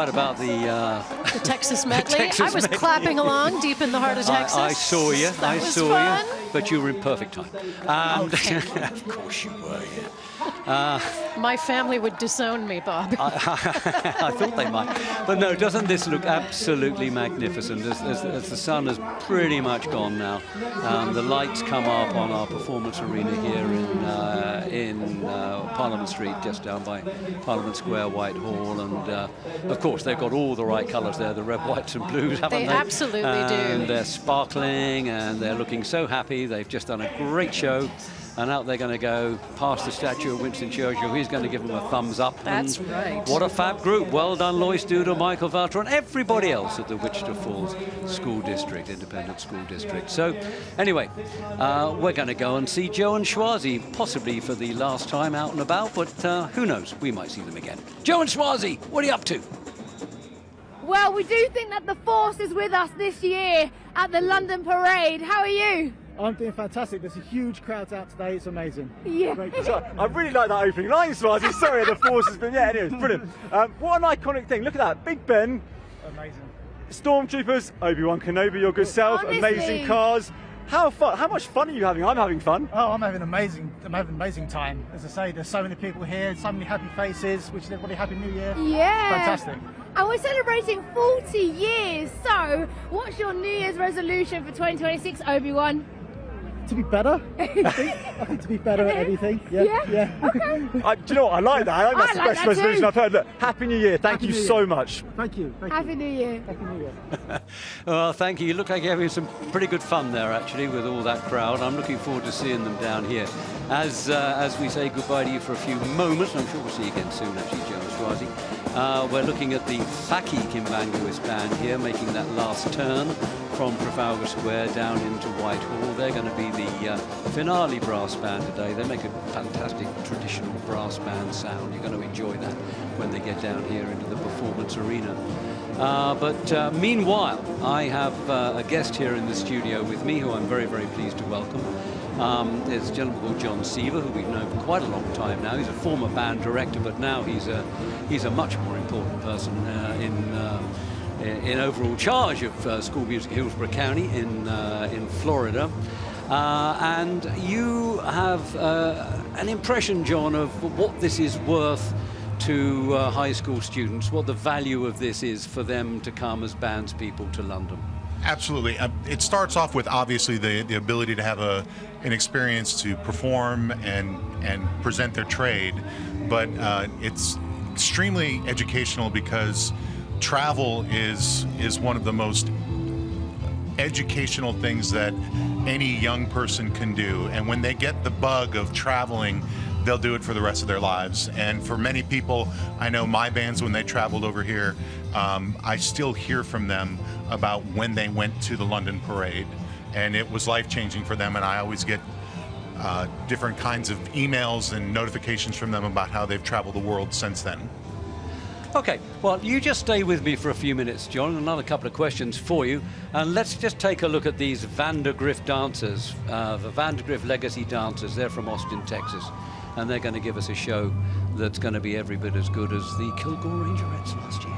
S1: About the
S2: Texas medley. I was clapping along deep in the heart of Texas.
S1: I saw you.
S2: That was fun.
S1: But you were in perfect time. Of course you were, yeah.
S2: My family would disown me, Bob.
S1: I thought they might. But no, doesn't this look absolutely magnificent as the sun has pretty much gone now? The lights come up on our performance arena here in Parliament Street, just down by Parliament Square, Whitehall. And, of course, they've got all the right colours there, the red, whites and blues, haven't they?
S2: They absolutely do.
S1: And they're sparkling, and they're looking so happy. They've just done a great show. And out they're going to go past the statue of Winston Churchill. He's going to give them a thumbs up.
S2: That's right.
S1: What a fab group. Well done, Loy Studer, Michael Valter, and everybody else at the Wichita Falls School District, Independent School District. So, anyway, we're going to go and see Joe and Schwazi, possibly for the last time out and about, but who knows? We might see them again. Joe and Schwazi, what are you up to?
S5: Well, we do think that the Force is with us this year at the London Parade. How are you?
S7: I'm doing fantastic. There's a huge crowd out today. It's amazing.
S5: Yeah.
S7: I really like that opening line, Swazi. Sorry, the Force has been. Yeah, it is brilliant. What an iconic thing. Look at that. Big Ben. Amazing. Stormtroopers, Obi-Wan Kenobi, your good self.
S5: Honestly.
S7: Amazing cars. How much fun are you having? I'm having fun.
S8: Oh, I'm having an amazing time. As I say, there's so many people here, so many happy faces. Wishing everybody Happy New Year.
S5: Yeah.
S8: Fantastic.
S5: And we're celebrating 40 years. So, what's your New Year's resolution for 2026, Obi-Wan?
S8: To be better. I think to be better at everything. Yeah.
S5: Okay.
S7: Do you know what? I like that. I think that's the best resolution I've heard. Look, Happy New Year. Thank you so much.
S8: Thank you.
S5: Happy New Year.
S8: Happy New Year.
S1: Well, thank you. You look like you're having some pretty good fun there, actually, with all that crowd. I'm looking forward to seeing them down here. As we say goodbye to you for a few moments, I'm sure we'll see you again soon, actually, Joe and Schwazi. We're looking at the Faki Kimbanguis band here, making that last turn from Trafalgar Square down into Whitehall. They're going to be the finale brass band today. They make a fantastic traditional brass band sound. You're going to enjoy that when they get down here into the performance arena. But meanwhile, I have a guest here in the studio with me who I'm very, very pleased to welcome. There's a gentleman called John Seaver, who we've known for quite a long time now. He's a former band director, but now he's a much more important person in overall charge of school music Hillsborough County in Florida. And you have an impression, John, of what this is worth to high school students, what the value of this is for them to come as bands people to London.
S11: Absolutely. It starts off with obviously the ability to have an experience to perform and present their trade, but it's extremely educational because travel is one of the most educational things that any young person can do. And when they get the bug of traveling, they'll do it for the rest of their lives. And for many people, I know my bands, when they traveled over here, I still hear from them about when they went to the London Parade. And it was life-changing for them, and I always get different kinds of emails and notifications from them about how they've traveled the world since then.
S1: Okay, well, you just stay with me for a few minutes, John. Another couple of questions for you. And let's just take a look at these Vandergrift dancers, the Vandergrift Legacy dancers. They're from Austin, Texas. And they're going to give us a show that's going to be every bit as good as the Kilgore Rangerettes last year.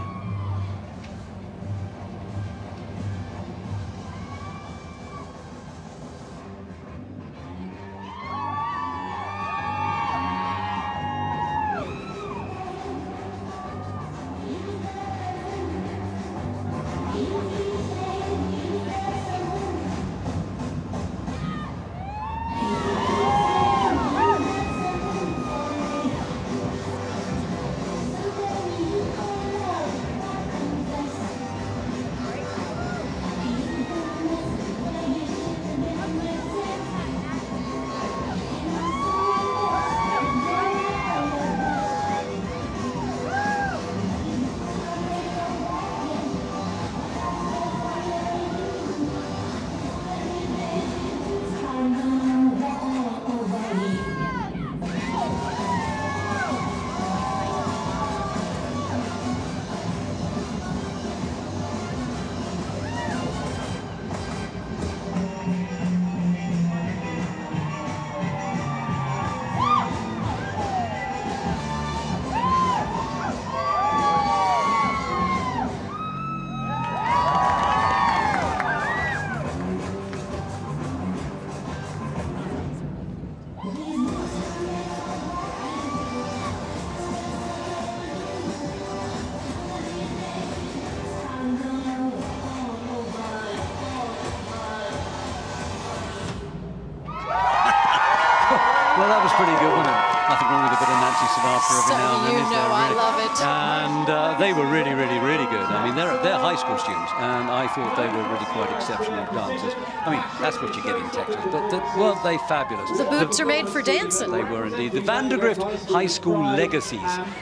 S1: Well, that was pretty good, wasn't it? Nothing wrong with a bit of Nancy Sinatra every now and then.
S2: You know I love it.
S1: And they were really, really, really good. I mean, they're high school students, and I thought they were really quite exceptional dancers. I mean, that's what you get in Texas, but weren't they fabulous?
S2: The boots are made for dancing.
S1: They were indeed. The Vandergrift High School Legacies,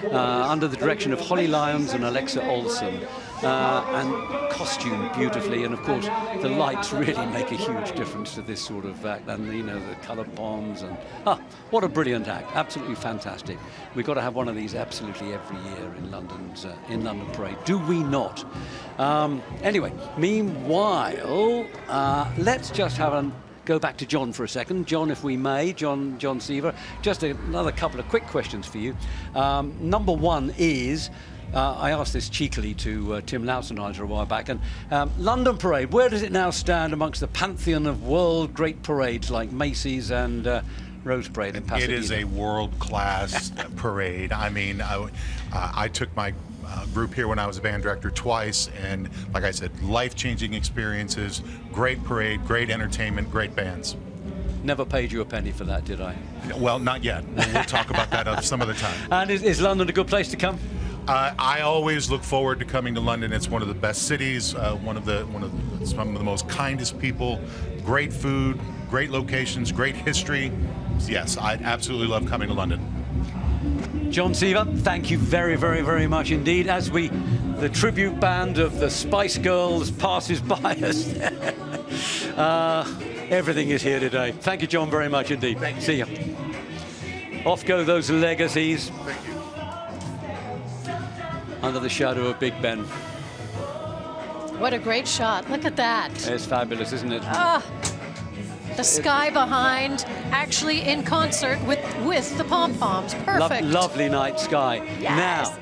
S1: under the direction of Holly Lyons and Alexa Olson, and costumed beautifully, and of course the lights really make a huge difference to this sort of act, and you know, the colour bombs, and what a brilliant act, absolutely fantastic. We've got to have one of these absolutely every year in London's London Parade, do we not? Anyway, meanwhile, let's just go back to John for a second. John, if we may, John Seaver, just another couple of quick questions for you. Number one is, I asked this cheekily to Tim Lautzenheiser a while back, and London Parade, where does it now stand amongst the pantheon of world great parades like Macy's and Rose Parade in Pasadena?
S11: It is a world-class parade. I mean, I took my group here when I was a band director twice, and like I said, life-changing experiences, great parade, great entertainment, great bands.
S1: Never paid you a penny for that, did I?
S11: Well, not yet. We'll talk about that some other time.
S1: And is London a good place to come?
S11: I always look forward to coming to London. It's one of the best cities, some of the most kindest people, great food, great locations, great history. Yes, I absolutely love coming to London.
S1: John Seaver, thank you very, very, very much indeed. As the tribute band of the Spice Girls passes by us, everything is here today. Thank you, John, very much indeed.
S11: Thank you.
S1: See you. Off go those legacies.
S11: Thank you.
S1: Under the shadow of Big Ben.
S2: What a great shot. Look at that.
S1: It's fabulous, isn't it?
S2: The sky behind, actually in concert with the pom-poms. Perfect.
S1: Lovely night sky.
S2: Yes.
S1: Now,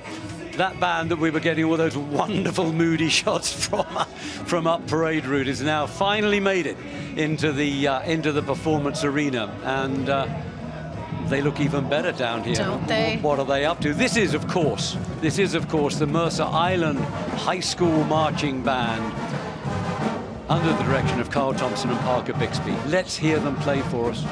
S1: that band that we were getting all those wonderful moody shots from up Parade Route has now finally made it into the performance arena, and they look even better down here.
S2: Don't they?
S1: What are they up to? This is, of course, the Mercer Island High School Marching Band, under the direction of Carl Thompson and Parker Bixby. Let's hear them play for us.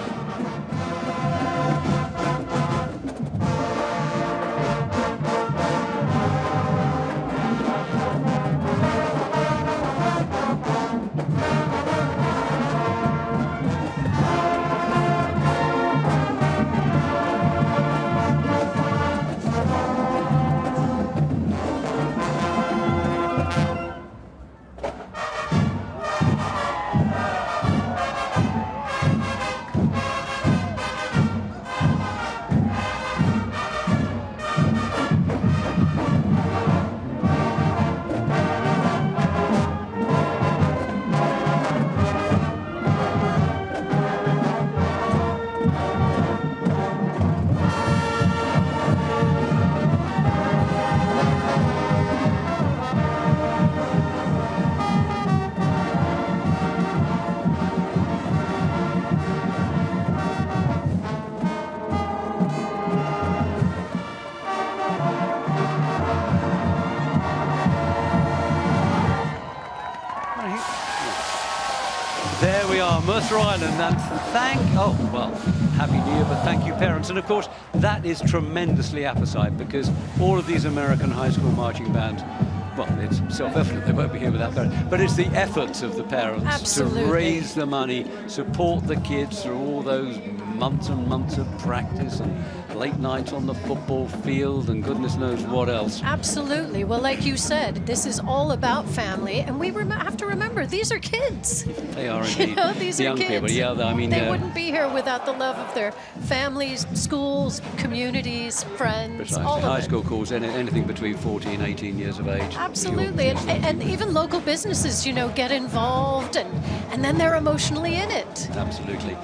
S1: Merthyr Island, and Happy New Year, but thank you, parents. And of course, that is tremendously apposite, because all of these American high school marching bands, well, it's self-evident they won't be here without parents, but it's the efforts of the parents to raise the money, support the kids through all those months and months of practice and late nights on the football field and goodness knows what else.
S2: Absolutely. Well, like you said, this is all about family, and we have to remember these are kids.
S1: They are indeed.
S2: You know, these
S1: young
S2: are kids.
S1: people. Yeah, I mean,
S2: they wouldn't be here without the love of their families, schools, communities, friends,
S1: precisely.
S2: all of
S1: High
S2: it.
S1: school calls anything between 14 and 18 years of age.
S2: Absolutely, and even local businesses, you know, get involved, and then they're emotionally in it.
S1: Absolutely.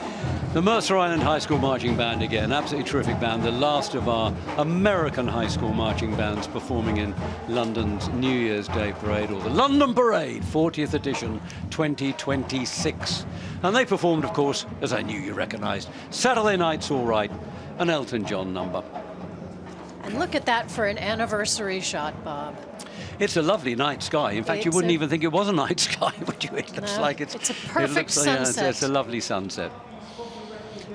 S1: The Merthyr Island High School Marching Band again, absolutely terrific band, the last of our American high school marching bands performing in London's New Year's Day Parade, or the London Parade, 40th edition 2026. And they performed, of course, as I knew you recognised, Saturday Night's All Right, an Elton John number.
S2: And look at that for an anniversary shot, Bob.
S1: It's a lovely night sky. In fact, you wouldn't even think it was a night sky, would you? It looks like it's
S2: a perfect sunset.
S1: It's a lovely sunset.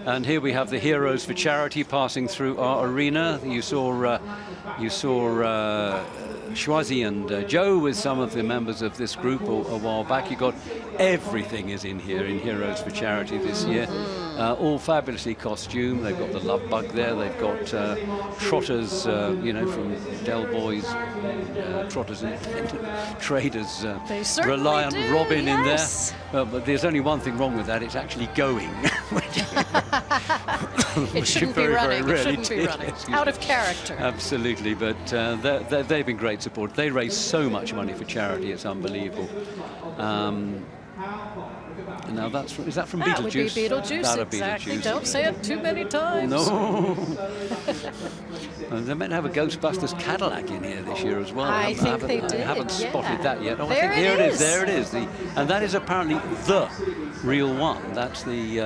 S1: And here we have the Heroes for Charity passing through our arena. You saw Schwazi and Joe with some of the members of this group a while back. You got everything is in here in Heroes for Charity this year. All fabulously costumed. They've got the love bug there. They've got trotters, you know, from Del Boy's Trotters and Traders. Reliant
S2: do,
S1: Robin
S2: yes.
S1: in there. But there's only one thing wrong with that. It's actually going.
S2: It shouldn't be running. It shouldn't be running. Out of character.
S1: Absolutely, but they've been great support. They raise so much money for charity, it's unbelievable. Now is that from Beetlejuice?
S2: That would be Beetlejuice, exactly.
S1: Beetlejuice.
S2: Don't say it too many times.
S1: No. They're meant to have a Ghostbusters Cadillac in here this year as well.
S2: I think they did.
S1: I haven't spotted that yet. Oh,
S2: There
S1: I think here
S2: it is.
S1: There it is. And that is apparently the real one. That's the...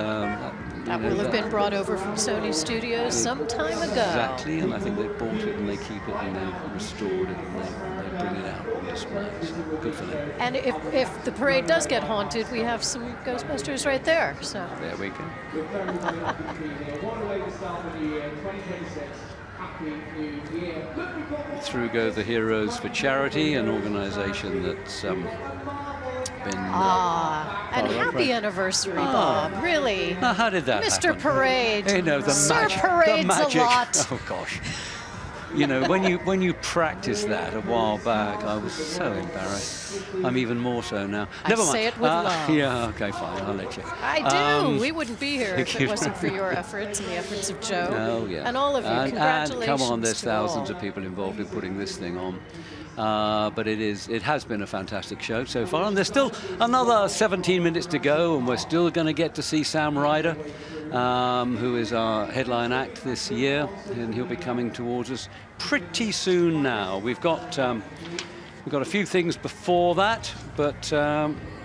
S2: That will have been brought over from Sony Studios some time ago.
S1: Exactly, and I think they bought it and they keep it and they restored it and they bring it out on display. So good for them.
S2: And if the parade does get haunted, we have some Ghostbusters right there. So
S1: there we go. Through go the Heroes for Charity, an organisation that's been...
S2: and happy anniversary, Bob. Really.
S1: Now, how did that
S2: Mr.
S1: happen?
S2: Parade.
S1: You know,
S2: Sir Parade's
S1: the magic.
S2: a lot.
S1: Oh, gosh. You know, when you practiced that a while back, I was so embarrassed. I'm even more so now. Never mind.
S2: say it with love.
S1: Yeah, okay, fine. I'll let you.
S2: I do. We wouldn't be here if it wasn't for your efforts and the efforts of Joe.
S1: Oh, yeah.
S2: And all of you. Congratulations.
S1: And come on, there's
S2: to
S1: thousands
S2: all.
S1: of people involved in putting this thing on. But it has been a fantastic show so far, and there's still another 17 minutes to go, and we're still going to get to see Sam Ryder, who is our headline act this year, and he'll be coming towards us pretty soon now. We've got a few things before that, but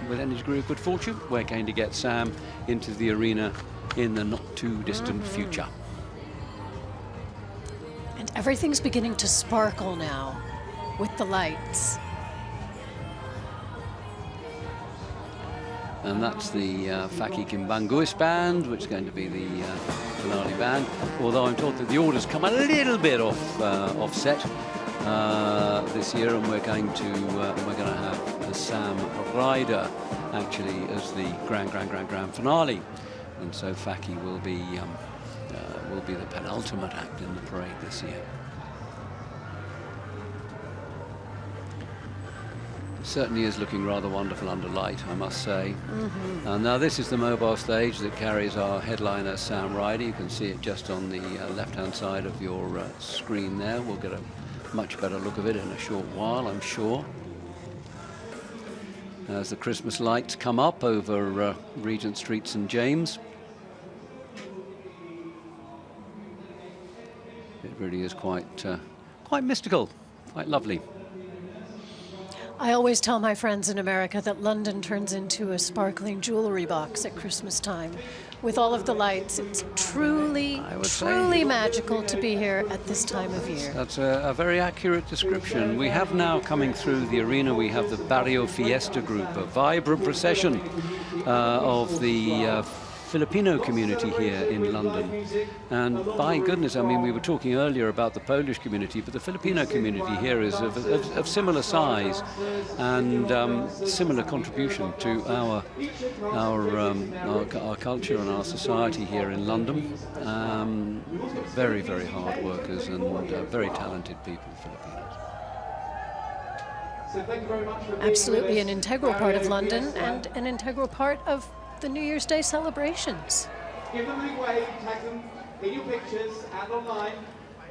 S1: with any degree of good fortune, we're going to get Sam into the arena in the not too distant future.
S2: And everything's beginning to sparkle now with the lights.
S1: And that's the Faki Kimbanguis band, which is going to be the finale band. Although I'm told that the order's come a little bit offset this year, and we're going to have Sam Ryder actually as the grand finale, and so Faki will be the penultimate act in the parade this year. Certainly is looking rather wonderful under light, I must say. Now this is the mobile stage that carries our headliner Sam Ryder. You can see it just on the left-hand side of your screen there. We'll get a much better look of it in a short while, I'm sure. As the Christmas lights come up over Regent Street, St. James. It really is quite mystical, quite lovely.
S2: I always tell my friends in America that London turns into a sparkling jewelry box at Christmas time. with all of the lights. It's truly, truly magical to be here at this time of year.
S1: That's a very accurate description. We have now coming through the arena, we have the Barrio Fiesta group, a vibrant procession of the Filipino community here in London. And by goodness, I mean, we were talking earlier about the Polish community, but the Filipino community here is of similar size and similar contribution to our culture and our society here in London. Very, very hard workers and very talented people, Filipinos.
S12: So thank you very much for
S2: Absolutely an integral part of London and an integral part of the New Year's Day celebrations.
S12: Give them a big wave, tag them in your pictures and online.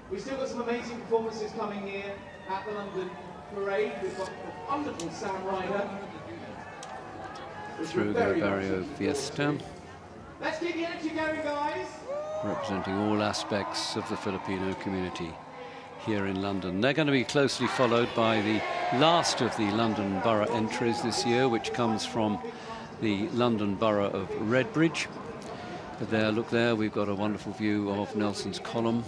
S12: We've still got some amazing performances coming here at the London Parade. We've got the wonderful Sam Ryder.
S1: Through the Barrio Fiesta.
S12: Let's keep the energy going, guys.
S1: Representing all aspects of the Filipino community here in London. They're going to be closely followed by the last of the London Borough entries this year, which comes from the London Borough of Redbridge. But there, look there, we've got a wonderful view of Nelson's Column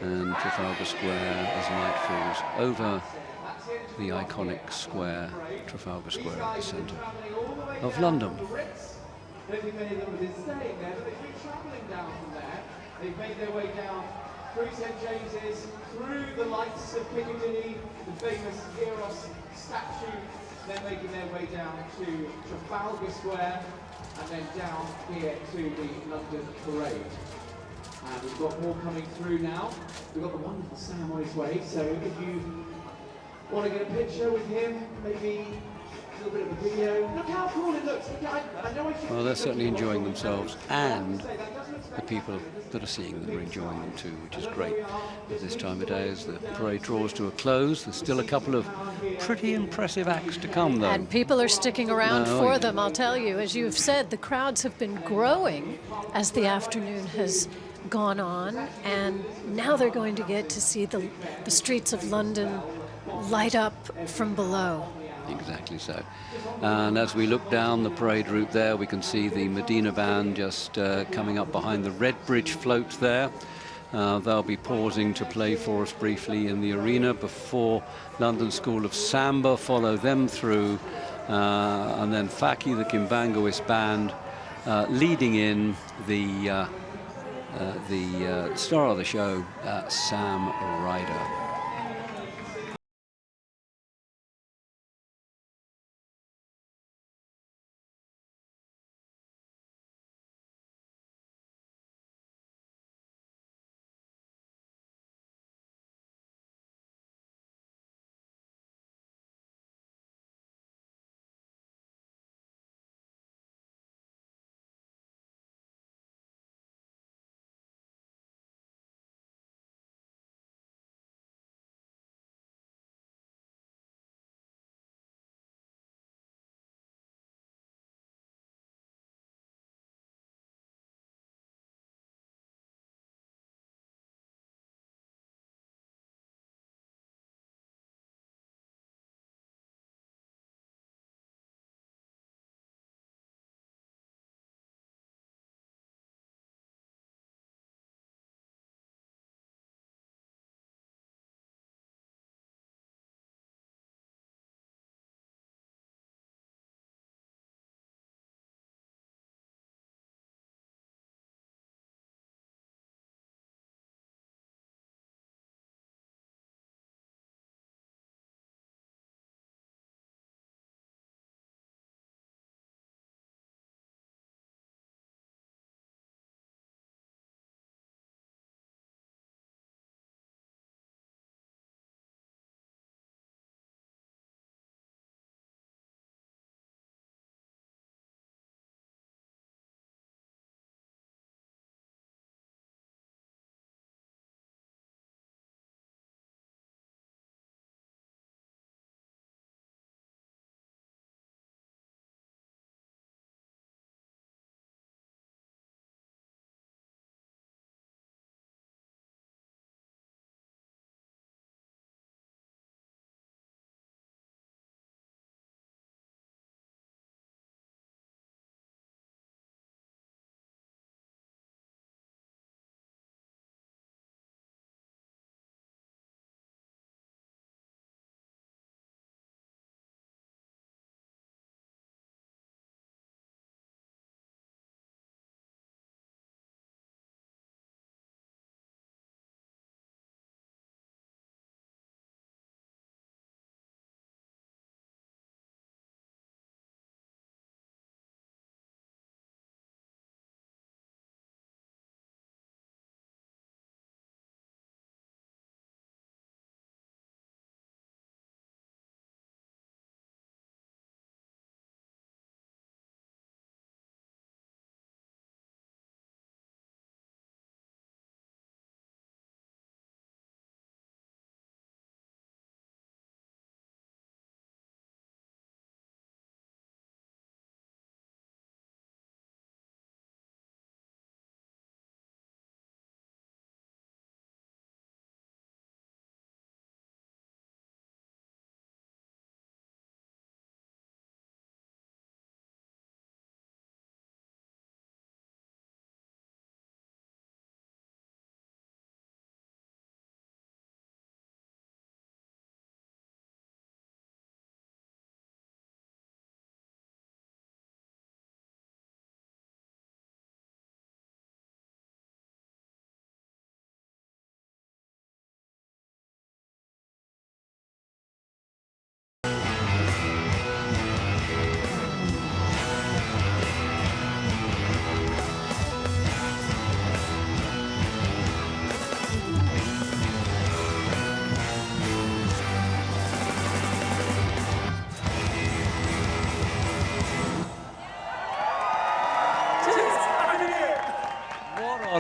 S1: and Trafalgar Square as light falls over the iconic square, Trafalgar Square, at the centre of London.
S12: I don't think many of them have been staying there, but they've been travelling down from there. They've made their way down through St James's, through the lights of Piccadilly, the famous Eros statue, then making their way down to Trafalgar Square, and then down here to the London Parade. And we've got more coming through now. We've got the wonderful Sam on his way, so if you want to get a picture with him, maybe a little bit of a video. Look how cool it looks. I know
S1: Well, they're certainly enjoying themselves, and the people that are seeing them are enjoying them too, which is great at this time of day as the parade draws to a close. There's still a couple of pretty impressive acts to come, though.
S2: And people are sticking around
S1: Oh,
S2: for
S1: yeah.
S2: them, I'll tell you. As you've said, the crowds have been growing as the afternoon has gone on, and now they're going to get to see the streets of London light up from below.
S1: Exactly so. And as we look down the parade route there, we can see the Medina Band just coming up behind the Redbridge float there. They'll be pausing to play for us briefly in the arena before London School of Samba follow them through, and then Faki, the Kimbangoist Band, leading in the star of the show, Sam Ryder.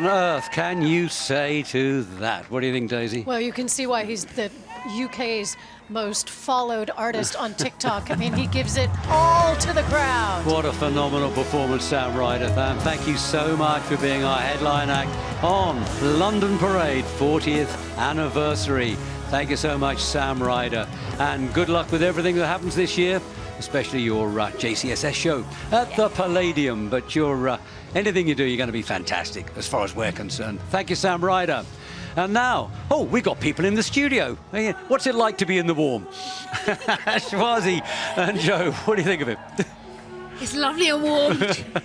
S1: on earth can you say to that? What do you think, Daisy?
S2: Well, you can see why he's the UK's most followed artist on TikTok. I mean, he gives it all to the crowd.
S1: What a phenomenal performance, Sam Ryder. Thank you so much for being our headline act on London Parade 40th anniversary. Thank you so much, Sam Ryder. And good luck with everything that happens this year, especially your JCSS show at the Palladium. But your anything you do, you're going to be fantastic as far as we're concerned. Thank you, Sam Ryder. And now, oh, we got people in the studio. What's it like to be in the warm? Schwazi and Joe, what do you think of it?
S5: It's lovely and warm.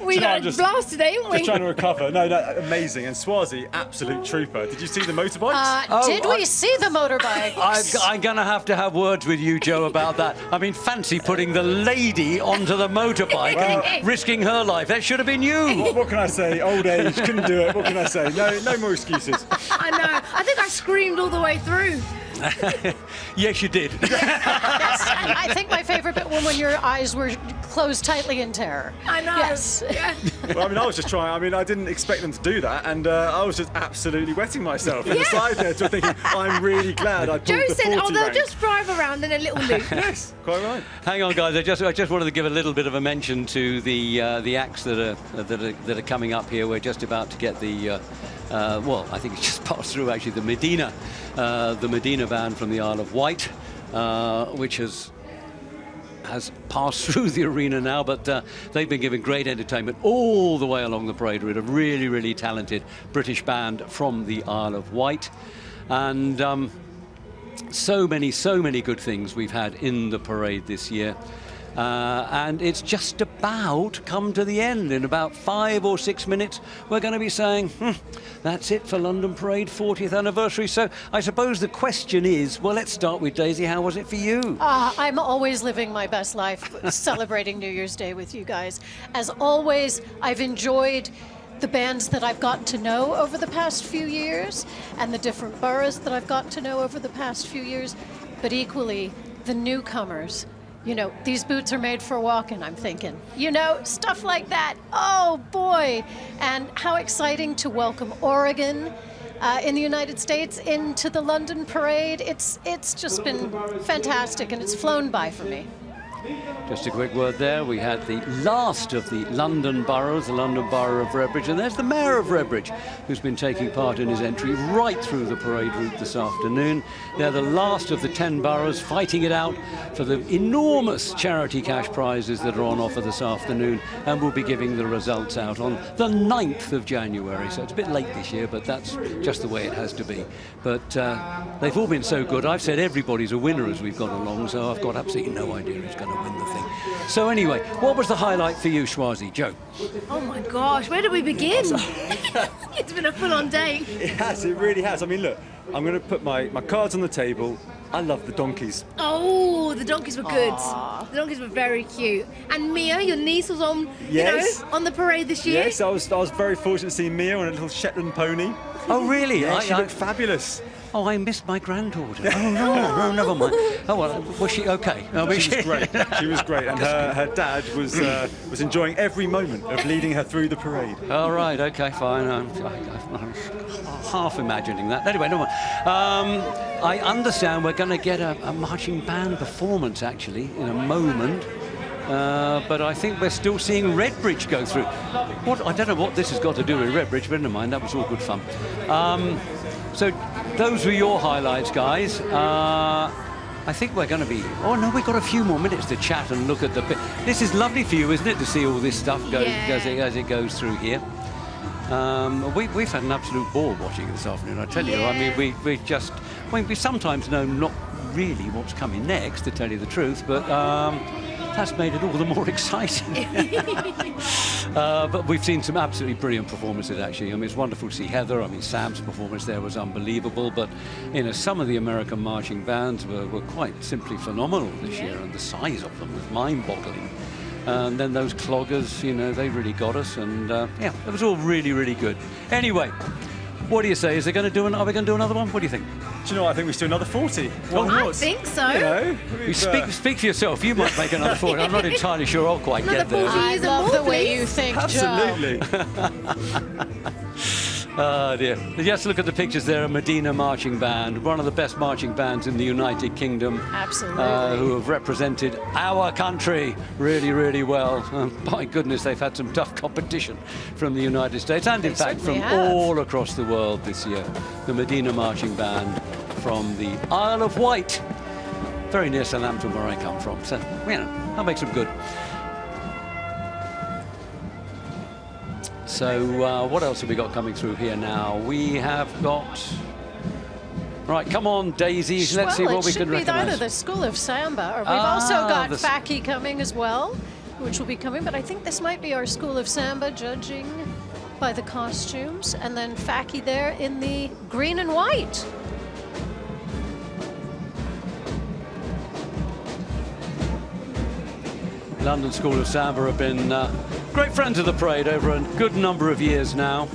S5: We got a blast today, haven't we?
S7: Just trying to recover. No, amazing. And Schwazi, absolute trooper. Did you see the motorbikes?
S2: Did we see the motorbikes?
S1: I'm going to have words with you, Joe, about that. I mean, fancy putting the lady onto the motorbike and risking her life. That should have been you.
S7: What can I say? Old age, couldn't do it. What can I say? No more excuses.
S5: I know. I think I screamed all the way through.
S1: Yes, you did.
S2: Yes, I think my favorite bit was when your eyes were closed tightly in terror.
S5: I know.
S2: Yes.
S5: Yeah.
S7: Well, I mean, I was just trying. I mean, I didn't expect them to do that, and I was just absolutely wetting myself on the side there, just thinking, I'm really glad I pulled
S5: Joe
S7: the 40
S5: said, they'll
S7: rank.
S5: just drive around in a little loop.
S7: Yes, quite right.
S1: Hang on, guys. I just wanted to give a little bit of a mention to the acts that are coming up here. We're just about to get the. Well, I think it's just passed through actually the Medina band from the Isle of Wight, which has passed through the arena now, but they've been giving great entertainment all the way along the parade route. A really, really talented British band from the Isle of Wight, and so many good things we've had in the parade this year. And it's just about come to the end. In about 5 or 6 minutes, we're going to be saying, that's it for London Parade 40th anniversary. So I suppose the question is, well, let's start with Daisy. How was it for you?
S2: I'm always living my best life celebrating New Year's Day with you guys. As always, I've enjoyed the bands that I've gotten to know over the past few years and the different boroughs that I've gotten to know over the past few years, but equally the newcomers. You know, these boots are made for walking, I'm thinking. You know, stuff like that. Oh, boy. And how exciting to welcome Oregon in the United States into the London Parade. It's just been fantastic, and it's flown by for me.
S1: Just a quick word there. We had the last of the London boroughs, the London Borough of Redbridge, and there's the Mayor of Redbridge, who's been taking part in his entry right through the parade route this afternoon. They're the last of the 10 boroughs fighting it out for the enormous charity cash prizes that are on offer this afternoon, and we'll be giving the results out on the 9th of January. So it's a bit late this year, but that's just the way it has to be. But they've all been so good. I've said everybody's a winner as we've gone along, so I've got absolutely no idea who's going to win the thing. So anyway, what was the highlight for you, Schwazi? Joe?
S5: Oh my gosh, where do we begin? It's been a full-on day.
S7: It has, it really has. I mean, look, I'm going to put my cards on the table. I love the donkeys.
S5: Oh, the donkeys were good. The donkeys were very cute. And Mia, your niece, was on,
S7: yes.
S5: on the parade this year.
S7: Yes, I was very fortunate to see Mia on a little Shetland pony.
S1: Oh, really?
S7: Yeah, she looked fabulous.
S1: Oh, I missed my granddaughter. Oh, no, never mind. Oh, well, was she okay?
S7: She was great. She was great. And her dad was enjoying every moment of leading her through the parade.
S1: All right, okay, fine. I'm half imagining that. Anyway, no more. I understand we're going to get a marching band performance, actually, in a moment. But I think we're still seeing Redbridge go through. I don't know what this has got to do with Redbridge, but never mind, that was all good fun. So those were your highlights, guys. I think we're going to be... Oh, no, we've got a few more minutes to chat and look at the... This is lovely for you, isn't it, to see all this stuff as it goes through here. We've had an absolute ball watching it this afternoon, I tell you. I mean, we sometimes know not really what's coming next, to tell you the truth, but that's made it all the more exciting. But we've seen some absolutely brilliant performances, actually. I mean, it's wonderful to see Heather. I mean, Sam's performance there was unbelievable. But, you know, some of the American marching bands were quite simply phenomenal this year, and the size of them was mind-boggling. And then those Cloggers, you know, they really got us. And, yeah, it was all really, really good. Anyway, what do you say? Are we going to do another one? What do you think?
S7: Do you know what? I think we should do another 40.
S5: I think so.
S7: You know,
S1: you speak for yourself. You might make another 40. I'm not entirely sure I'll quite get there.
S2: I love the way you think,
S7: Absolutely.
S1: Oh dear. Just look at the pictures there, a Medina marching band, one of the best marching bands in the United Kingdom.
S2: Absolutely.
S1: Who have represented our country really, really well. My goodness, they've had some tough competition from the United States and in fact from all across the world this year. The Medina marching band from the Isle of Wight. Very near Southampton where I come from, so, you know, that makes them good. So what else have we got coming through here now? We have got... Right, come on, Daisy. Let's see what we can recognise.
S2: It should be either the School of Samba, or we've also got Faki coming as well, which will be coming. But I think this might be our School of Samba, judging by the costumes. And then Faki there in the green and white.
S1: London School of Samba have been great friends of the parade over a good number of years now.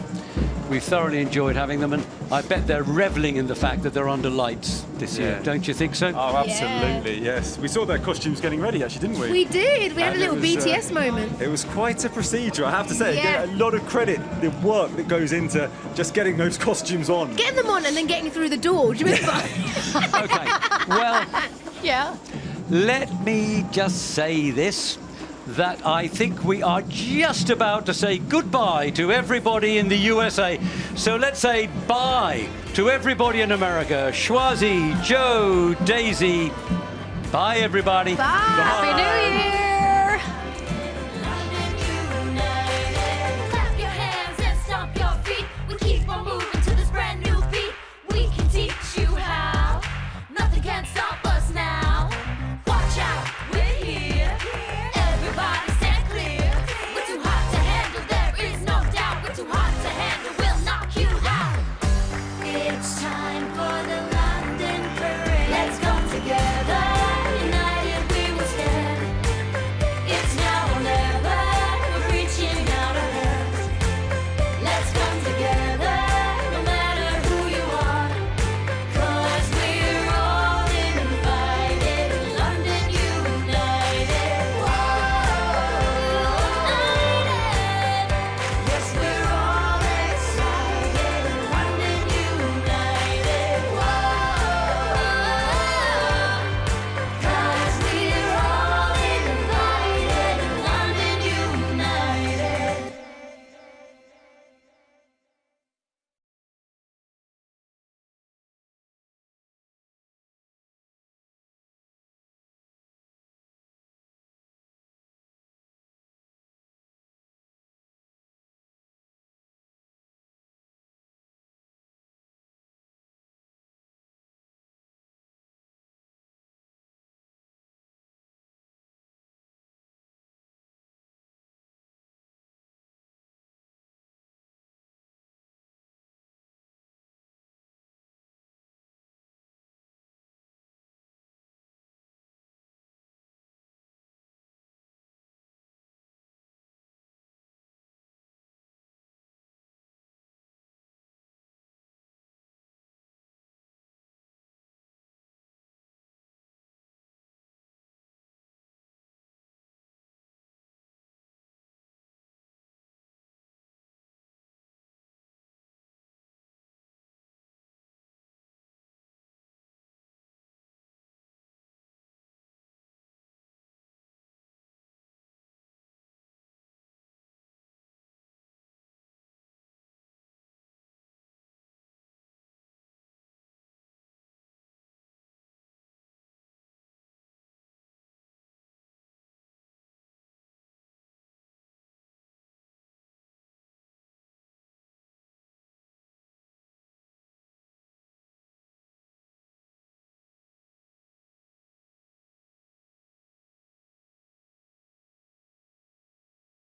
S1: We've thoroughly enjoyed having them, and I bet they're reveling in the fact that they're under lights this year. Don't you think so?
S7: Oh, absolutely, yes. We saw their costumes getting ready, actually, didn't we?
S9: We did. We had a little BTS moment.
S7: It was quite a procedure, I have to say. Get a lot of credit, the work that goes into just getting those costumes on.
S9: Getting them on and then getting through the door. Do you remember?
S1: Okay, well,
S2: yeah.
S1: Let me just say this, that I think we are just about to say goodbye to everybody in the USA. So let's say bye to everybody in America. Schwazi, Joe, Daisy. Bye, everybody.
S2: Bye. Happy New Year.